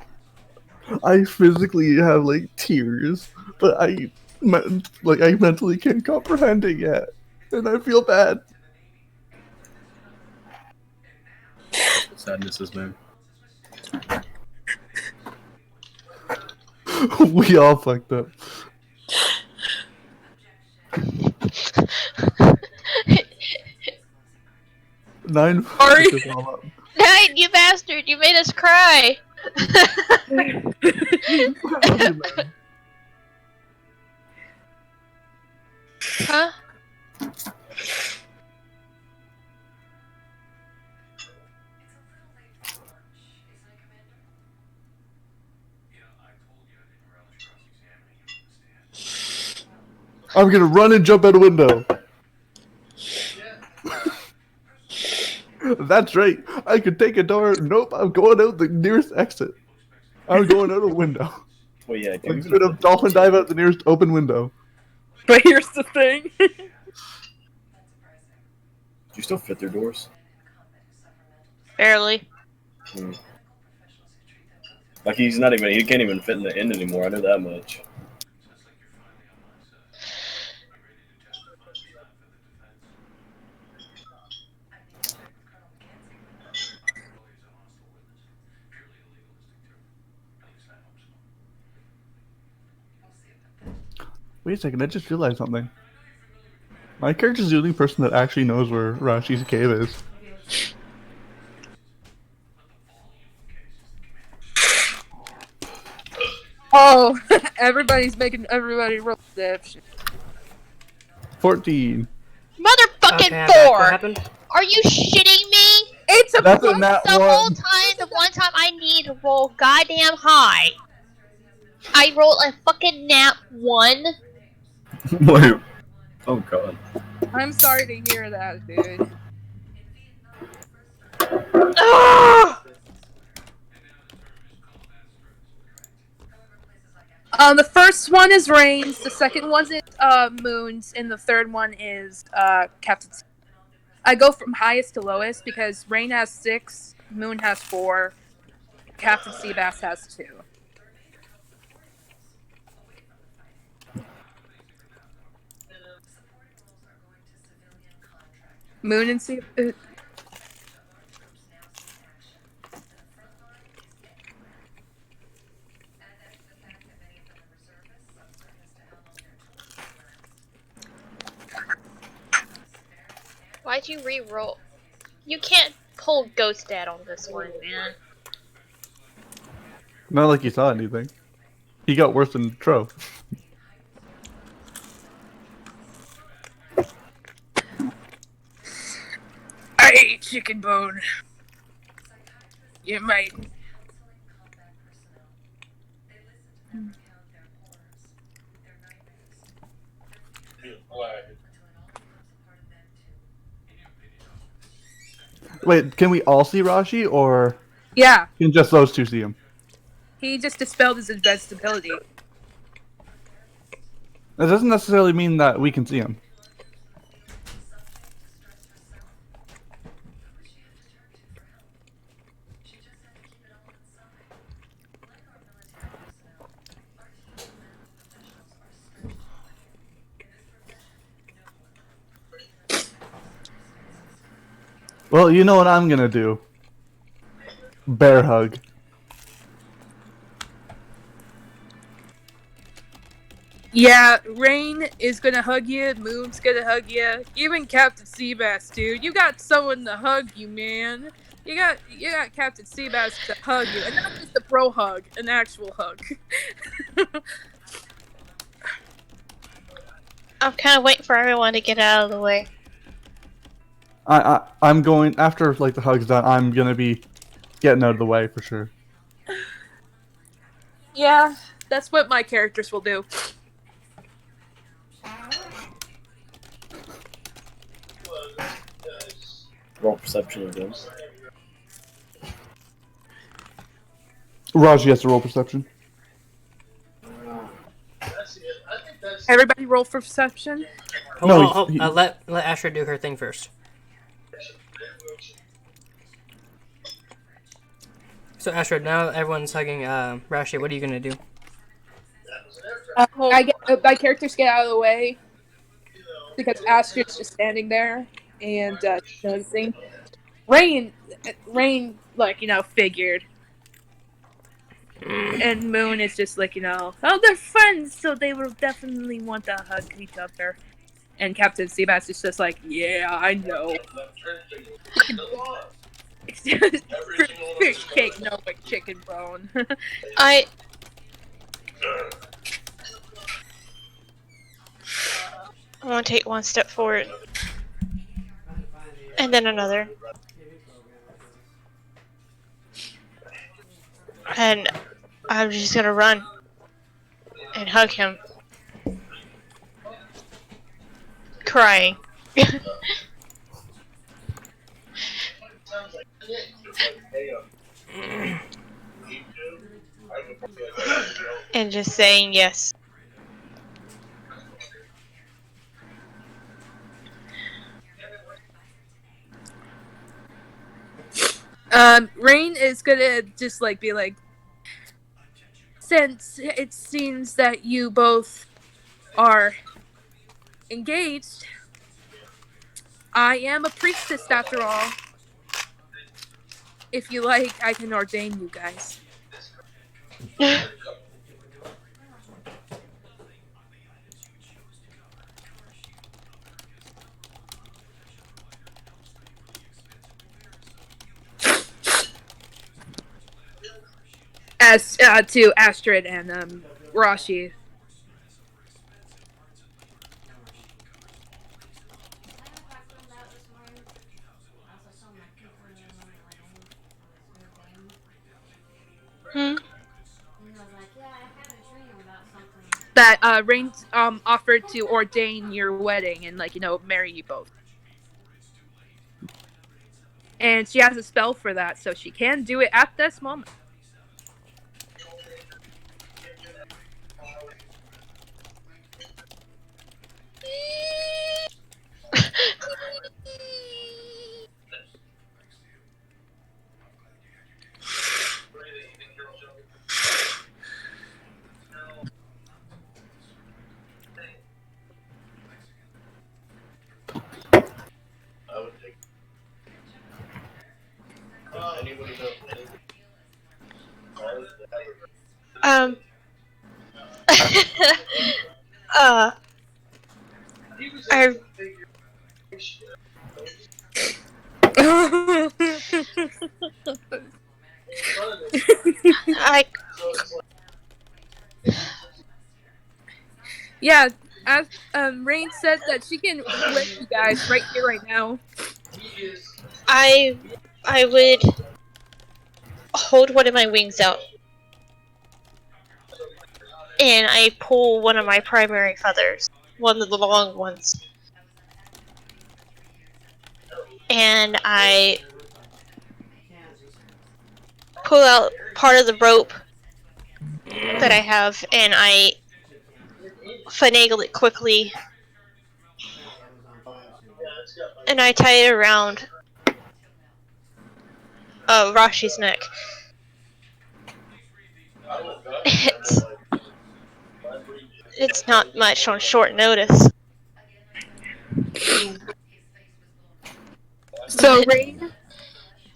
I physically have like tears, but I mentally can't comprehend it yet, and I feel bad. Sadness is man. We all fucked up. 9 Sorry. fucked us all up. Nine, you bastard! You made us cry. I love you, man. Huh? I'm gonna run and jump out a window. That's right. I could take a door. Nope, I'm going out the nearest exit. I'm going out a window. Well, yeah, do you I'm even gonna dolphin dive out the nearest open window. But here's the thing. do you still fit their doors? Barely. Like he can't even fit in the end anymore. I know that much. Wait a second, I just realized something. My character's the only person that actually knows where Rashi's cave is. Oh, everybody's making everybody roll deception. 14. Motherfucking Okay, I'm back. What 4! happened? Are you shitting me? It's a That's a plus. nat The whole one. time, the one time I need to roll goddamn high, I roll a fucking nat 1. Wait. Oh god. I'm sorry to hear that, dude. Ugh! The first one is Rain's, the second one is Moon's, and the third one is Captain's. I go from highest to lowest because Rain has 6, Moon has 4, Captain Seabass has 2. Moon and Sea. Why'd you re-roll? You can't pull Ghost Dad on this one, man. Not like you saw anything. He got worse than Tro. I ate chicken bone. You might. Wait, can we all see Rashi, or Yeah, can just those two see him? he just dispelled his invisibility. That doesn't necessarily mean that we can see him. Well, you know what I'm gonna do. Bear hug. Yeah, Rain is gonna hug you, Moon's gonna hug you, even Captain Seabass, dude. You got someone to hug you, man. You got Captain Seabass to hug you, and not just a bro hug, an actual hug. I'm kind of waiting for everyone to get out of the way. I'm going after like the hug's done. I'm gonna be getting out of the way for sure. Yeah, that's what my characters will do. Roll perception again. Raji has to roll perception. Everybody roll for perception. Hold on, let Asher do her thing first. So Asher, now everyone's hugging Rashi. What are you gonna do? My characters get out of the way because Astrid's just standing there and noticing. Rain, like, figured. And Moon is just like, oh, they're friends, so they will definitely want to hug each other. And Captain Seabass is just like, yeah, I know. Fish cake, no, like chicken bone. I want to take one step forward. And then another. And I'm just gonna run. And hug him. Crying. And just saying yes. Rain is gonna just like be like, since it seems that you both are engaged, I am a priestess after all. If you like, I can ordain you guys. As to Astrid and Rashi. Hmm? That Rain offered to ordain your wedding and marry you both. And she has a spell for that, so she can do it at this moment. Um. I. I. Yeah, as Rain said that she can wed you guys right here, right now. I would hold one of my wings out. And I pull one of my primary feathers. One of the long ones. And I pull out part of the rope that I have, and I finagle it quickly, and I tie it around Rashi's neck. It's not much on short notice. So Rain,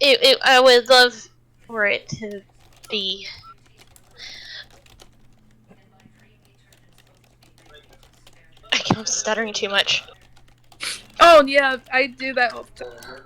I would love for it to be. I'm stuttering too much. oh yeah, I do that all the time.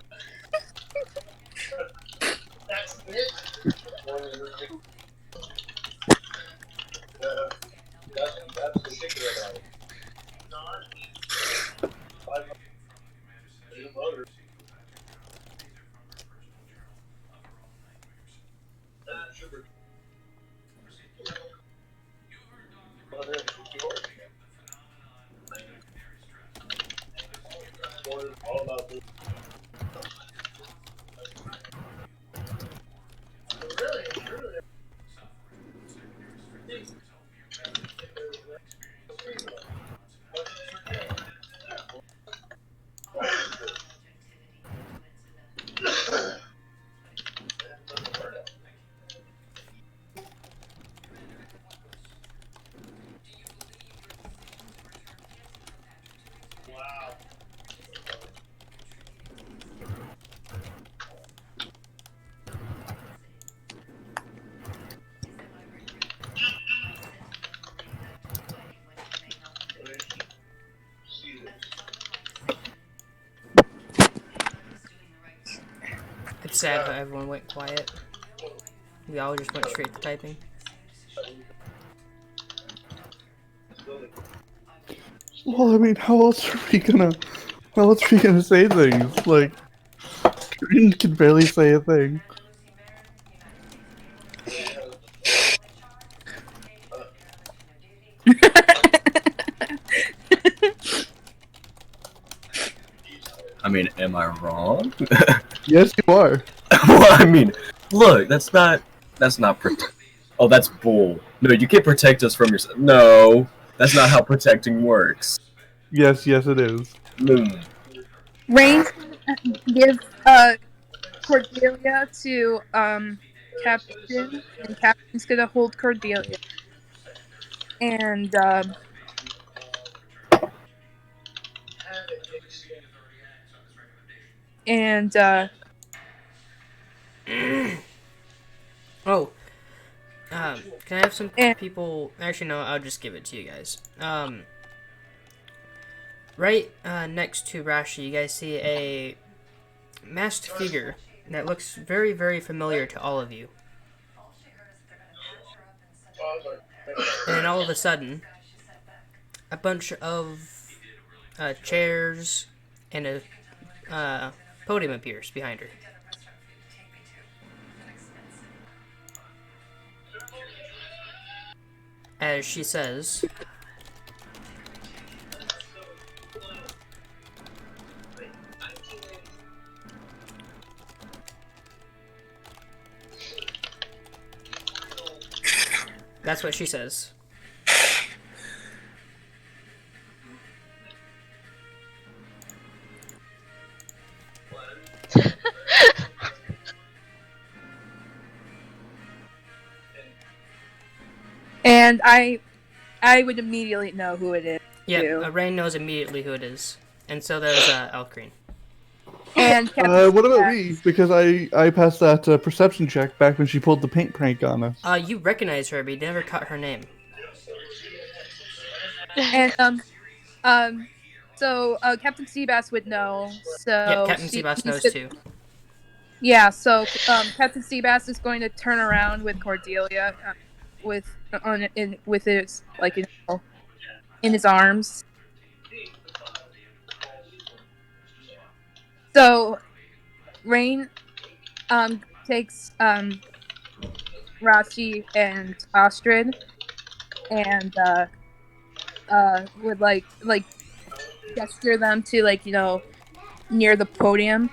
sad how everyone went quiet. We all just went straight to typing. Well, I mean, how else are we gonna say things? Like, Corinne can barely say a thing. I mean, am I wrong? Yes, you are. Well, I mean, look, that's not oh, that's bull. No, you can't protect us from yourself. No, that's not how protecting works. Yes, it is. Mm. Rain give Cordelia to Captain, and Captain's gonna hold Cordelia. And and Oh, can I have some and people? Actually, no. I'll just give it to you guys. Right next to Rashi, you guys see a masked figure that looks very, very familiar to all of you. And then all of a sudden, a bunch of chairs and a podium appears behind her. As she says, that's what she says. and I would immediately know who it is. Yep, too. Rain knows immediately who it is. And so does Elkreen. And Captain What about me? Because I passed that perception check back when she pulled the paint prank on us. You recognize her, but you never caught her name. And so Captain Seabass would know. So Yep, Captain Seabass knows too. Yeah, so Captain Seabass is going to turn around with Cordelia, with his in his arms. So Rain takes Rashi and Astrid and would like gesture them to near the podium.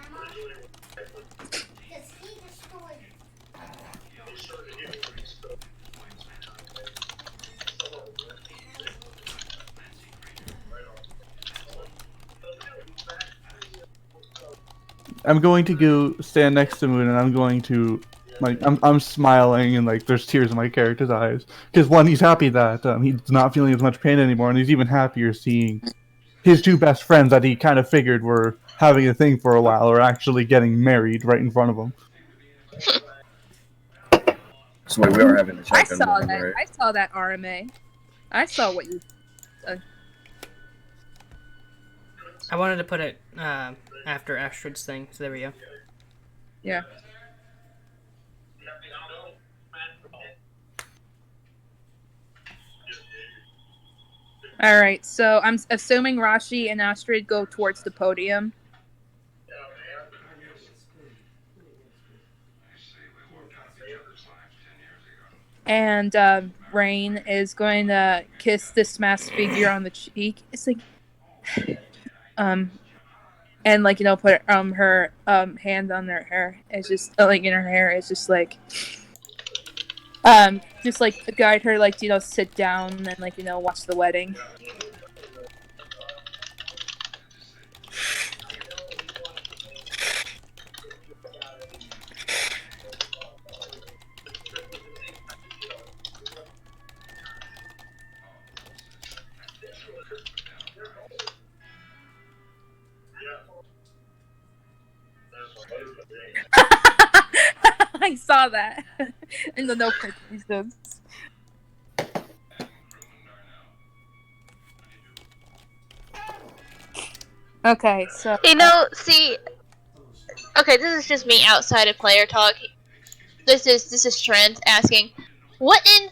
I'm going to go stand next to Moon, and I'm going to, I'm smiling, and there's tears in my character's eyes because one, he's happy that he's not feeling as much pain anymore, and he's even happier seeing his two best friends that he kind of figured were having a thing for a while are actually getting married right in front of him. So wait, we are having a check. I saw that. Right? I saw that RMA. I saw what you. I wanted to put it after Astrid's thing, so there we go. Yeah. All right, so I'm assuming Rashi and Astrid go towards the podium. And Rain is going to kiss this masked figure on the cheek. It's like, and put her hand on her hair. It's just in her hair. It's just guide her sit down and watch the wedding. I saw that in the notifications. Okay, so See, Okay, this is just me outside of player talk. This is Trent asking, what in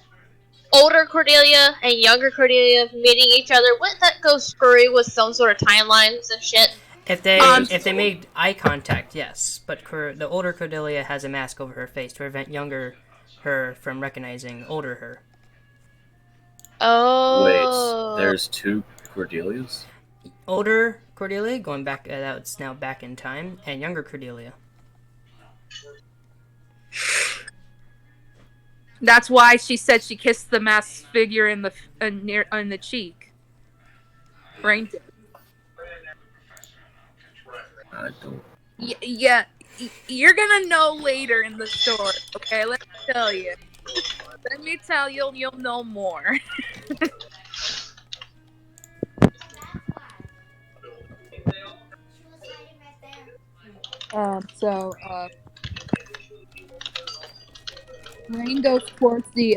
older Cordelia and younger Cordelia meeting each other? Wouldn't that go screwy with some sort of timelines and shit? If they made eye contact, yes, but the older Cordelia has a mask over her face to prevent younger her from recognizing older her. Wait, Oh. there's two Cordelias? Older Cordelia going back, that's now back in time, and younger Cordelia. That's why she said she kissed the masked figure in the near on the cheek. Right? I don't. Yeah, you're gonna know later in the story. Okay, let me tell you. Let me tell you, you'll know more. So Rain goes towards the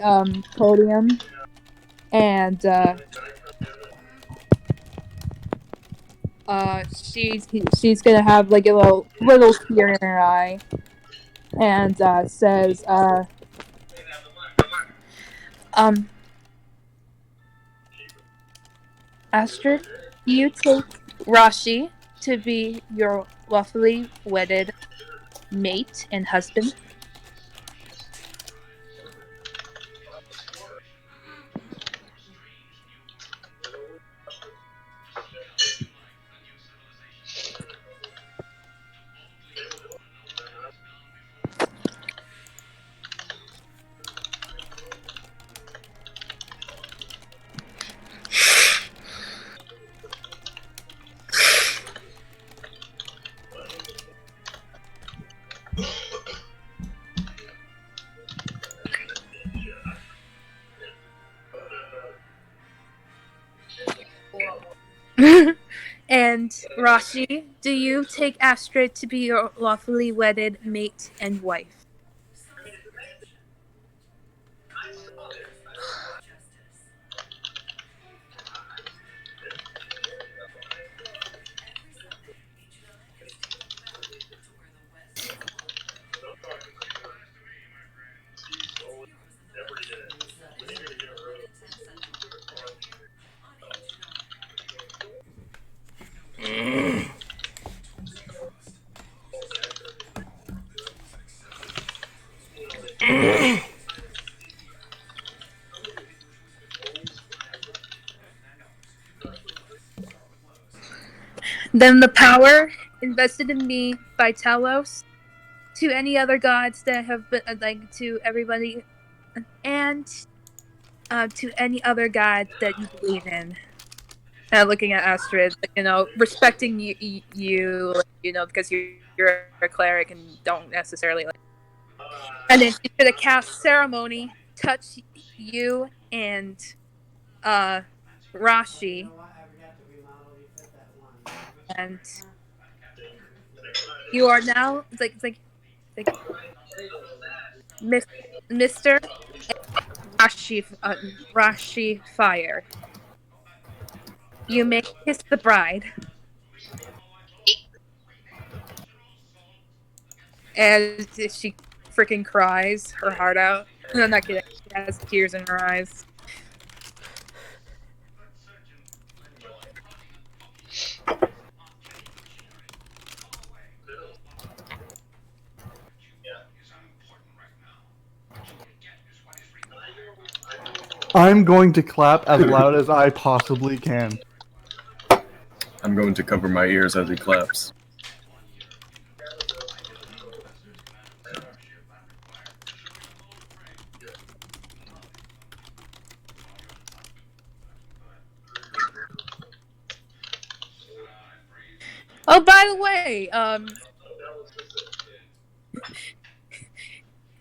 podium, and she's gonna have like a little tear in her eye, and says, Astrid, you take Rashi to be your lawfully wedded mate and husband. And Rashi, do you take Astrid to be your lawfully wedded mate and wife? Then the power invested in me by Talos to any other gods that have been like to everybody, and to any other god that you believe in. Looking at Astrid, respecting you, because you're a cleric and don't necessarily like. And then she's gonna cast ceremony, touch you and Rashi, and you are now it's like Mr. Rashi Fire. You may kiss the bride. And she freaking cries her heart out. No, not kidding. She has tears in her eyes. I'm going to clap as loud as I possibly can. I'm going to cover my ears as he claps. Oh, by the way,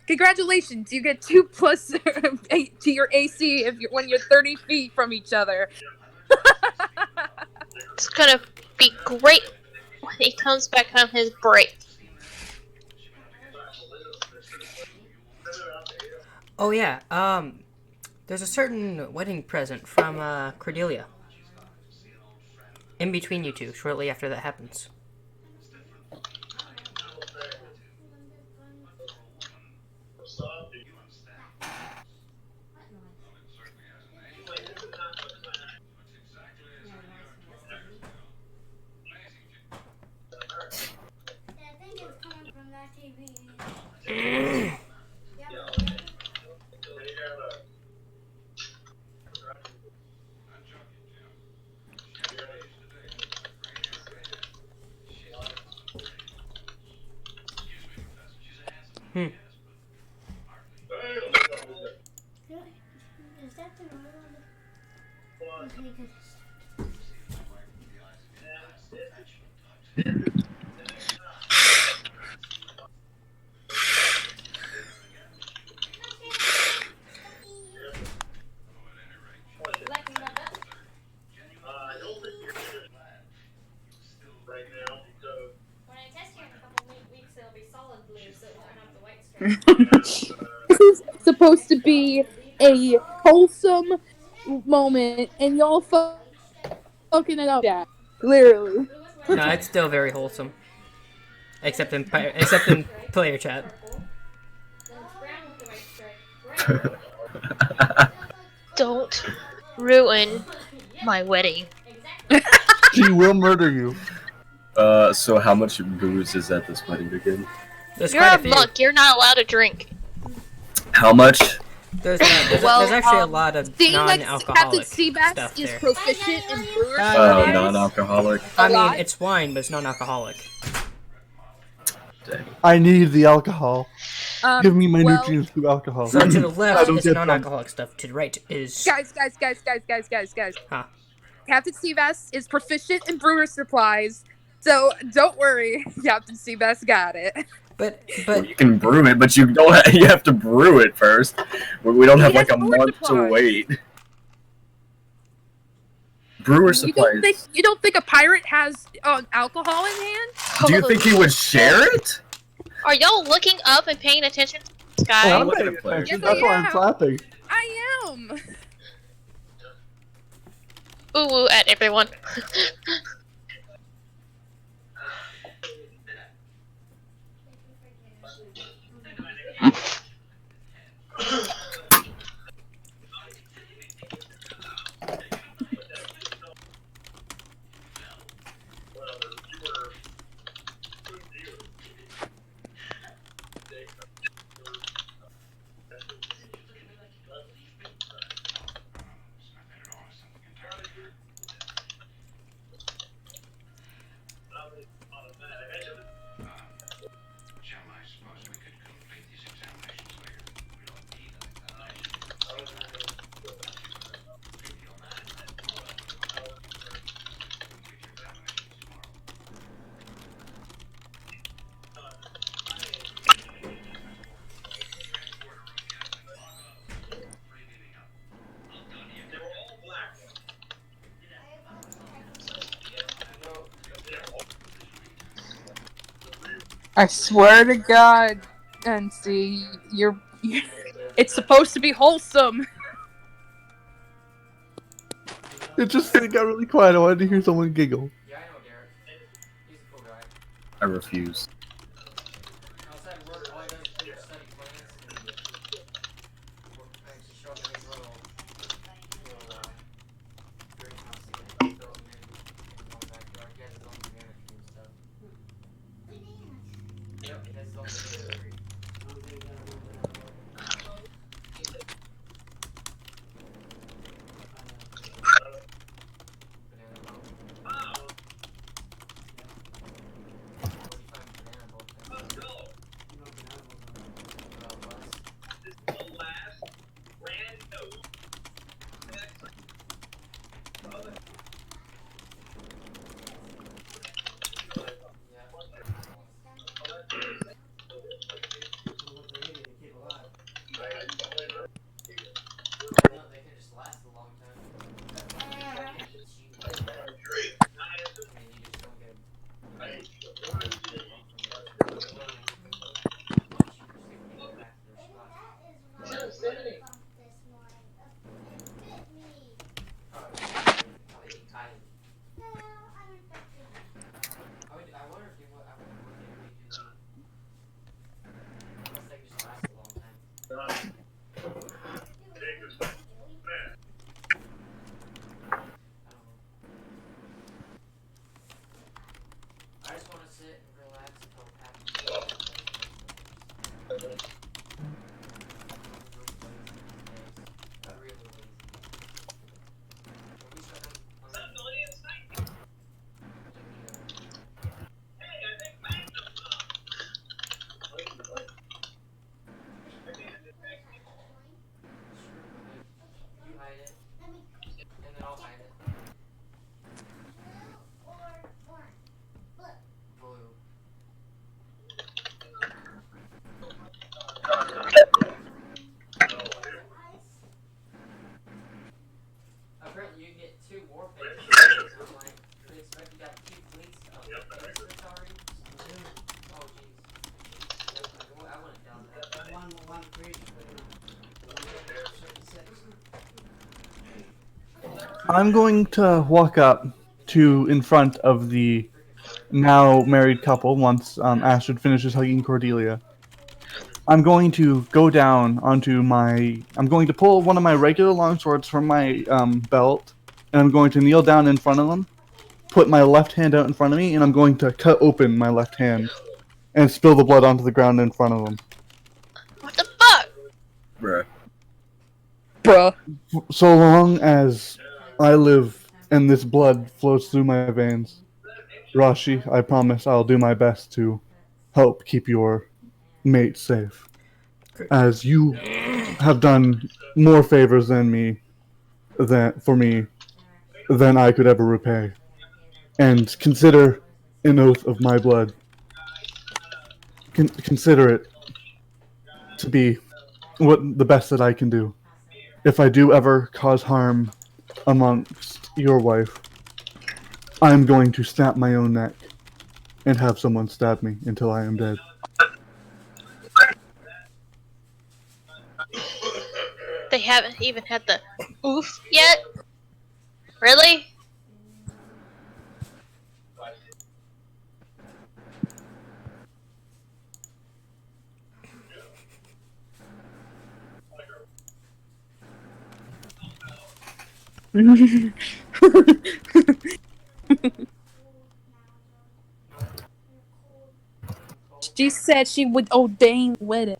congratulations! You get 2+ to your AC when you're 30 feet from each other. It's gonna be great when he comes back on his break. Oh yeah, there's a certain wedding present from Cordelia. In between you two, shortly after that happens. Is that the normal? Okay, good. When I test here in a couple weeks, it'll be solid blue, so it won't have the white stripe. This is supposed to be a wholesome moment, and y'all fucking it up. Yeah, literally. No, it's still very wholesome. Except in player chat. Don't ruin my wedding. She will murder you. So how much booze is at this wedding again? There's You're quite a a few. monk. You're not allowed to drink. How much? There's Well, actually a lot of seeing like non-alcoholic Captain Seabass stuff is there. proficient in brewer's Oh, supplies. Non-alcoholic. I mean, lot. it's wine, but it's non-alcoholic. Dang. I need the alcohol. Give me my well, nutrients through alcohol. So to the I left don't is get non-alcoholic stuff. To the right is guys. Huh. Captain Seabass is proficient in brewer's supplies, so don't worry. Captain Seabass got it. but Well, you can brew it, but you don't. You have to brew it first. We don't have like a month to wait. Brewer supplies. You don't think a pirate has alcohol in hand? Do you think he would share it? Are y'all looking up and paying attention to the Oh, sky? I'm looking paying at players. attention. Yes, I That's why am. I'm clapping. I am. Ooh, woo at everyone. I swear to God, NC, you're it's supposed to be wholesome. It just got really quiet. I wanted to hear someone giggle. Yeah, I know Derek. He's a cool guy. I refuse. Outside work, all he does is study plants and to show him his little greenhouse he built in his own backyard. He has his own banana tree and stuff. Yep, he has his own banana tree. Banana mountain. 45 bananas. you get 2 warpages. I'm like, they expect you got 2 fleets of inventory. Oh jeez. I wouldn't have done that. One for each, I'm going to walk up to in front of the now married couple once Astrid finishes hugging Cordelia. I'm going to go down onto my. I'm going to pull one of my regular longswords from my belt, and I'm going to kneel down in front of them, put my left hand out in front of me, and I'm going to cut open my left hand and spill the blood onto the ground in front of them. What the fuck? Bruh. Bruh. So long as I live and this blood flows through my veins, Rashi, I promise I'll do my best to help keep your mate safe. As you have done more favors than me, for me, than I could ever repay. And consider an oath of my blood. Consider it to be the best that I can do. If I do ever cause harm amongst your wife, I'm going to snap my own neck and have someone stab me until I am dead. They haven't even had the oof yet? Really? She said she would ordain wedding.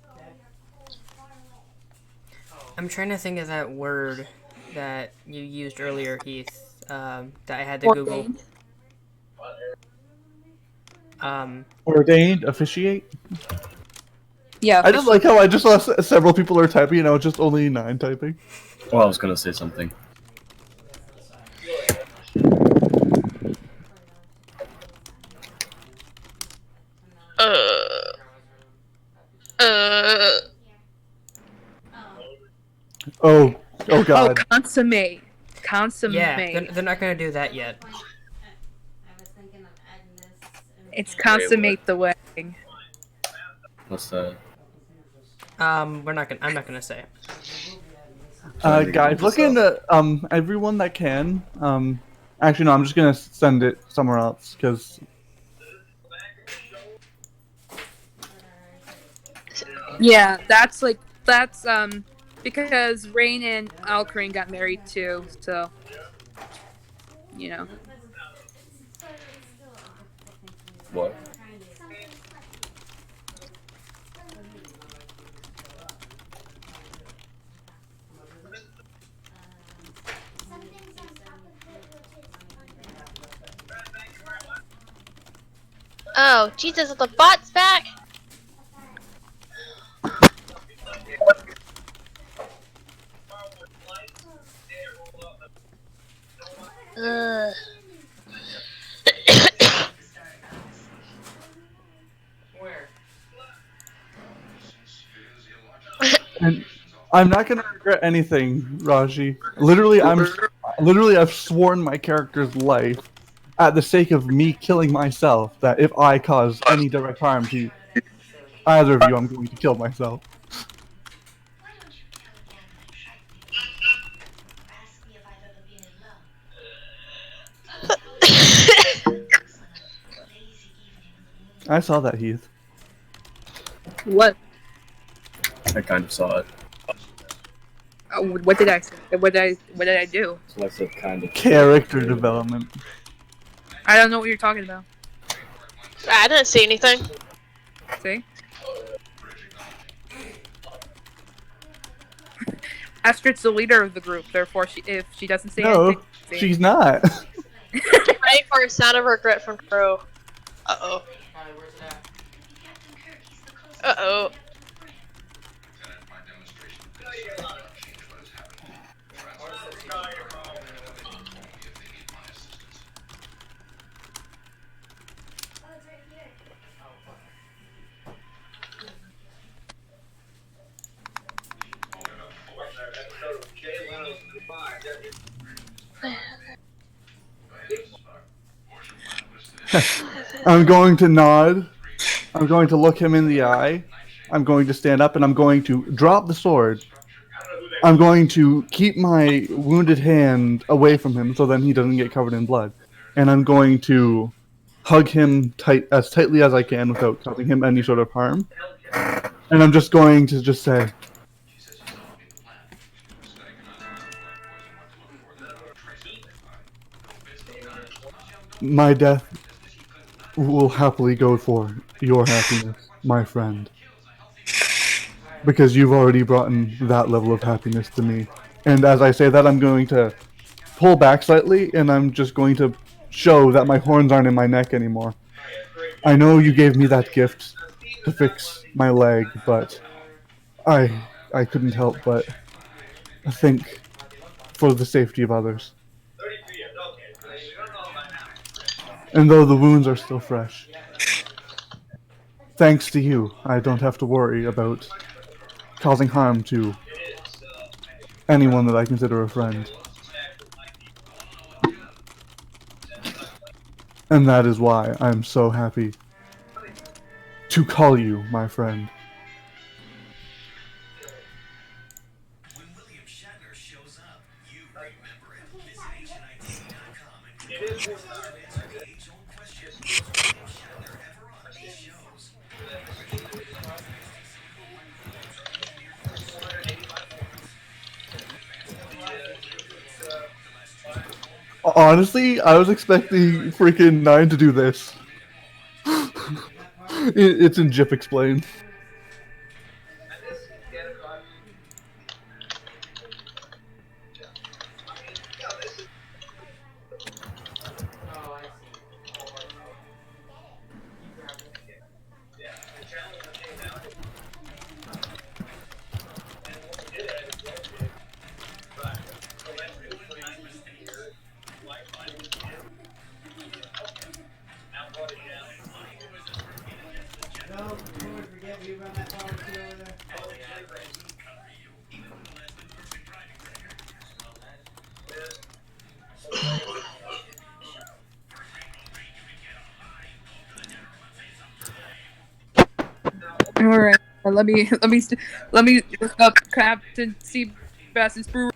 I'm trying to think of that word that you used earlier, Heath. That I had to Google. Ordained. Ordained, officiate? Yeah. I just like how I just saw several people are typing, and I was just only 9 typing. Well, I was gonna say something. Oh Oh, god. consommate. Consommate. Yeah, they're not gonna do that yet. It's consummate the wedding. What's that? I'm not gonna say. Guys, look into everyone that can. Actually, no, I'm just gonna send it somewhere else because. Yeah, that's because Rain and Alcrane got married too, so you know. What? Oh, Jesus, are the bots back? Ugh. Where? And I'm not gonna regret anything, Raji. I've sworn my character's life at the sake of me killing myself that if I cause any direct harm to either of you, I'm going to kill myself. I saw that, Heath. What? I kind of saw it. What did I say? What did I do? So I said kind of. Character development. I don't know what you're talking about. I didn't see anything. See? Astrid's the leader of the group, therefore, if she doesn't say No, anything, she's not. Ready for a sound of regret from Crow. Uh-oh. Where's it at? Uh-oh. I'm going to nod. I'm going to look him in the eye. I'm going to stand up and I'm going to drop the sword. I'm going to keep my wounded hand away from him so then he doesn't get covered in blood. And I'm going to hug him as tightly as I can without causing him any sort of harm. And I'm just going to just say, my death will happily go for your happiness, my friend. Because you've already brought in that level of happiness to me. And as I say that, I'm going to pull back slightly, and I'm just going to show that my horns aren't in my neck anymore. I know you gave me that gift to fix my leg, but I couldn't help but think for the safety of others. And though the wounds are still fresh, thanks to you, I don't have to worry about causing harm to anyone that I consider a friend. And that is why I'm so happy to call you my friend. When William Shatner shows up, you remember it. Visit AncientIT.com and click on the to answer the age-old question: was William Shatner ever on these shows? Honestly, I was expecting freaking 9 to do this. It's in GIF explained. All right, let me look up Captain Seabass's brewery.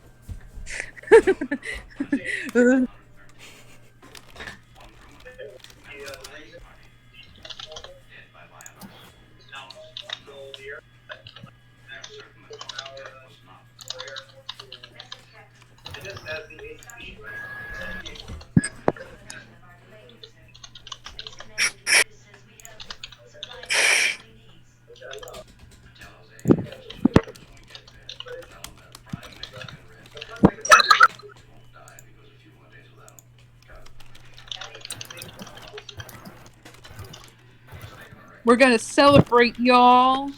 We're gonna celebrate, y'all.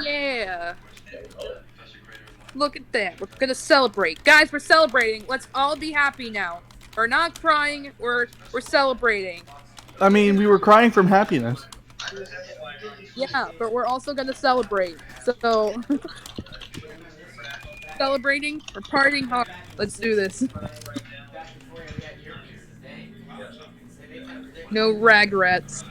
Yeah. Look at that. We're gonna celebrate. Guys, we're celebrating. Let's all be happy now. We're not crying, we're celebrating. I mean, we were crying from happiness. Yeah, but we're also gonna celebrate. So celebrating, we're partying hard. Let's do this. No regrets.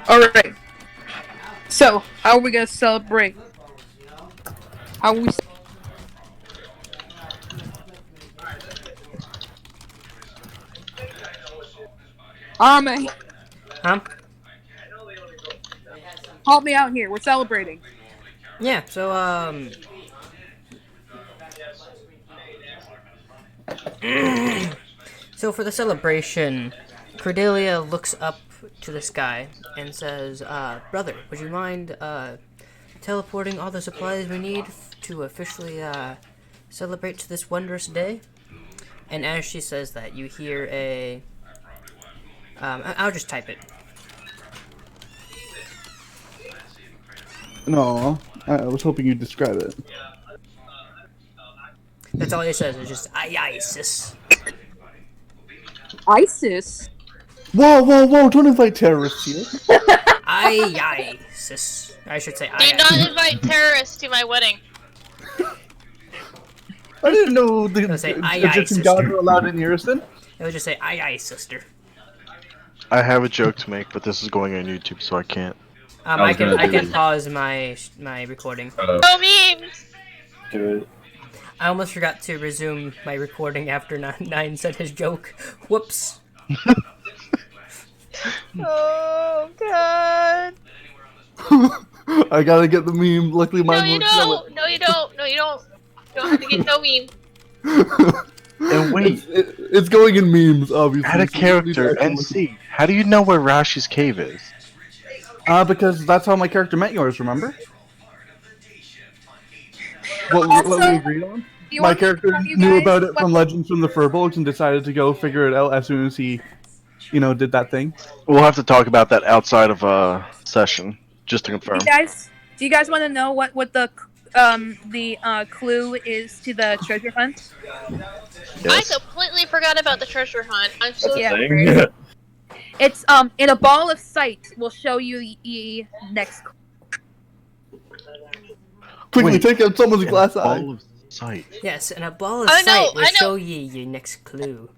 Alright. So, how are we gonna celebrate? How are we... Arme, Huh? help me out here. We're celebrating. Yeah, so, so for the celebration, Cordelia looks up to the sky and says, brother, would you mind, teleporting all the supplies we need to officially, celebrate to this wondrous day? And as she says that, you hear a, I'll just type it. No, I was hoping you'd describe it. That's all he says, it's just, aye, sis. ISIS? Whoa, don't invite terrorists here. Aye, sis. I should say Do aye. not invite terrorists to my wedding. I didn't know the Let's say, aye, Egyptian sister. gods were allowed in Euruston. I would just say aye, sister. I have a joke to make, but this is going on YouTube, so I can't. I I was can gonna I do can it. pause my recording. No memes. Do it. I almost forgot to resume my recording after Nine said his joke. Whoops. Oh god. I gotta get the meme. Luckily, No, mine you works out. don't. No, you don't. No, you don't. You don't have to get no meme. And wait, It's going in memes, obviously. add a so you don't need to character actually and look- see. How do you know where Rashi's cave is? Because that's how my character met yours, remember? What we Also, agreed on? You My want me to character tell you knew guys about it what- from Legends from the Furbolgs and decided to go figure it out as soon as he, did that thing. We'll have to talk about that outside of session, just to confirm. Do you guys want to know what the clue is to the treasure hunt? Yes. I completely forgot about the treasure hunt. I'm so Yeah. sorry. It's in a ball of sight will show you the next clue. Quickly, Wait. take out someone's glass eye. Ball of sight. Yes, and a ball of I know, sight will I know. show ye your next clue.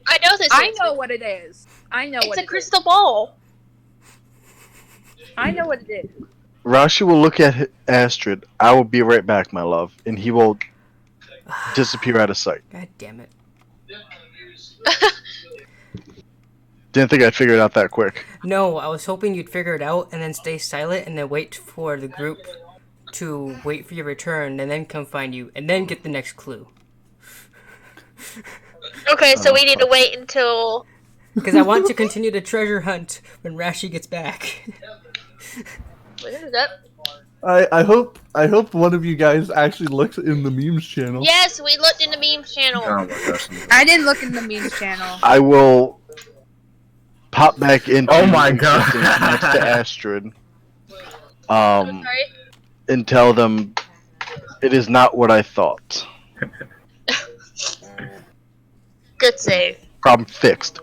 I know this. I answer. know what it is. I know It's what a it is. crystal ball. I know what it is. Rashi will look at Astrid. I will be right back, my love, and he will disappear out of sight. God damn it. Didn't think I'd figure it out that quick. No, I was hoping you'd figure it out and then stay silent and then wait for the group to wait for your return and then come find you and then get the next clue. Okay, so we need to wait until. Because I want to continue the treasure hunt when Rashi gets back. What is that? I hope one of you guys actually looks in the memes channel. Yes, we looked in the memes channel. Oh my gosh. I didn't look in the memes channel. I will pop back into Oh my God. existence next to Astrid. Sorry. And tell them it is not what I thought. Good save. Problem fixed.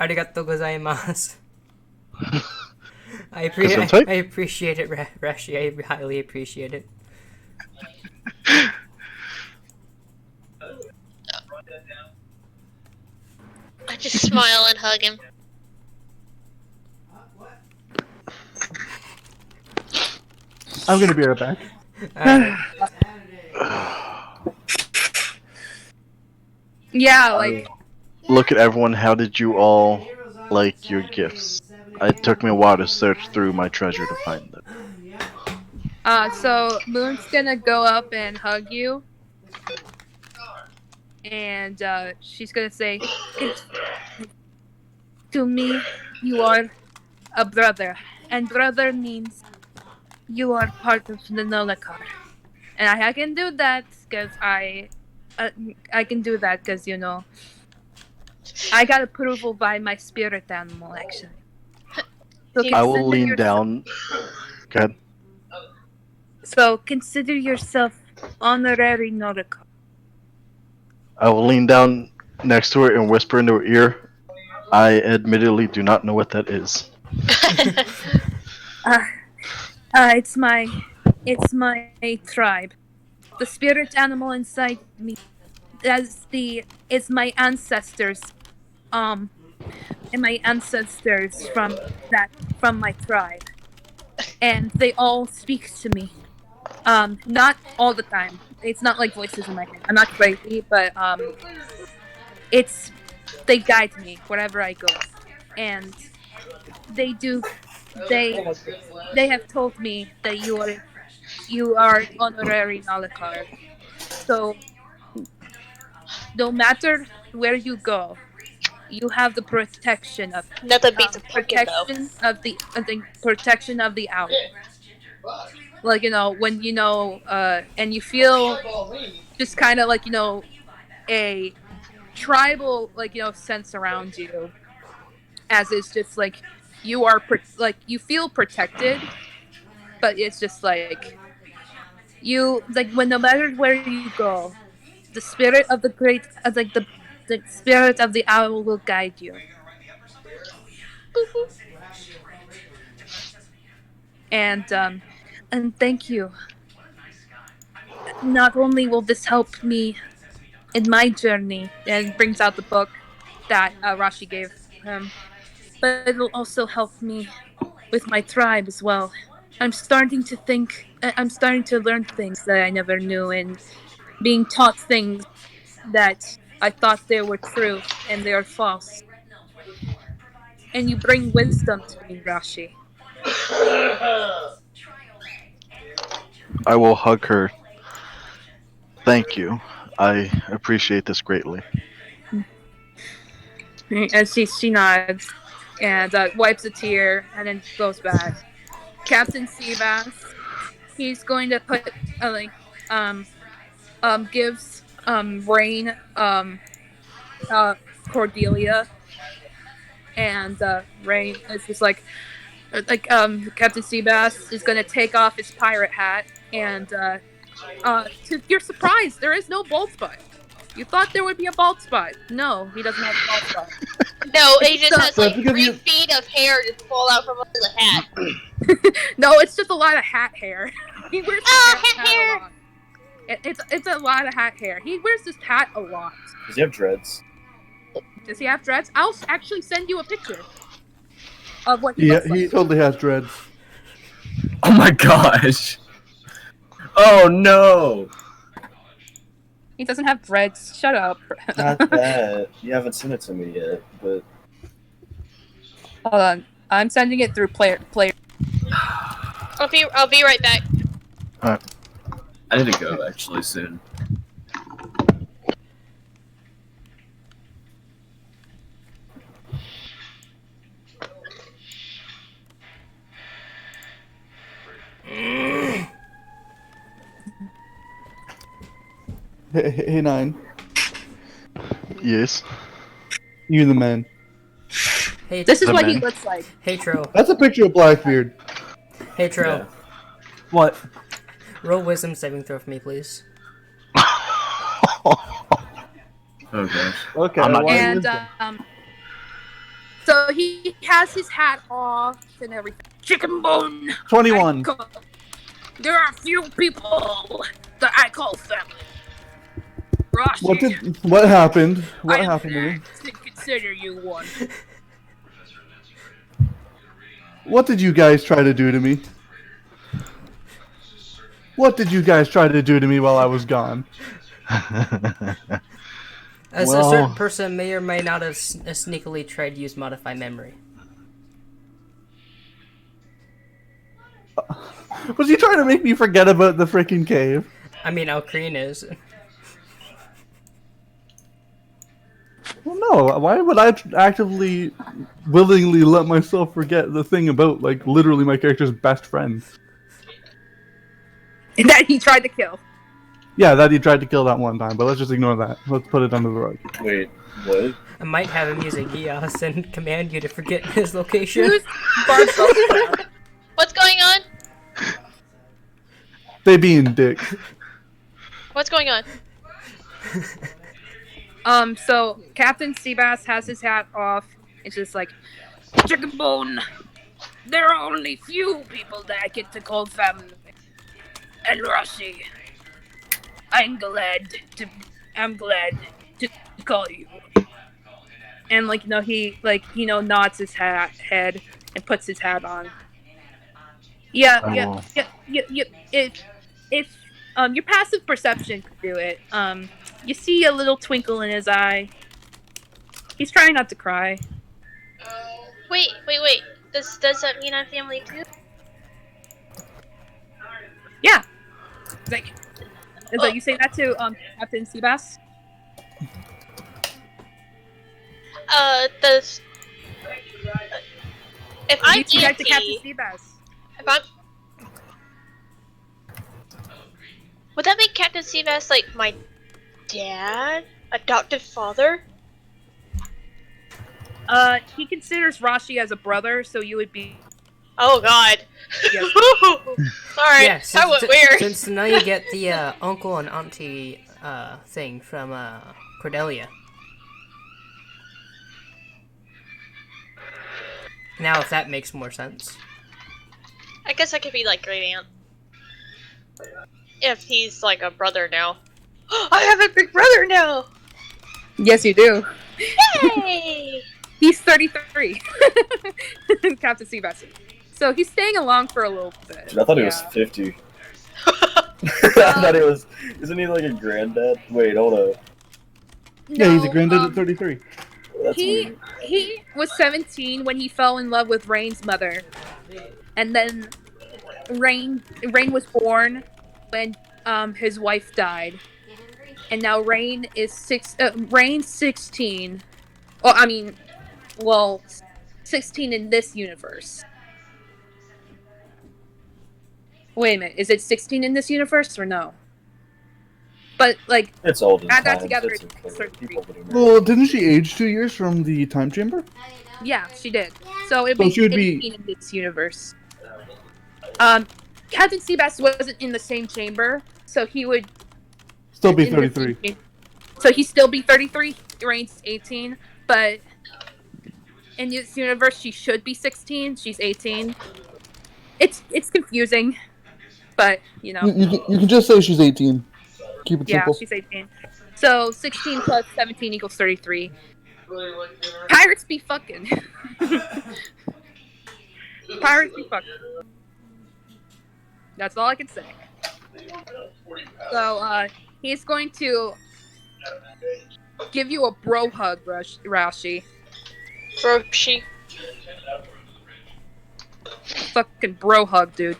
Arigato gozaimasu. I Gesundheit. appreciate it, Rashi. I highly appreciate it. I just smile and hug him. I'm gonna be right back. Yeah, like Look at everyone. How did you all like your gifts? It took me a while to search through my treasure to find them. so Moon's gonna go up and hug you, and she's gonna say, "To me, you are a brother, and brother means you are part of the Nolakar." And I can do that because I can do that because I got approval by my spirit animal actually. So I will consider lean yourself- down. Go ahead. So consider yourself honorary Nolakar. I will lean down next to her and whisper into her ear. I admittedly do not know what that is. It's my tribe. The spirit animal inside me is my ancestors. And my ancestors from my tribe. And they all speak to me. Not all the time. It's not like voices in my head. I'm not crazy, but they guide me wherever I go. And they have told me that you are honorary Nalakar. So no matter where you go, you have the protection of Nothing beats a pumpkin though. protection of the owl. Like when and you feel just kind of like a tribal sense around you, as it's just like you are you feel protected, but it's just like you when no matter where you go, the spirit of the great the spirit of the owl will guide you. And thank you. Not only will this help me in my journey, and brings out the book that Rashi gave him, but it'll also help me with my tribe as well. I'm starting to learn things that I never knew, and being taught things that I thought they were true and they are false. And you bring wisdom to me, Rashi. I will hug her. Thank you. I appreciate this greatly. And she nods and wipes a tear and then goes back. Captain Seabass, he's going to put um gives Rain uh Cordelia, and Rain is just Captain Seabass is going to take off his pirate hat, and to your surprise, there is no bald spot. You thought there would be a bald spot. No, he doesn't have a bald spot. No, he just has like because 3 you- feet of hair to fall out from under the hat. No, it's just a lot of hat hair. He wears this hat hair! a lot. It's a lot of hat hair. He wears this hat a lot. Does he have dreads? Does he have dreads? I'll actually send you a picture of what he Yeah, looks like. he totally has dreads. Oh my gosh! Oh no! He doesn't have dreads. Shut up. Not that. You haven't sent it to me yet, but Hold on. I'm sending it through player. I'll be right back. I need to go actually soon. Hey, Nine. Yes. You the man. Hey, This is The what he man. looks like. hey, Tro. That's a picture of Blackbeard. Hey, Tro. Yeah. What? Roll wisdom saving throw for me, please. Oh gosh. Okay. I'm not- why And wisdom? so he has his hat off and everything. Chicken bone. 21. There are few people that I call family. Rashi, What happened? What I am happened to me? glad to consider you one. What did you guys try to do to me? What did you guys try to do to me while I was gone? As Well- a certain person may or may not have sneakily tried to use modify memory. Was he trying to make me forget about the freaking cave? I mean, Alcrine is. Well, no. Why would I actively, willingly let myself forget the thing about, like, literally my character's best friend? That he tried to kill. Yeah, that he tried to kill that one time, but let's just ignore that. Let's put it under the rug. Wait, what? I might have him use a Gios and command you to forget his location. Who's Barcelona? What's going on? They being dicks. What's going on? So Captain Seabass has his hat off. It's just like, chicken bone. There are only few people that I get to call family. And Rashi, I'm glad to call you. And he nods his head and puts his hat on. Yeah. If your passive perception could do it. You see a little twinkle in his eye. He's trying not to cry. Wait. Does that mean I'm family too? Yeah. Is that you say that to Captain Seabass? Does if I'm You say that to Captain Auntie, Seabass. if I'm, would that make Captain Seabass like my dad, adopted father? He considers Rashi as a brother, so you would be. Oh God. Yes. Sorry, Yeah, that was weird. Since now you get the uncle and auntie thing from Cordelia. Now, if that makes more sense. I guess I could be like great aunt. If he's like a brother now. I have a big brother now! Yes, you do. Yay! He's 33. Captain Seabass. So he's staying along for a little bit. Dude, I thought he was 50. I thought he was. Isn't he like a granddad? Wait, hold up. Yeah, he's a granddad at 33. That's He weird. he was 17 when he fell in love with Rain's mother, and then Rain was born when his wife died, and now Rain is Rain's 16. Oh, I mean, well, 16 in this universe. Wait a minute, is it 16 in this universe or no? But like, It's old add that times. together. It's It's okay. 33. People would ignore Well, didn't she age 2 years from the time chamber? Yeah, she did. So it'd So be she would 18 be- in this universe. Captain Seabass wasn't in the same chamber, so he would Still be in the 33. same- So he'd still be 33. Rain's 18, but in this universe she should be 16. She's 18. It's confusing, but you know, You can just say she's 18. Keep it yeah, simple. she's 18. So 16 plus 17 equals 33. Pirates be fucking. Pirates be fucking. That's all I can say. So, he's going to give you a bro hug, Rashi. Roshi. Fucking bro hug, dude.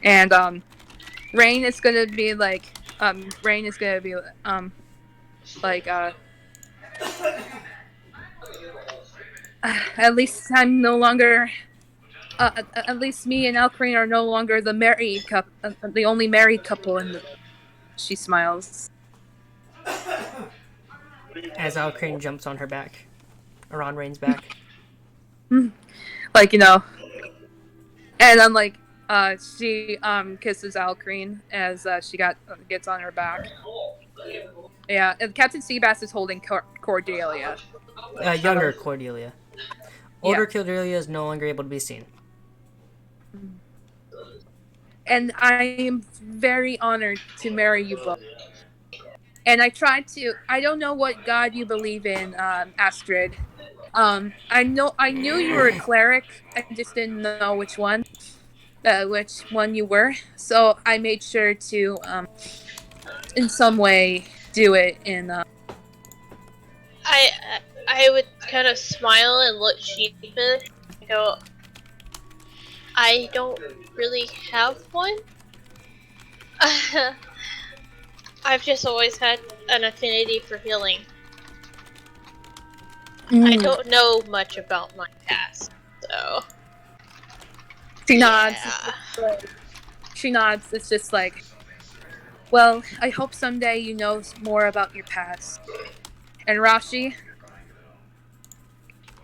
And, Rain is gonna be like, at least I'm no longer. At least me and Alcrane are no longer the married couple, the only married couple. And she smiles. As Alcrane jumps on her back. Or on Rain's back. Like, you know. And I'm like, she kisses Alcrane as she gets on her back. Yeah, and Captain Seabass is holding Cordelia. Younger Cordelia. Older Cordelia is no longer able to be seen. And I am very honored to marry you both. And I don't know what god you believe in, Astrid. I knew you were a cleric, I just didn't know which one you were. So I made sure to, in some way, do it in, I would kind of smile and look sheepish. I go, I don't really have one. I've just always had an affinity for healing. I don't know much about my past, so. She nods. Yeah. She nods. It's just like, well, I hope someday you know more about your past. And Rashi,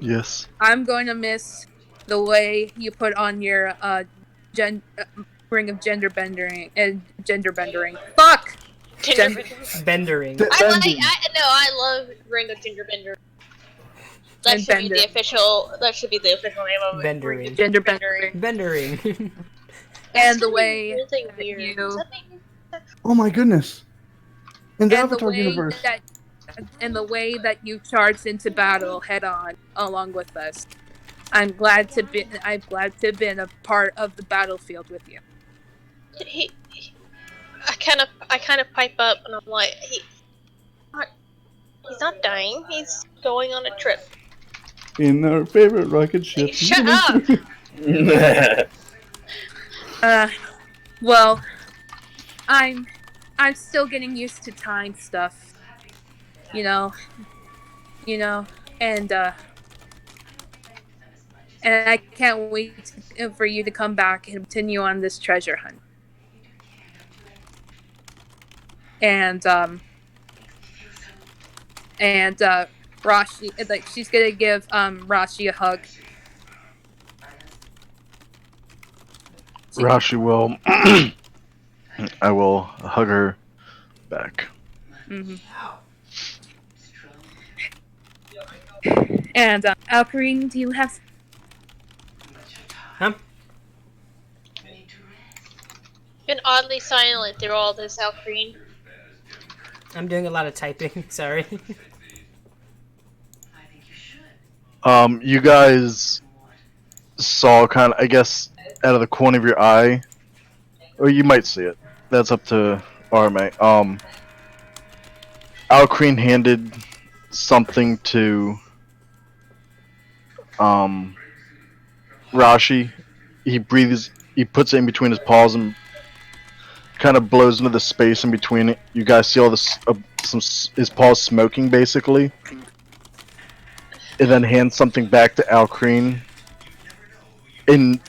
Yes. I'm going to miss the way you put on your ring of gender bendering. Fuck. Bendering. I love Ring of Ginger Bender. That And should be Bender. the official. That should be the official name of it. Bendering. Ring of Gender Bendering. Bendering. And the That's way really that weird. you- Does that make- Oh my goodness. In the and the Avatar way universe. that you charged into battle head on along with us. I'm glad to be a part of the battlefield with you. I kind of pipe up and I'm like, he's not dying. He's going on a trip. In our favorite rocket ship. Shut up! Well, I'm still getting used to time stuff. You know, and I can't wait for you to come back and continue on this treasure hunt. And Rashi, like, she's gonna give Rashi a hug. Rashi will. I will hug her back. Mm-hmm. And Alkarine, do you have? Huh? Been oddly silent through all this, Alcreen. I'm doing a lot of typing. Sorry. You guys saw kind of, I guess, out of the corner of your eye, or you might see it. That's up to RMA. Alcreen handed something to Rashi. He breathes. He puts it in between his paws and kind of blows into the space in between it. You guys see all this, his paws smoking basically, and then hands something back to Alcreen. And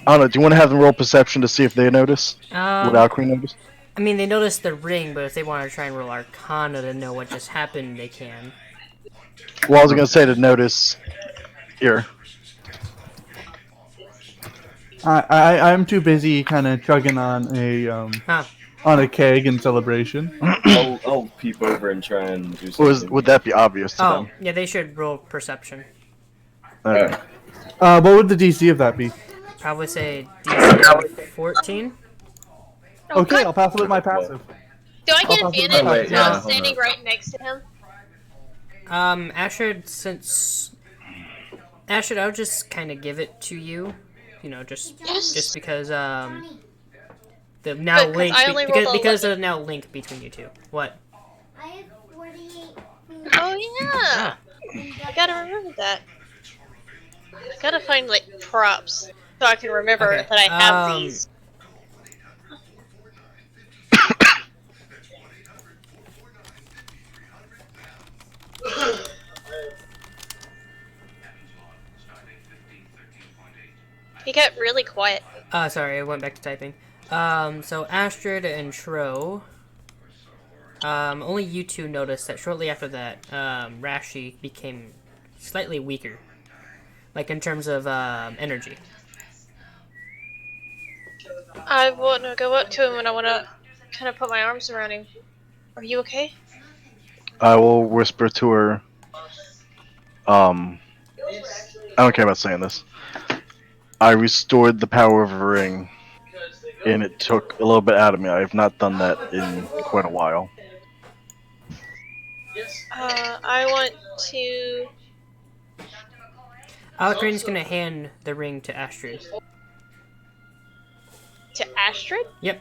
I don't know. Do you want to have them roll perception to see if they notice what Alcreen noticed? I mean, they noticed the ring, but if they want to try and roll Arcana to know what just happened, they can. Well, I was gonna say to notice here. I'm too busy kind of chugging on a keg in celebration. I'll peep over and try and do something. Would that be obvious to Oh, them? yeah, they should roll perception. Okay. What would the DC of that be? Probably say DC 14. Okay, I'll pass it with my passive. Do I get I'll pass it advantage with my wait, yeah, for standing right next to him? Ashford, I'll just kind of give it to you. You know, just because the now Good, 'cause link I only rolled a because of the now link between you two. What? I have 48 food. Oh yeah, I gotta remember that. I gotta find like props so I can remember Okay, that I have these. He got really quiet. Sorry, I went back to typing. So Astrid and Shro. Only you two noticed that shortly after that, Rashi became slightly weaker. Like in terms of energy. I want to go up to him and I want to kind of put my arms around him. Are you okay? I will whisper to her. I don't care about saying this. I restored the power of a ring, and it took a little bit out of me. I have not done that in quite a while. I want to. Alcrane's gonna hand the ring to Astrid. To Astrid? Yep.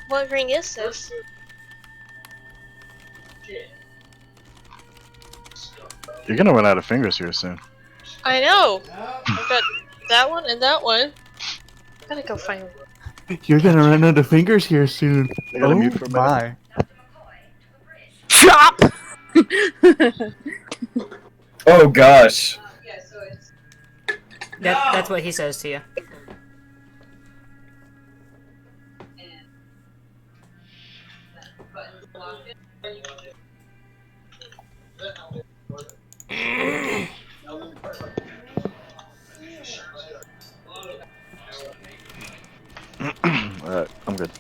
What ring is this? You're gonna run out of fingers here soon. I know. I've got that one and that one. Gotta go find one. You're gonna run out of fingers here soon. I gotta Oh mute for a minute. my! Chop! Oh gosh. That's what he says to you. Alright, I'm good.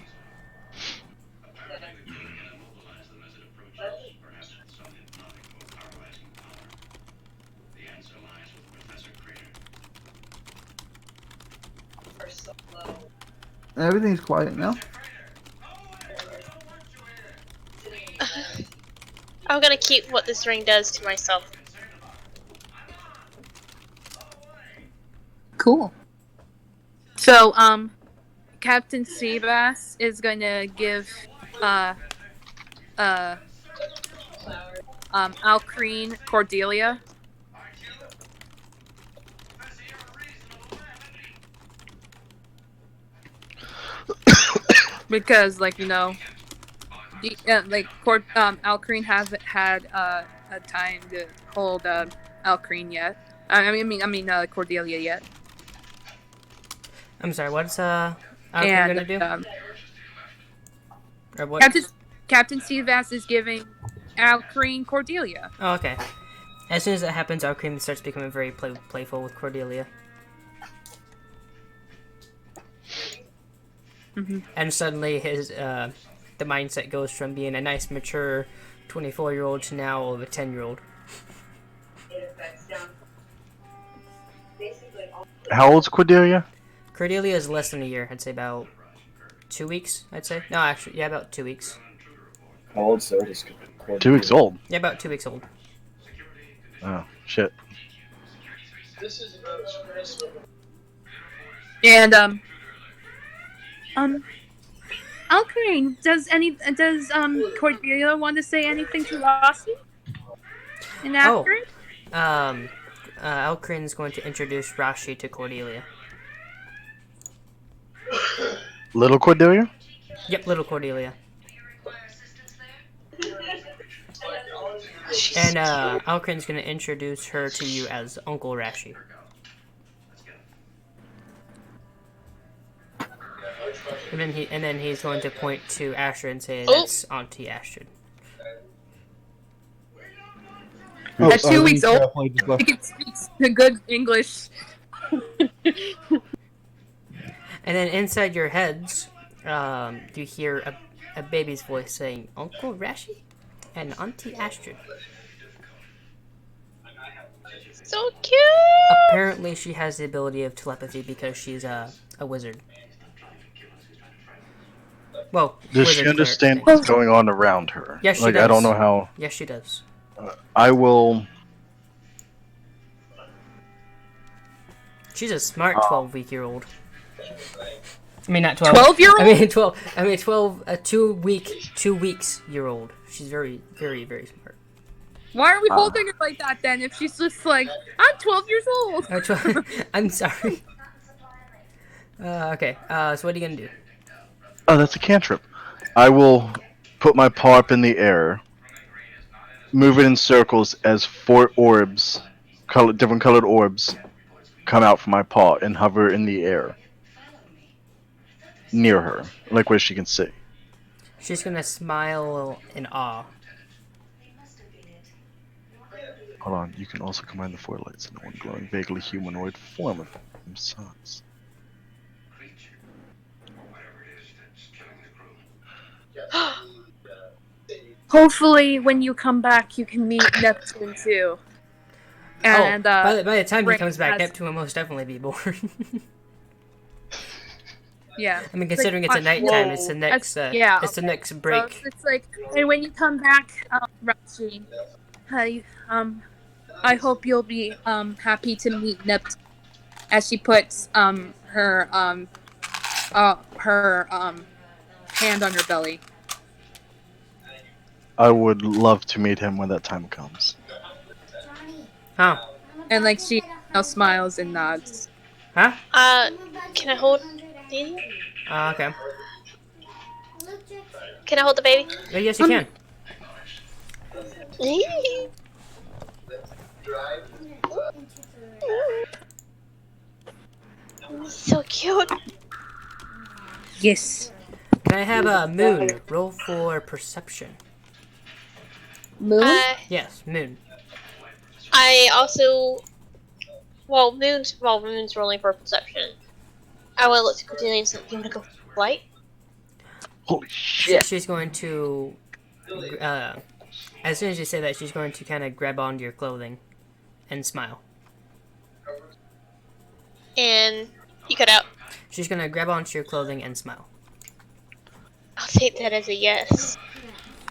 Everything's quiet now. I'm gonna keep what this ring does to myself. Cool. So, Captain Seabass is gonna give, Alcreen Cordelia. Because, like, you know, Alcreen hasn't had, a time to hold, Alcreen yet. I mean, Cordelia yet. I'm sorry. What's Alcreen gonna do? Or what? Captain Seabass is giving Alcreen Cordelia. Oh, okay. As soon as that happens, Alcreen starts becoming very playful with Cordelia. And suddenly his the the mindset goes from being a nice, mature 24-year-old to now a 10-year-old. How old's Cordelia? Cordelia is less than a year. I'd say about 2 weeks. I'd say no, actually, yeah, about 2 weeks. How old's the oldest kid? 2 weeks old. Yeah, about 2 weeks old. Oh shit. And Alcrane, does Cordelia want to say anything to Rossi? And Oh. after it? Alcrin's going to introduce Rashi to Cordelia. Little Cordelia? Yep, little Cordelia. And Alcrin's going to introduce her to you as Uncle Rashi. And then he's going to point to Astrid and say that's Auntie Astrid. At 2 weeks old, definitely just left. he can speak the good English. And then inside your heads, you hear a baby's voice saying, Uncle Rashi and Auntie Astrid. So cute! Apparently she has the ability of telepathy because she's a wizard. Well, Does wizard she understand cleric. what's going on around her? Yes, she like does. I don't know how. Yes, she does. I will. She's a smart 12-week-year-old. I mean, not 12. 12-year-old? I mean, 12. I mean, 12. A 2 weeks year old. She's very, very, very smart. Why are we holding it like that then? If she's just like, I'm 12 years old. I'm sorry. Okay. So what are you gonna do? Oh, that's a cantrip. I will put my paw up in the air, move it in circles as 4 orbs, different colored orbs, come out from my paw and hover in the air near her, like where she can see. She's gonna smile in awe. Hold on. You can also combine the 4 lights into one glowing, vaguely humanoid form of themselves. Hopefully, when you come back, you can meet Neptune too. And by the time he Rick comes back, has- Neptune will most definitely be born. yeah. I mean, considering it's a nighttime, it's the next. It's the next break. So it's like, and when you come back, Rashi, I hope you'll be happy to meet Neptune, as she puts her hand on her belly. I would love to meet him when that time comes. Huh? And like she smiles and nods. Huh? Can I hold Dee? Okay. Can I hold the baby? Yes, you can. So cute. Yes. Can I have a Moon roll for perception? Moon? Yes, Moon. I also, Moon's rolling for perception. I will look to Cordelia and say, "You want to go flight?" Holy shit! She's going to. As soon as you say that, she's going to kind of grab onto your clothing and smile. And you cut out. She's going to grab onto your clothing and smile. I'll take that as a yes.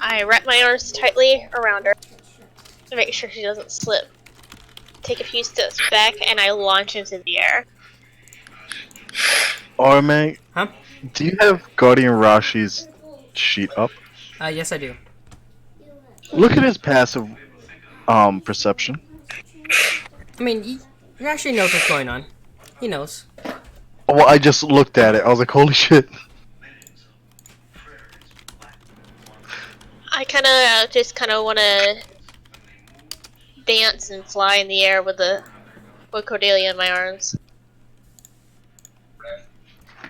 I wrap my arms tightly around her to make sure she doesn't slip. Take a few steps back, and I launch into the air. Arme, Huh? do you have Guardian Rashi's sheet up? Yes, I do. Look at his passive perception. I mean, he actually knows what's going on. He knows. Well, I just looked at it. I was like, holy shit. I just want to dance and fly in the air with Cordelia in my arms.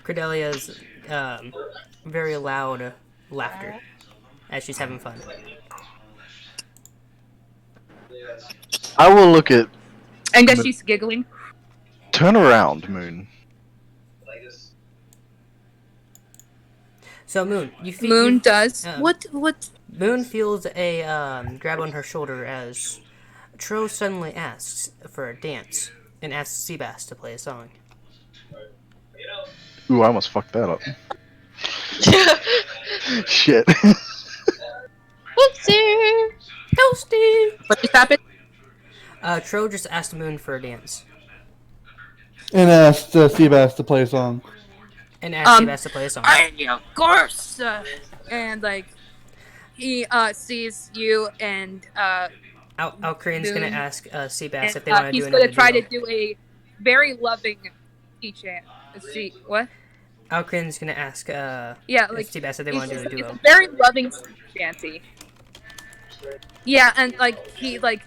Cordelia's very loud laughter as she's having fun. I will look at. I guess she's giggling. Turn around, Moon. So Moon, Moon does. um, What? Moon feels a grab on her shoulder as Tro suddenly asks for a dance and asks Seabass to play a song. Ooh, I almost fucked that up. Shit. Whoopsie! Toasty! What just happened? Tro just asked Moon for a dance And asked Seabass to play a song. and asked Seabass to play a song. Of course. And like, he sees you and Alcrane's gonna Moon. ask Seabass And if they want to do he's another gonna try duo. to do a very loving sea chant. See what? Alcrane's gonna ask Yeah, like Seabass if they want to do a it's duo. a very loving sea chanty. Yeah, and like he like,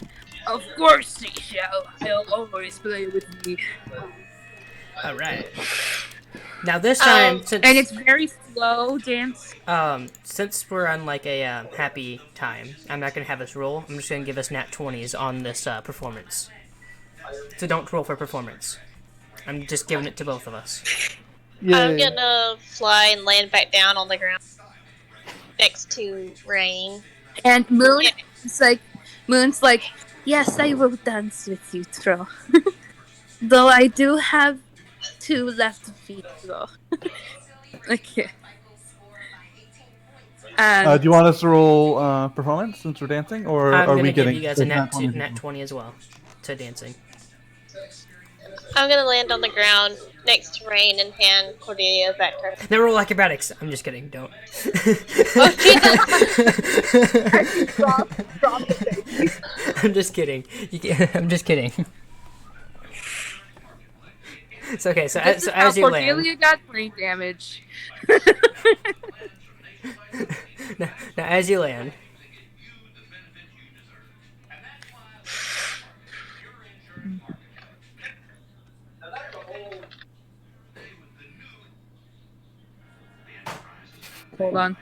of course he shall. He'll always play with me. All right. Now this time, And it's very slow dance. since we're on like a happy time, I'm not gonna have us roll. I'm just gonna give us nat 20s on this performance. So don't roll for performance. I'm just giving it to both of us. I'm gonna fly and land back down on the ground next to Rain. And Moon's like, yes, I will dance with you, Tro. Though I do have 2 left feet, though. Okay. Do you want us to roll performance since we're dancing, or I'm are gonna we give getting you guys a nat 20? 20 as well to dancing. I'm gonna land on the ground next to Rain and hand Cordelia back to her. Now roll acrobatics. I'm just kidding. Don't. I'm just kidding. I'm just kidding. It's okay. So as you land, Cordelia got brain damage. now as you land, Hold on.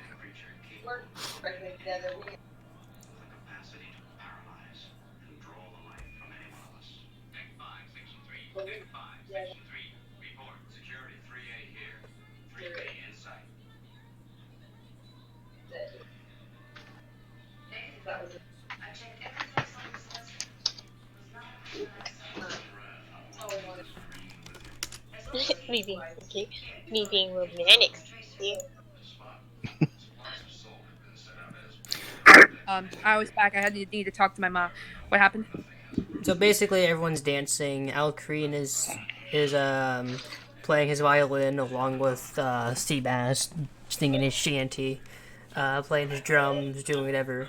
Me being okay. Me being romantic. Yeah. I was back. I need to talk to my mom. What happened? so basically everyone's dancing. Alcrene is playing his violin along with Seabass singing his shanty, playing his drums, doing whatever.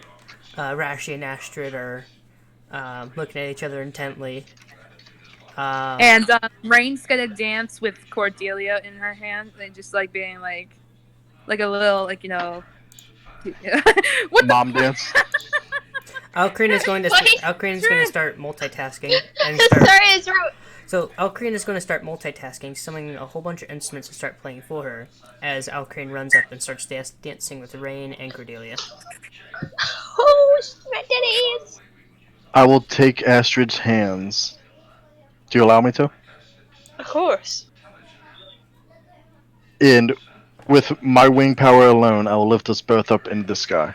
Rashi and Astrid are looking at each other intently. And Rain's gonna dance with Cordelia in her hand and just like being like a little what Mom dance. Alcrene is going to start multitasking and Sorry, it's wrong. So Alcrene is going to start multitasking, summoning a whole bunch of instruments to start playing for her, as Alcrene runs up and starts dancing with Rain and Cordelia. Oh, that is. I will take Astrid's hands. Do you allow me to? Of course. And with my wing power alone, I will lift us both up into the sky.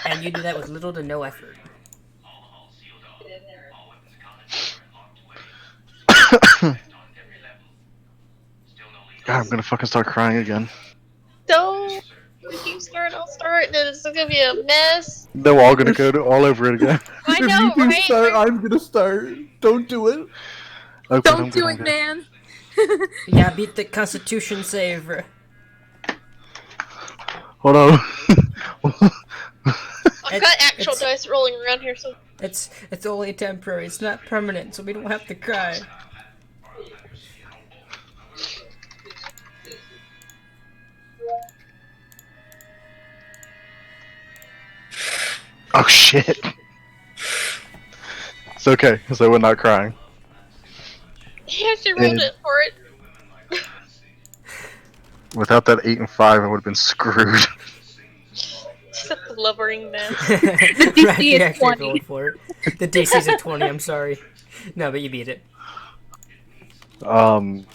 And you do that with little to no effort. God, I'm gonna fucking start crying again. Don't. If you start, I'll start. Then it's gonna be a mess. They're all gonna go all over it again. I If know, you can right? start, I'm gonna start. Don't do it. Okay, Don't do it, man. Yeah, beat the Constitution save. Hold on. I've got actual dice rolling around here, so. It's only temporary. It's not permanent, so we don't have to cry. Oh shit. It's okay, because I was not crying. You actually rolled it for it. Without that 8 and 5, I would have been screwed. Just a blubbering mess. The DC Right, you is actually 20. rolled for it. The DC's a 20, I'm sorry. No, but you beat it. And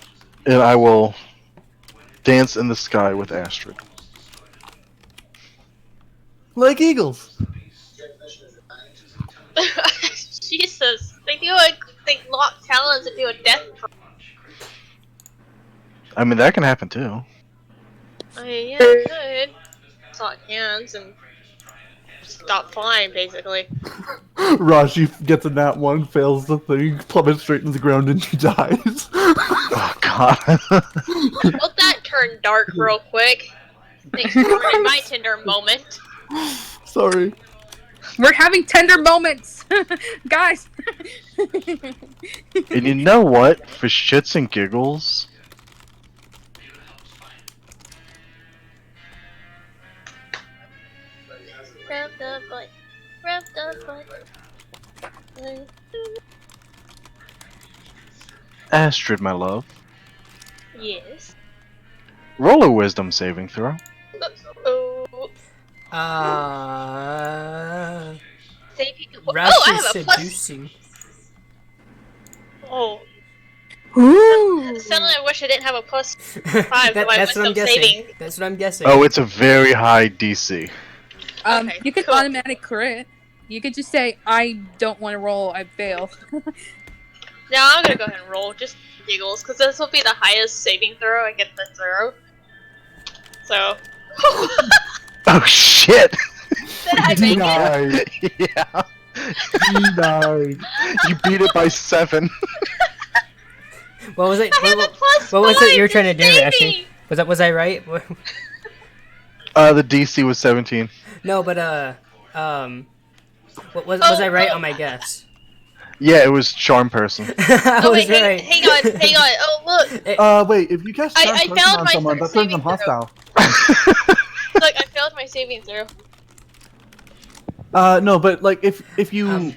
I will Dance in the sky with Astrid. Like eagles. Jesus, they lock talons and do a death. I mean, that can happen too. I mean, yeah, it could. Lock hands and stop flying, basically. Raji gets a nat 1, fails the thing, plummets straight into the ground, and she dies. Oh god. Well, that turned dark real quick. Thanks for ruining my Tinder moment. Sorry. We're having tender moments, guys. And you know what? For shits and giggles, Rub the butt. Rub the butt. Astrid, my love, Yes. roll a wisdom saving throw. Oh. Roush Oh, I is have a plus. seducing. Oh. Ooh. Suddenly, I wish I didn't have a plus 5 to my That's what I'm wisdom guessing. saving. That's what I'm guessing. Oh, it's a very high DC. Okay, You can cool. automatic crit. You could just say, I don't want to roll, I fail. Now I'm gonna go ahead and roll just for giggles, because this will be the highest saving throw. I get the 0. So. Oh shit! Did I make it? Yeah. He died. You beat it by 7. What was it? I have a plus What was 5 it you were trying to do, saving! Ashley? Was I right? The DC was 17. No, but was I right on my guess? Yeah, it was charm person. I Oh was wait, right. hang on. Oh look, Wait, if you cast I charm person failed on my someone, that turns saving them throw. hostile. look, I failed my saving throw. No, but like if you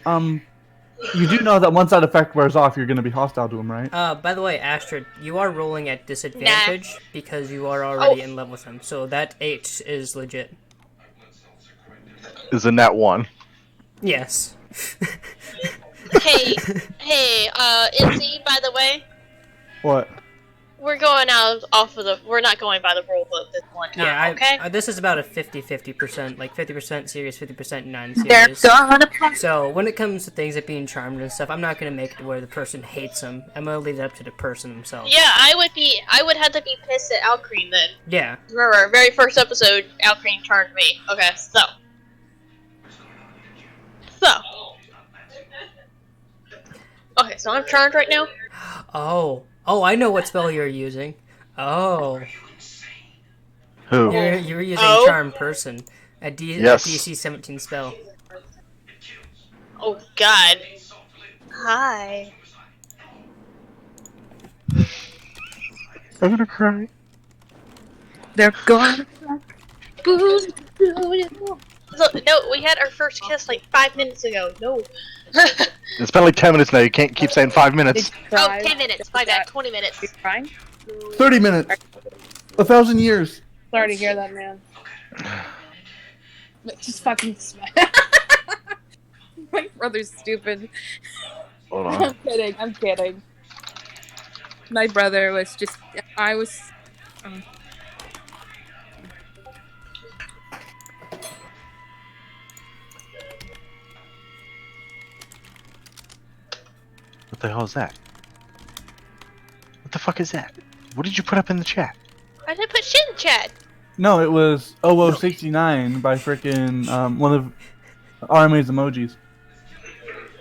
you do know that once that effect wears off, you're gonna be hostile to him, right? By the way, Astrid, you are rolling at disadvantage because you are already in love with him. So that 8 is legit. Is a nat 1. Yes. Hey, Izzy, by the way, What? we're going we're not going by the rules of this one time, Yeah, okay? this is about a 50-50%, like 50% serious, 50% They're non-serious. gonna play. So when it comes to things like being charmed and stuff, I'm not gonna make it where the person hates him. I'm gonna leave it up to the person themselves. Yeah, I would have to be pissed at Alcreen then. Yeah. Remember, very first episode, Alcreen charmed me. Okay, so. Okay, so I'm charmed right now. Oh, I know what spell you're using. Oh, Who? you're using Oh. charm person. A Yes. DC 17 spell. Oh God. Hi. I'm gonna cry. They're gonna Look, no, we had our first kiss like 5 minutes ago. No. It's been like 10 minutes now. You can't keep saying 5 minutes. Oh, 10 minutes. My bad. 20 minutes. You crying? 30 minutes. 1,000 years. Sorry to hear that, man. Just fucking smash. My brother's stupid. Hold on. I'm kidding. My brother was just. I was. What the hell is that? What the fuck is that? What did you put up in the chat? I didn't put shit in chat. No, it was 0069 by frickin' one of RMA's emojis.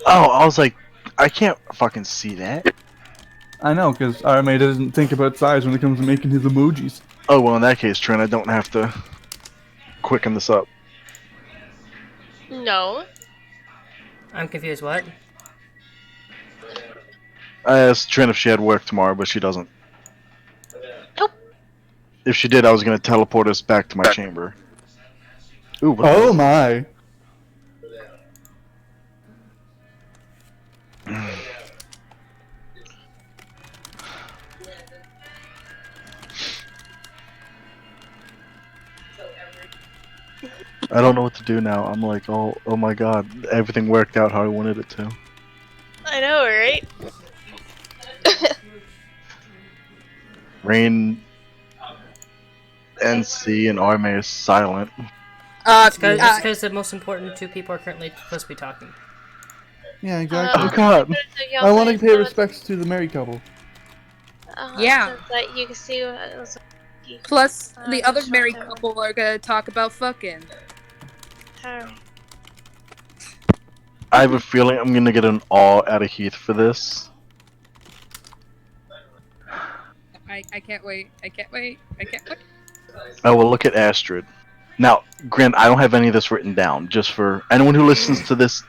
Oh, I was like, I can't fucking see that. I know, because RMA doesn't think about size when it comes to making his emojis. Oh, well, in that case, Trent, I don't have to quicken this up. No. I'm confused. What? I asked Trent if she had work tomorrow, but she doesn't. Nope. If she did, I was going to teleport us back to my chamber. Ooh, what the Oh hell? my. I don't know what to do now. I'm like, oh my god, everything worked out how I wanted it to. I know, right? Rain N, C, and R is silent. It's because the most important two people are currently supposed to be talking. Yeah, exactly. Oh god. I want to pay respects to the married couple. Yeah. That you can see what it was. Plus, the just other right married there. couple are gonna talk about fucking. Alright. I have a feeling I'm gonna get an awe out of Heath for this. I can't wait. I can't wait. I can't wait. I will look at Astrid. Now, Grant, I don't have any of this written down. Just for anyone who listens to this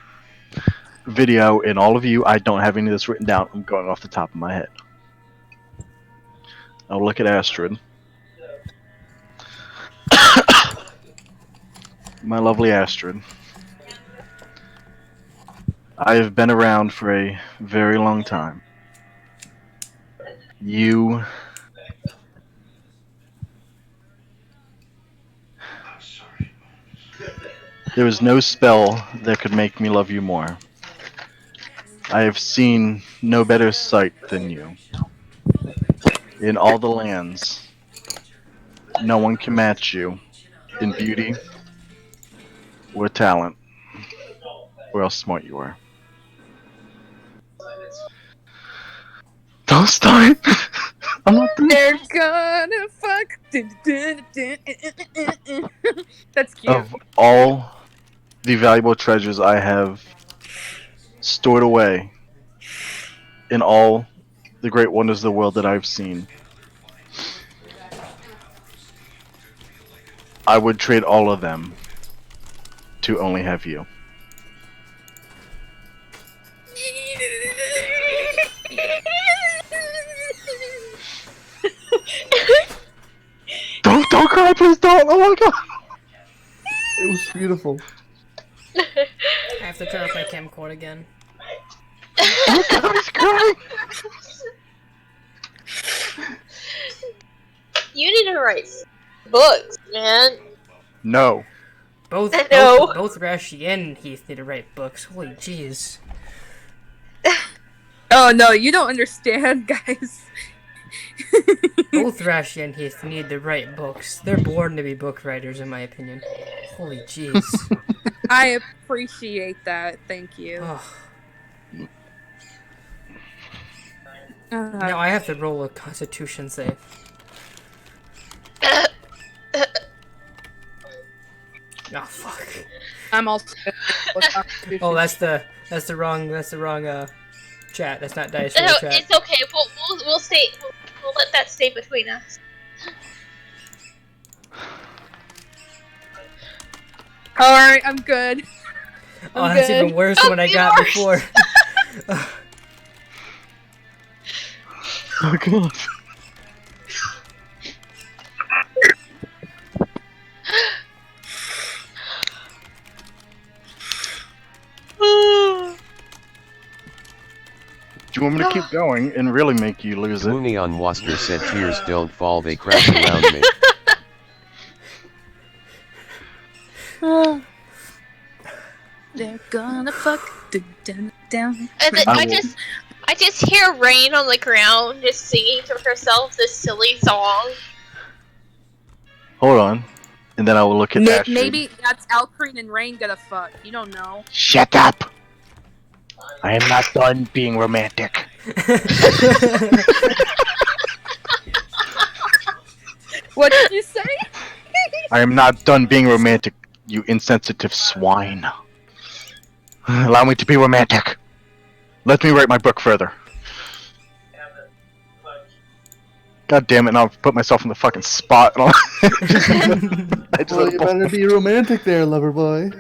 video and all of you, I don't have any of this written down. I'm going off the top of my head. I'll look at Astrid. My lovely Astrid. I have been around for a very long time. You... There is no spell that could make me love you more. I have seen no better sight than you. In all the lands, no one can match you in beauty or talent, or how smart you are. Don't start! I'm not doing They're gonna fuck. That's cute. Of all the valuable treasures I have stored away in all the great wonders of the world that I've seen, I would trade all of them to only have you. Don't cry, please don't! Oh my god! It was beautiful. I have to turn off my camcorder again. Oh god, he's crying! You need to write books, man. No. Both No. both Rashi and Heath need to write books. Holy jeez. Oh no, you don't understand, guys. Both Rashi and Heath need to write books. They're born to be book writers, in my opinion. Holy jeez. I appreciate that. Thank you. Oh. Now I have to roll a Constitution save. Oh fuck. I'm also. Oh, that's the wrong chat. That's not dice roll No, chat. it's okay. We'll stay. We'll let that stay between us. Alright, I'm good. Oh, that's good. even worse than what I got before. Oh god. Do you want me to keep going and really make you lose it? Mooney on Waster said tears don't fall, they crash around me. They're gonna fuck down. And then I just hear Rain on the ground just singing to herself this silly song. Hold on. And then I will look at Astrid. Maybe that's Alcrine and Rain gonna fuck. You don't know. Shut up! I am not done being romantic. What did you say? I am not done being romantic, you insensitive swine. Allow me to be romantic. Let me write my book further. God damn it, now I've put myself in the fucking spot. I just Well, you better be romantic there, lover boy.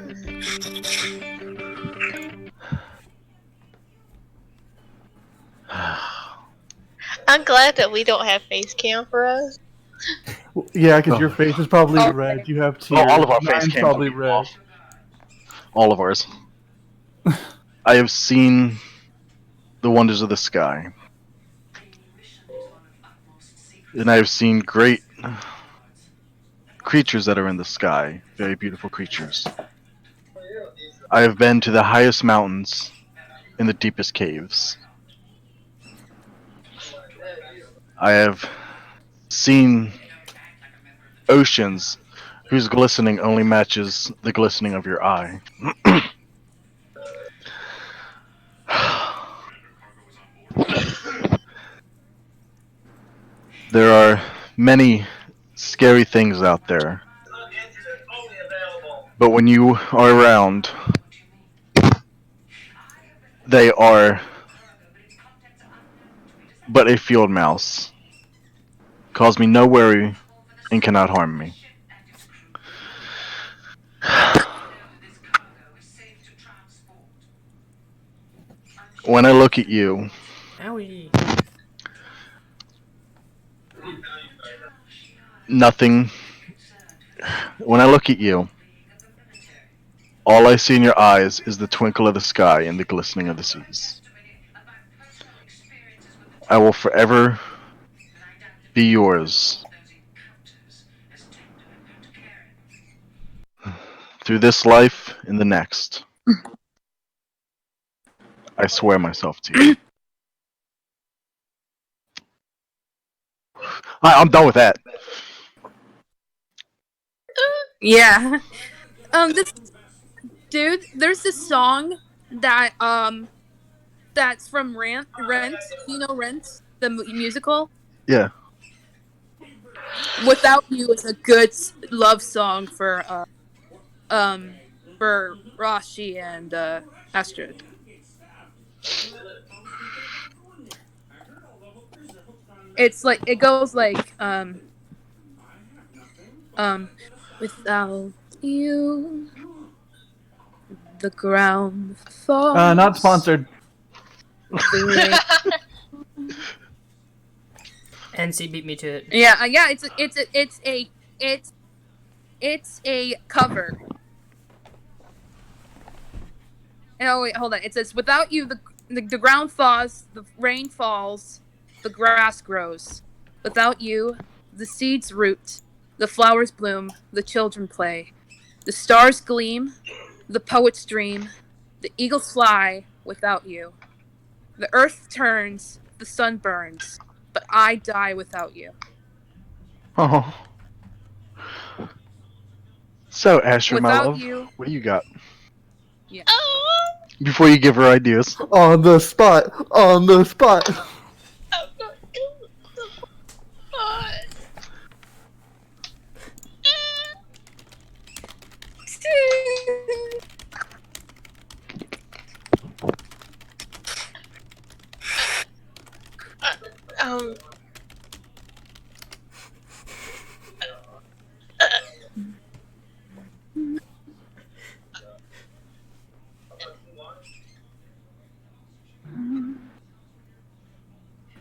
I'm glad that we don't have face cam for us. Yeah, because your face is probably red. You have tears. all of our face Mine's cams probably will be red. off. All of ours. I have seen the wonders of the sky. And I have seen great creatures that are in the sky. Very beautiful creatures. I have been to the highest mountains in the deepest caves. I have seen oceans whose glistening only matches the glistening of your eye. There are many scary things out there, but when you are around, they are but a field mouse. Cause me no worry and cannot harm me. When I look at you, Owie. nothing. When I look at you, all I see in your eyes is the twinkle of the sky and the glistening of the seas. I will forever be yours. Through this life and the next. I swear myself to you. I'm done with that. Yeah. This dude, there's this song that that's from Rent. You know Rent, the musical. Yeah. Without You is a good love song for Rashi and Astrid. It's like it goes like without you the ground falls. Not sponsored. The NC beat me to it. yeah, it's a cover. Oh wait, hold on. It says, "Without you, the ground thaws, the rain falls, the grass grows. Without you, the seeds root, the flowers bloom, the children play, the stars gleam, the poets dream, the eagles fly. Without you, the earth turns, the sun burns, but I die without you." Oh. So, Astrid, my Without love, you, what do you got? yeah. Before you give her ideas. On the spot. On the spot.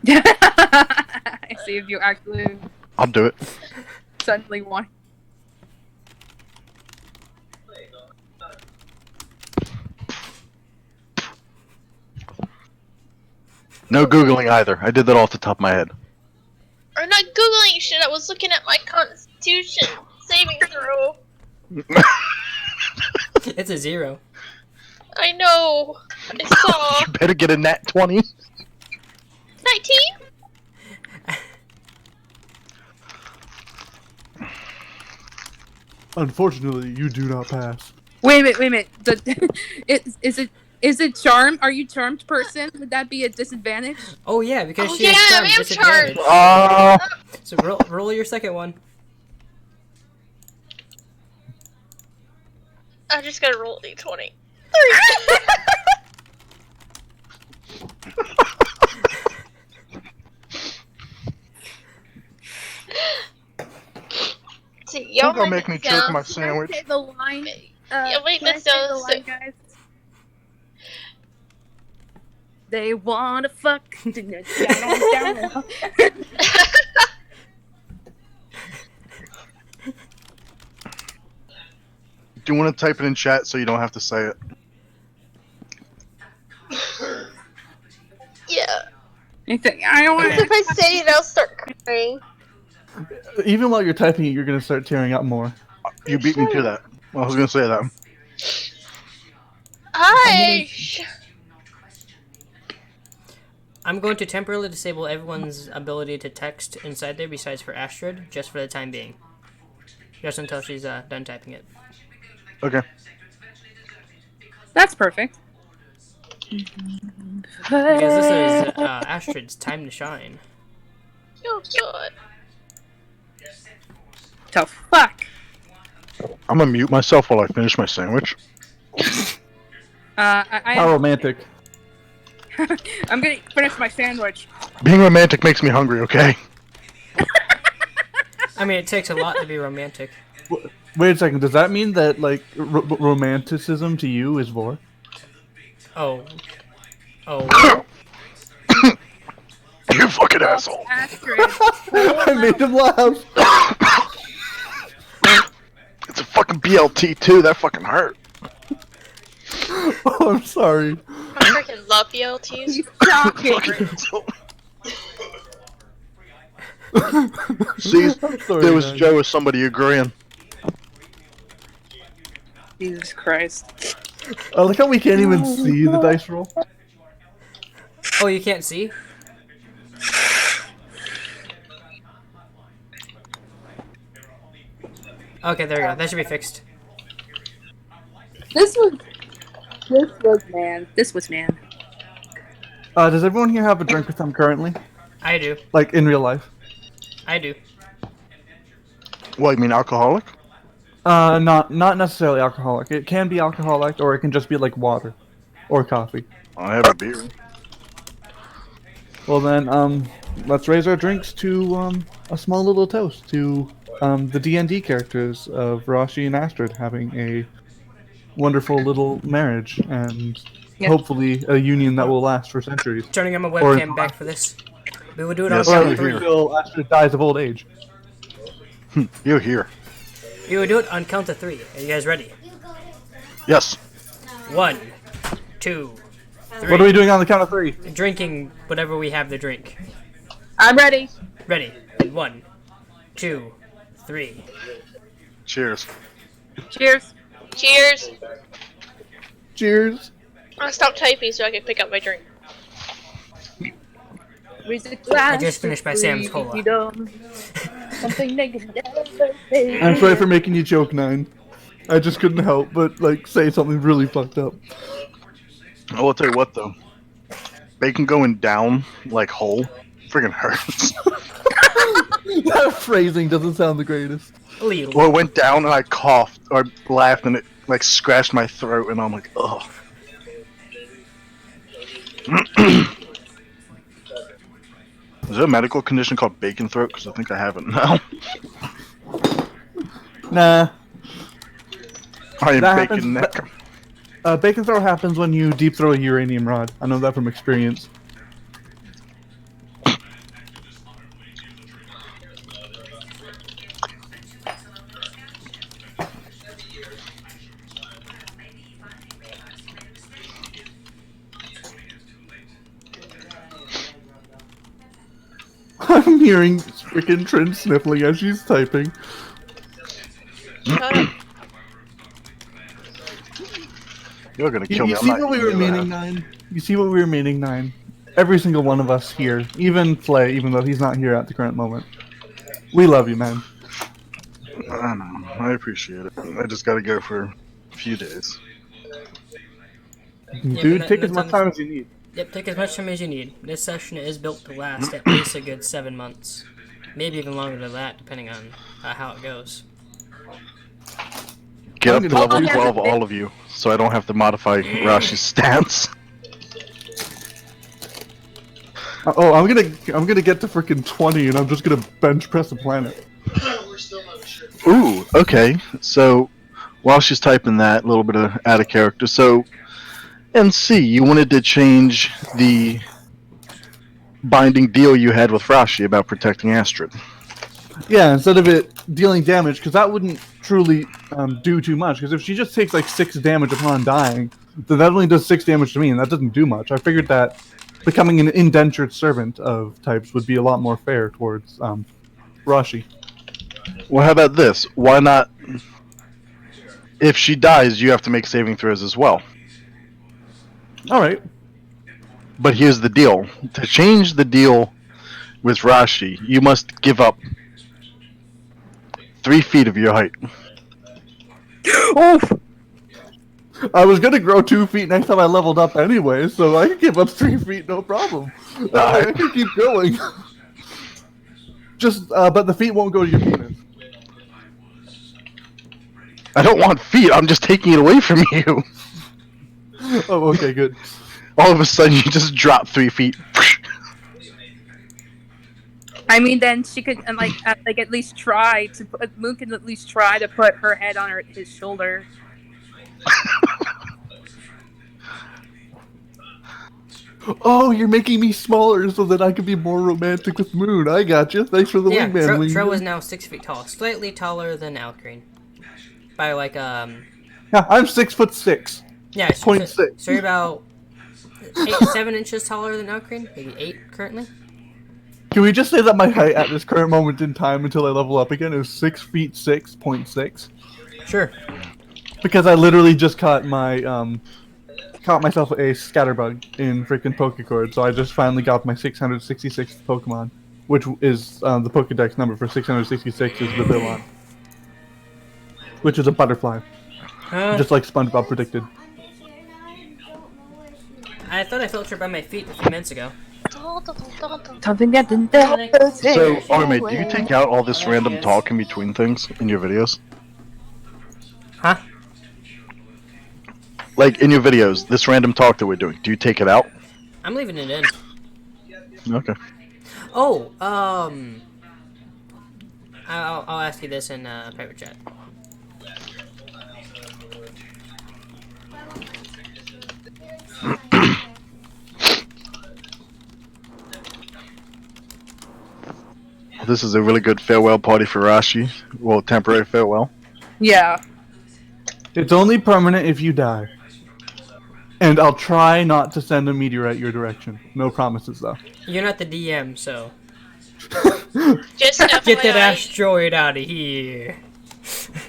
I see if you actually I'll do it. suddenly want. No Googling either. I did that off the top of my head. I'm not googling shit. I was looking at my Constitution saving throw. It's a 0. I know. I saw. You better get a nat 20. 19? Unfortunately, you do not pass. Wait a minute. Is it charmed? Are you charmed person? Would that be a disadvantage? Oh yeah, because Oh, she has yeah, charm I am disadvantage. Oh. So roll your second one. I just gotta roll a d20. See, y'all Don't go make make me it choke sound- my Can I sandwich. say the line? Yeah, wait, can I this say the sounds- line, guys? They wanna fuck. Do you want to type it in chat so you don't have to say it? Yeah. You think I don't want If I say it, I'll start crying. Even while you're typing it, you're gonna start tearing up more. You beat me to that. I was gonna say that. I'm going to temporarily disable everyone's ability to text inside there besides for Astrid, just for the time being. just until she's done typing it. Okay. That's perfect. Because this is Astrid's time to shine. Oh god. So fuck. I'm gonna mute myself while I finish my sandwich. How I romantic. I'm gonna finish my sandwich. Being romantic makes me hungry, okay? I mean, it takes a lot to be romantic. Wait a second. Does that mean that like romanticism to you is vor? Oh. Oh. You fucking asshole. Astrid. I made him laugh. It's a fucking BLT too. That fucking hurt. Oh, I'm sorry. I freaking love BLTs. See, Sorry, there was man. Joe with somebody agreeing. Jesus Christ. I like how we can't even see the dice roll. Oh, you can't see? Okay, there you go. That should be fixed. This was Man. This was man. Does everyone here have a drink with them currently? I do. Like in real life? I do. What, you mean alcoholic? Not necessarily alcoholic. It can be alcoholic, or it can just be like water, or coffee. I have a beer. Well then, let's raise our drinks to a small little toast to the D&D characters of Rashi and Astrid having a wonderful little marriage and hopefully a union that will last for centuries. Turning on my Or- webcam back for this. We will do it Yes, on count sir. of three. Until Astrid dies of old age. You're here. We will do it on count of three. Are you guys ready? Yes. 1, 2, 3. What are we doing on the count of three? Drinking whatever we have to drink. I'm ready. Ready? 1, 2, 3. Cheers. Cheers. Cheers. Cheers. I stopped typing so I could pick up my drink. I just finished my Sam's Cola. Something negative. I'm sorry for making you joke, Nine. I just couldn't help but like say something really fucked up. Oh, I'll tell you what though. Bacon going down like whole friggin' hurts. That phrasing doesn't sound the greatest. A little. Well, it went down and I coughed or laughed and it like scratched my throat and I'm like, ugh. Is there a medical condition called bacon throat? Because I think I have it now. Nah. I am That bacon happens- neck. Bacon throw happens when you deep throw a uranium rod. I know that from experience. I'm hearing freaking Trin sniffling as she's typing. Shut up. You're gonna You, kill me. you I'm see not what we were eating that. meaning, Nine? You see what we were meaning, Nine? Every single one of us here, even Flay, even though he's not here at the current moment. We love you, man. I know. I appreciate it. I just gotta go for a few days. Dude, but take that- as much that's- time as you need. Yep, take as much time as you need. This session is built to last at least a good 7 months. Maybe even longer than that, depending on how it goes. Get I'm up to gonna- level 12, all of you, so I don't have to modify Rashi's stance. Oh, I'm gonna get to freaking 20, and I'm just gonna bench press a planet. Ooh, okay. So, while she's typing that, a little bit of out of character. So, NC, you wanted to change the binding deal you had with Rashi about protecting Astrid. Yeah, instead of it dealing damage, because that wouldn't truly do too much. Because if she just takes like 6 damage upon dying, then that only does 6 damage to me, and that doesn't do much. I figured that becoming an indentured servant of types would be a lot more fair towards Rashi. Well, how about this? Why not? If she dies, you have to make saving throws as well. All right. But here's the deal: to change the deal with Rashi, you must give up 3 feet of your height. Oh, I was gonna grow 2 feet next time I leveled up anyway, so I can give up 3 feet, no problem. I can keep going. Just, but the feet won't go to your penis. I don't want feet. I'm just taking it away from you. Oh, okay, good. All of a sudden, you just drop 3 feet. I mean, then she could like at least try to. Moon can at least try to put her head on his shoulder. Oh, you're making me smaller so that I can be more romantic with Moon. I got you. Thanks for the Yeah, wingman. Tro is now 6 feet tall, slightly taller than Algreen. By like Yeah, I'm 6'6". Yeah, 0.6. So you're about 7 inches taller than Algreen, maybe 8 currently. Can we just say that my height at this current moment in time until I level up again is 6'6.6"? Sure. Because I literally just caught my caught myself a scatterbug in freaking Pokecord, so I just finally got my 666th Pokemon, which is the Pokedex number for 666 is the Billon, which is a butterfly, just like SpongeBob predicted. I thought I felt sure by my feet a few minutes ago. Something that So, Army, do you take out all this random talk in between things in your videos? Huh? Like, in your videos, this random talk that we're doing, do you take it out? I'm leaving it in. Okay. Oh, I'll ask you this in private chat. This is a really good farewell party for Rashi. Well, temporary farewell. Yeah. It's only permanent if you die. And I'll try not to send a meteorite your direction. No promises, though. You're not the DM, so Just get that FYI, asteroid out of here.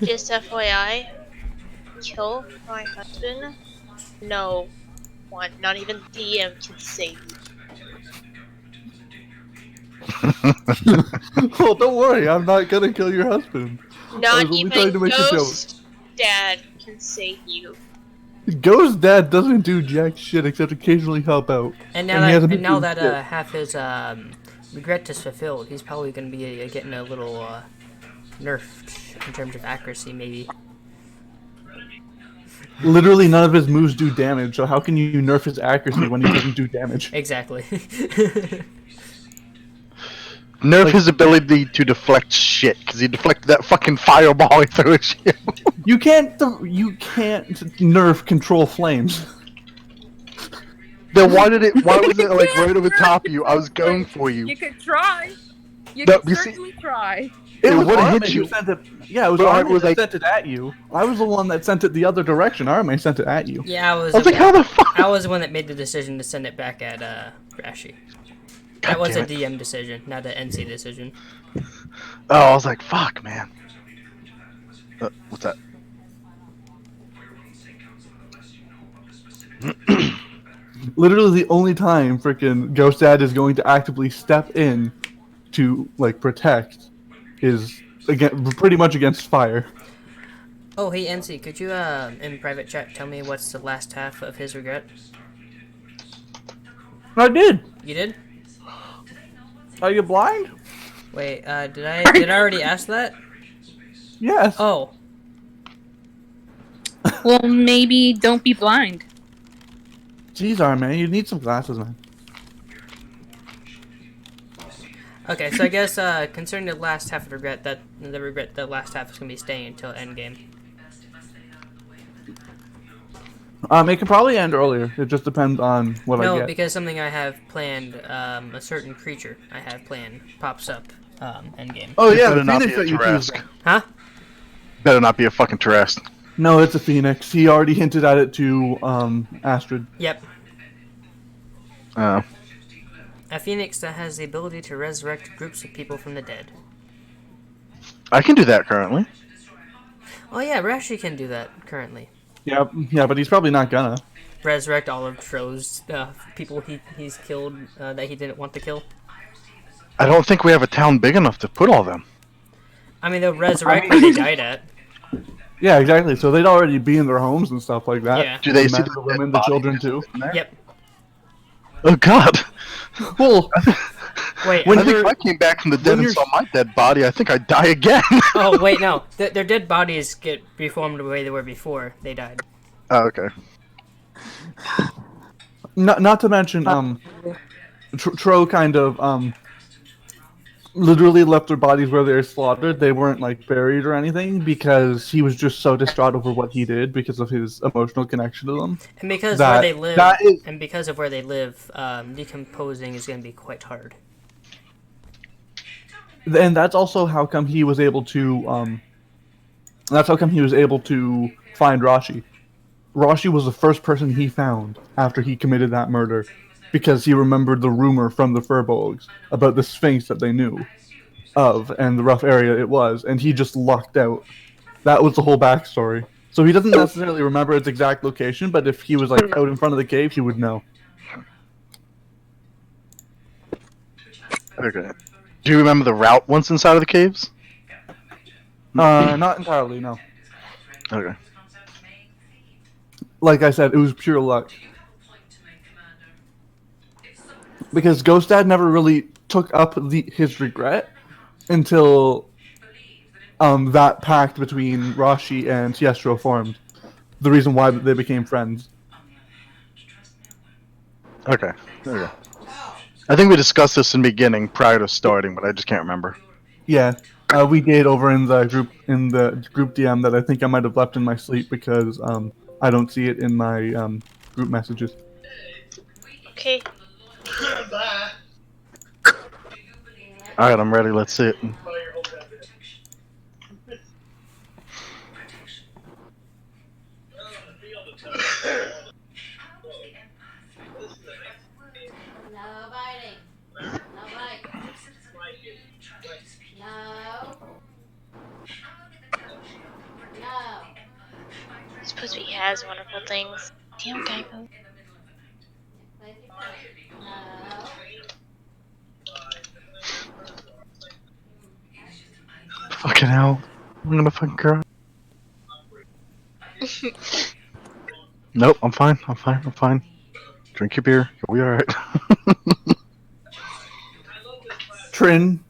just FYI, kill my husband. No one, not even DM can save me. Well, don't worry, I'm not gonna kill your husband. I Not was only even trying to make a joke. Ghost Dad can save you. Ghost Dad doesn't do jack shit except occasionally help out. And he now hasn't been now doing that shit. half his regret is fulfilled, he's probably going to be getting a little nerfed in terms of accuracy, maybe. Literally none of his moves do damage, so how can you nerf his accuracy when he doesn't do damage? Exactly. Nerf his ability to deflect shit, because he deflected that fucking fireball he threw at you. You can't nerf control flames. Then why was it like right over top of you? I was going for you. You could try. You No, could you see- certainly try. It was would've Arme hit who you. sent it. Yeah, it was But I Arme was that like- sent it at you. I was the one that sent it the other direction. Arme sent it at you. Yeah, I was I was like, how the fuck? I was the one that made the decision to send it back at Rashi. That was a damn DM decision, not an NC decision. Oh, I was like, fuck, man. What's that? Literally the only time freaking Ghost Dad is going to actively step in to like protect is again pretty much against fire. Oh, hey NC, could you in private chat tell me what's the last half of his regret? I did. You did? Are you blind? Wait, did I already ask that? Yes. Oh, Well, maybe don't be blind. Jeez, Arme, you need some glasses, man. okay. So I guess concerning the last half of the last half is gonna be staying until endgame. It can probably end earlier. It just depends on what I No, get. because something I have planned, a certain creature I have planned pops up endgame. Oh It yeah, better the not Phoenix be a that you choose. Tarrasque. Huh? Better not be a fucking Tarrasque. No, it's a Phoenix. He already hinted at it to Astrid. Yep. Oh. A phoenix that has the ability to resurrect groups of people from the dead. I can do that currently. Oh yeah, Rashi can do that currently. Yeah, but he's probably not gonna. Resurrect all of Tro's people he's killed that he didn't want to kill. I don't think we have a town big enough to put all them. I mean, they'll resurrect where they died at. Yeah, exactly. So they'd already be in their homes and stuff like that. Yeah. Do they The see men, the the dead women, the body children too? in there? Yep. Oh God! Well, Wait. When I think you're- if I came back from the when dead and you're- saw my dead body, I think I'd die again. Oh wait, no. Their dead bodies get reformed the way they were before they died. Oh, okay. not to mention, Tro kind of literally left their bodies where they were slaughtered. They weren't like buried or anything because he was just so distraught over what he did because of his emotional connection to them. And because That- where they live, that is- and because of where they live, decomposing is going to be quite hard. And that's also how come he was able to. That's how come he was able to find Rashi. Rashi was the first person he found after he committed that murder, because he remembered the rumor from the Furbolgs about the Sphinx that they knew of and the rough area it was, and he just lucked out. That was the whole backstory. So he doesn't necessarily remember its exact location, but if he was like out in front of the cave, he would know. Okay. Do you remember the route once inside of the caves? Not entirely, no. Okay. Like I said, it was pure luck. Because Ghost Dad never really took up his regret until that pact between Rashi and Siestro formed. The reason why they became friends. Okay. Okay. I think we discussed this in the beginning prior to starting, but I just can't remember. Yeah, we did over in the group DM that I think I might have left in my sleep because I don't see it in my group messages. Okay. Alright, I'm ready. Let's see it. No biting. No bite. No. No. It's supposed to be he has wonderful things. Damn guy. Play with your foot. No. Fucking hell. I'm gonna fucking cry. Nope, I'm fine. I'm fine. I'm fine. Drink your beer. You'll be alright. Trin,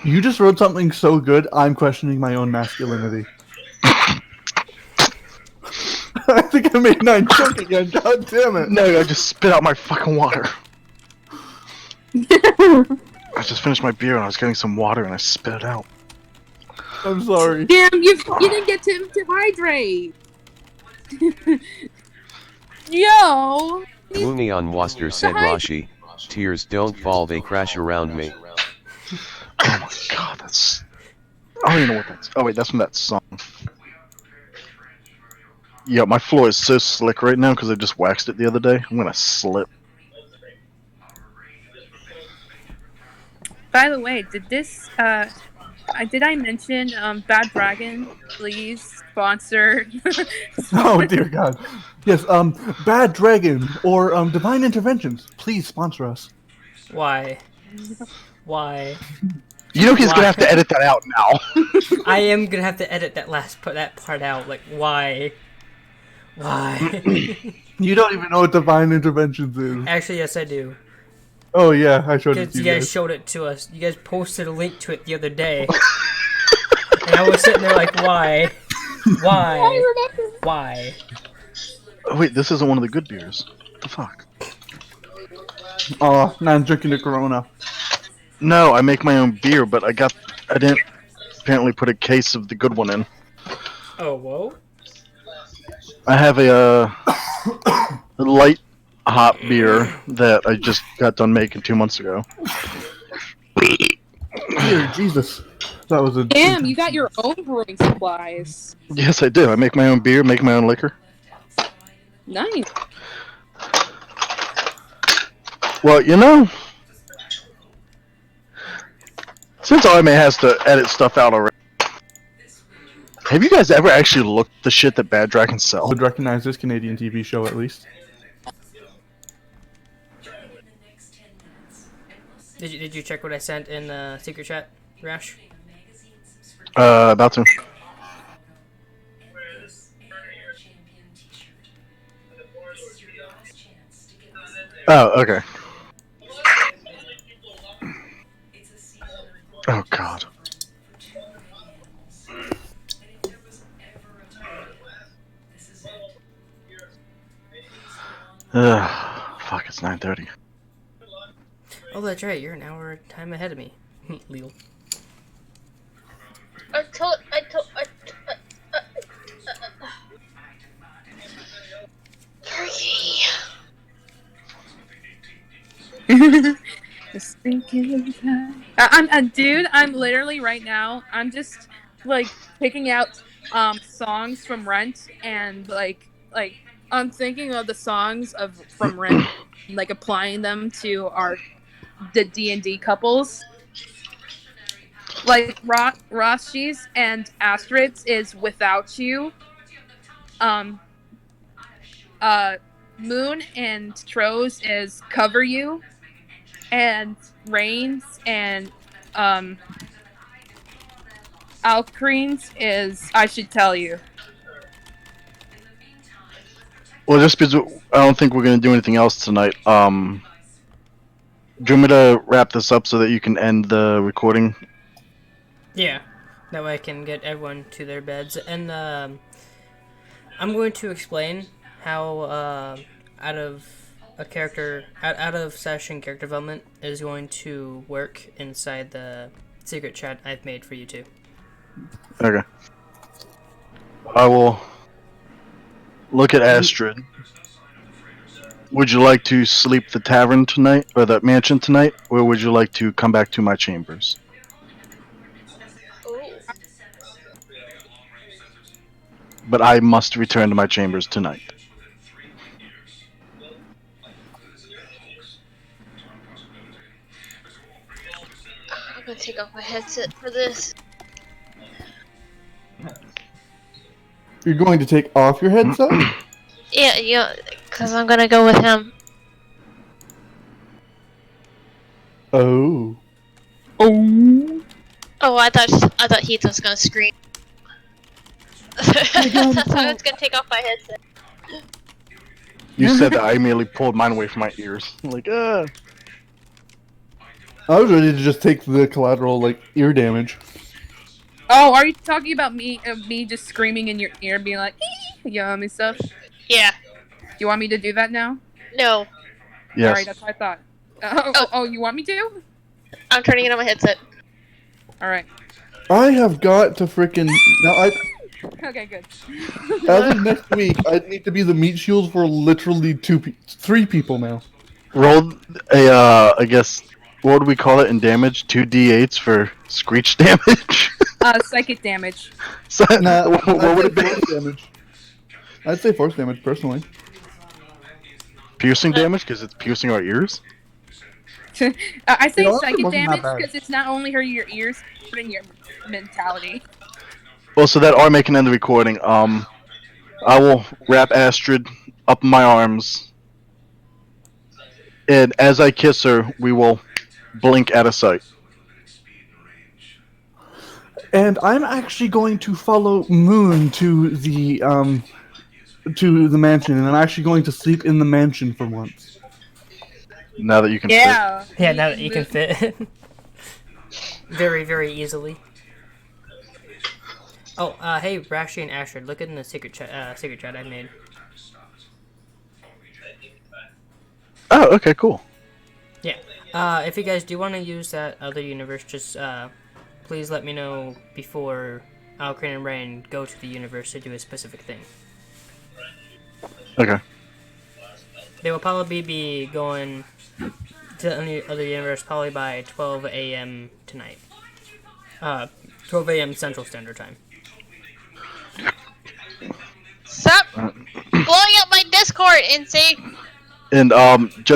you just wrote something so good, I'm questioning my own masculinity. I think I made 9 choke again, god damn it. No, I just spit out my fucking water. I just finished my beer and I was getting some water and I spit it out. I'm sorry. Damn, you didn't get to hydrate. Yo. Woomy on Waster said Rashi, tears don't fall, they crash around me. Oh my god, that's... I don't even know what that's... Oh wait, that's from that song. Yeah, my floor is so slick right now because I just waxed it the other day. I'm gonna slip. By the way, did I mention Bad Dragon? Please sponsor. Oh dear god. Yes, Bad Dragon or Divine Interventions, please sponsor us. Why? Why? You know he's gonna have to edit that out now. I am gonna have to edit that part out. Like, why? Why? You don't even know what Divine Interventions is. Actually, yes, I do. Oh yeah, I showed it Because to you you guys showed it to us. You guys posted a link to it the other day. And I was sitting there like, why? Why? Why? Oh wait, this isn't one of the good beers. What the fuck? Oh, now I'm drinking the Corona. No, I make my own beer, but I didn't apparently put a case of the good one in. Oh, whoa. I have a light hop beer that I just got done making 2 months ago. Dear Jesus. That was a... Damn, you got your own brewing supplies. Yes, I do. I make my own beer, make my own liquor. Nice. Well, you know, since RMA has to edit stuff out already, have you guys ever actually looked at the shit that Bad Dragon sells? would recognize this Canadian TV show at least. Did you check what I sent in the secret chat, Rash? About to. Oh, okay. Oh God. Fuck, it's 9:30. Oh, that's right. You're an hour time ahead of me, Leo. I told. Turkey. Just thinking that. Dude, I'm literally right now. I'm just like picking out songs from Rent and like I'm thinking of the songs of from Rent, like applying them to the D&D couples. Like Roshi's and Astrid's is Without You. Um, Moon and Tro's is Cover You, and Rain's and Alcreen's is I Should Tell You. Well, just because I don't think we're gonna do anything else tonight. Do you want me to wrap this up so that you can end the recording? Yeah, that way I can get everyone to their beds. And I'm going to explain how out of session character development is going to work inside the secret chat I've made for you two. Okay. I will look at Astrid. Would you like to sleep the tavern tonight, or the mansion tonight, or would you like to come back to my chambers? Ooh. But I must return to my chambers tonight. I'm gonna take off my headset for this. You're going to take off your headset? Yeah, because I'm gonna go with him. Oh. Oh. Oh, I thought Heath was gonna scream. That's why I was gonna take off my headset. You said that, I immediately pulled mine away from my ears. Like, I was ready to just take the collateral, like, ear damage. Oh, are you talking about me just screaming in your ear, being like, yummy stuff? Yeah. Do you want me to do that now? No. Yes. Alright, that's what I thought. Oh, you want me to? I'm turning it on my headset. Alright. I have got to frickin' Okay, good. as of next week, I need to be the meat shield for literally 3 people now. Rolled a, I guess, what do we call it in damage? 2d8s for screech damage? Psychic damage. So, Nah, what would it be? Damage. I'd say force damage, personally. Piercing damage? Because it's piercing our ears? I say It honestly psychic wasn't that damage bad. because it's not only hurting your ears, but in your mentality. Well, so that are making end the recording. I will wrap Astrid up in my arms. And as I kiss her, we will blink out of sight. And I'm actually going to follow Moon to the mansion, and I'm actually going to sleep in the mansion for once. Now that you can Yeah. Yeah, now that you can fit. Very, very easily. Oh, hey, Rashi and Ashford, look in the secret chat I made. Oh, okay, cool. Yeah. If you guys do want to use that other universe, just please let me know before Alcrane and Rain go to the universe to do a specific thing. Okay. They will probably be going to the other universe probably by 12 a.m. tonight. 12 a.m. Central Standard Time. Stop blowing up my Discord and say And just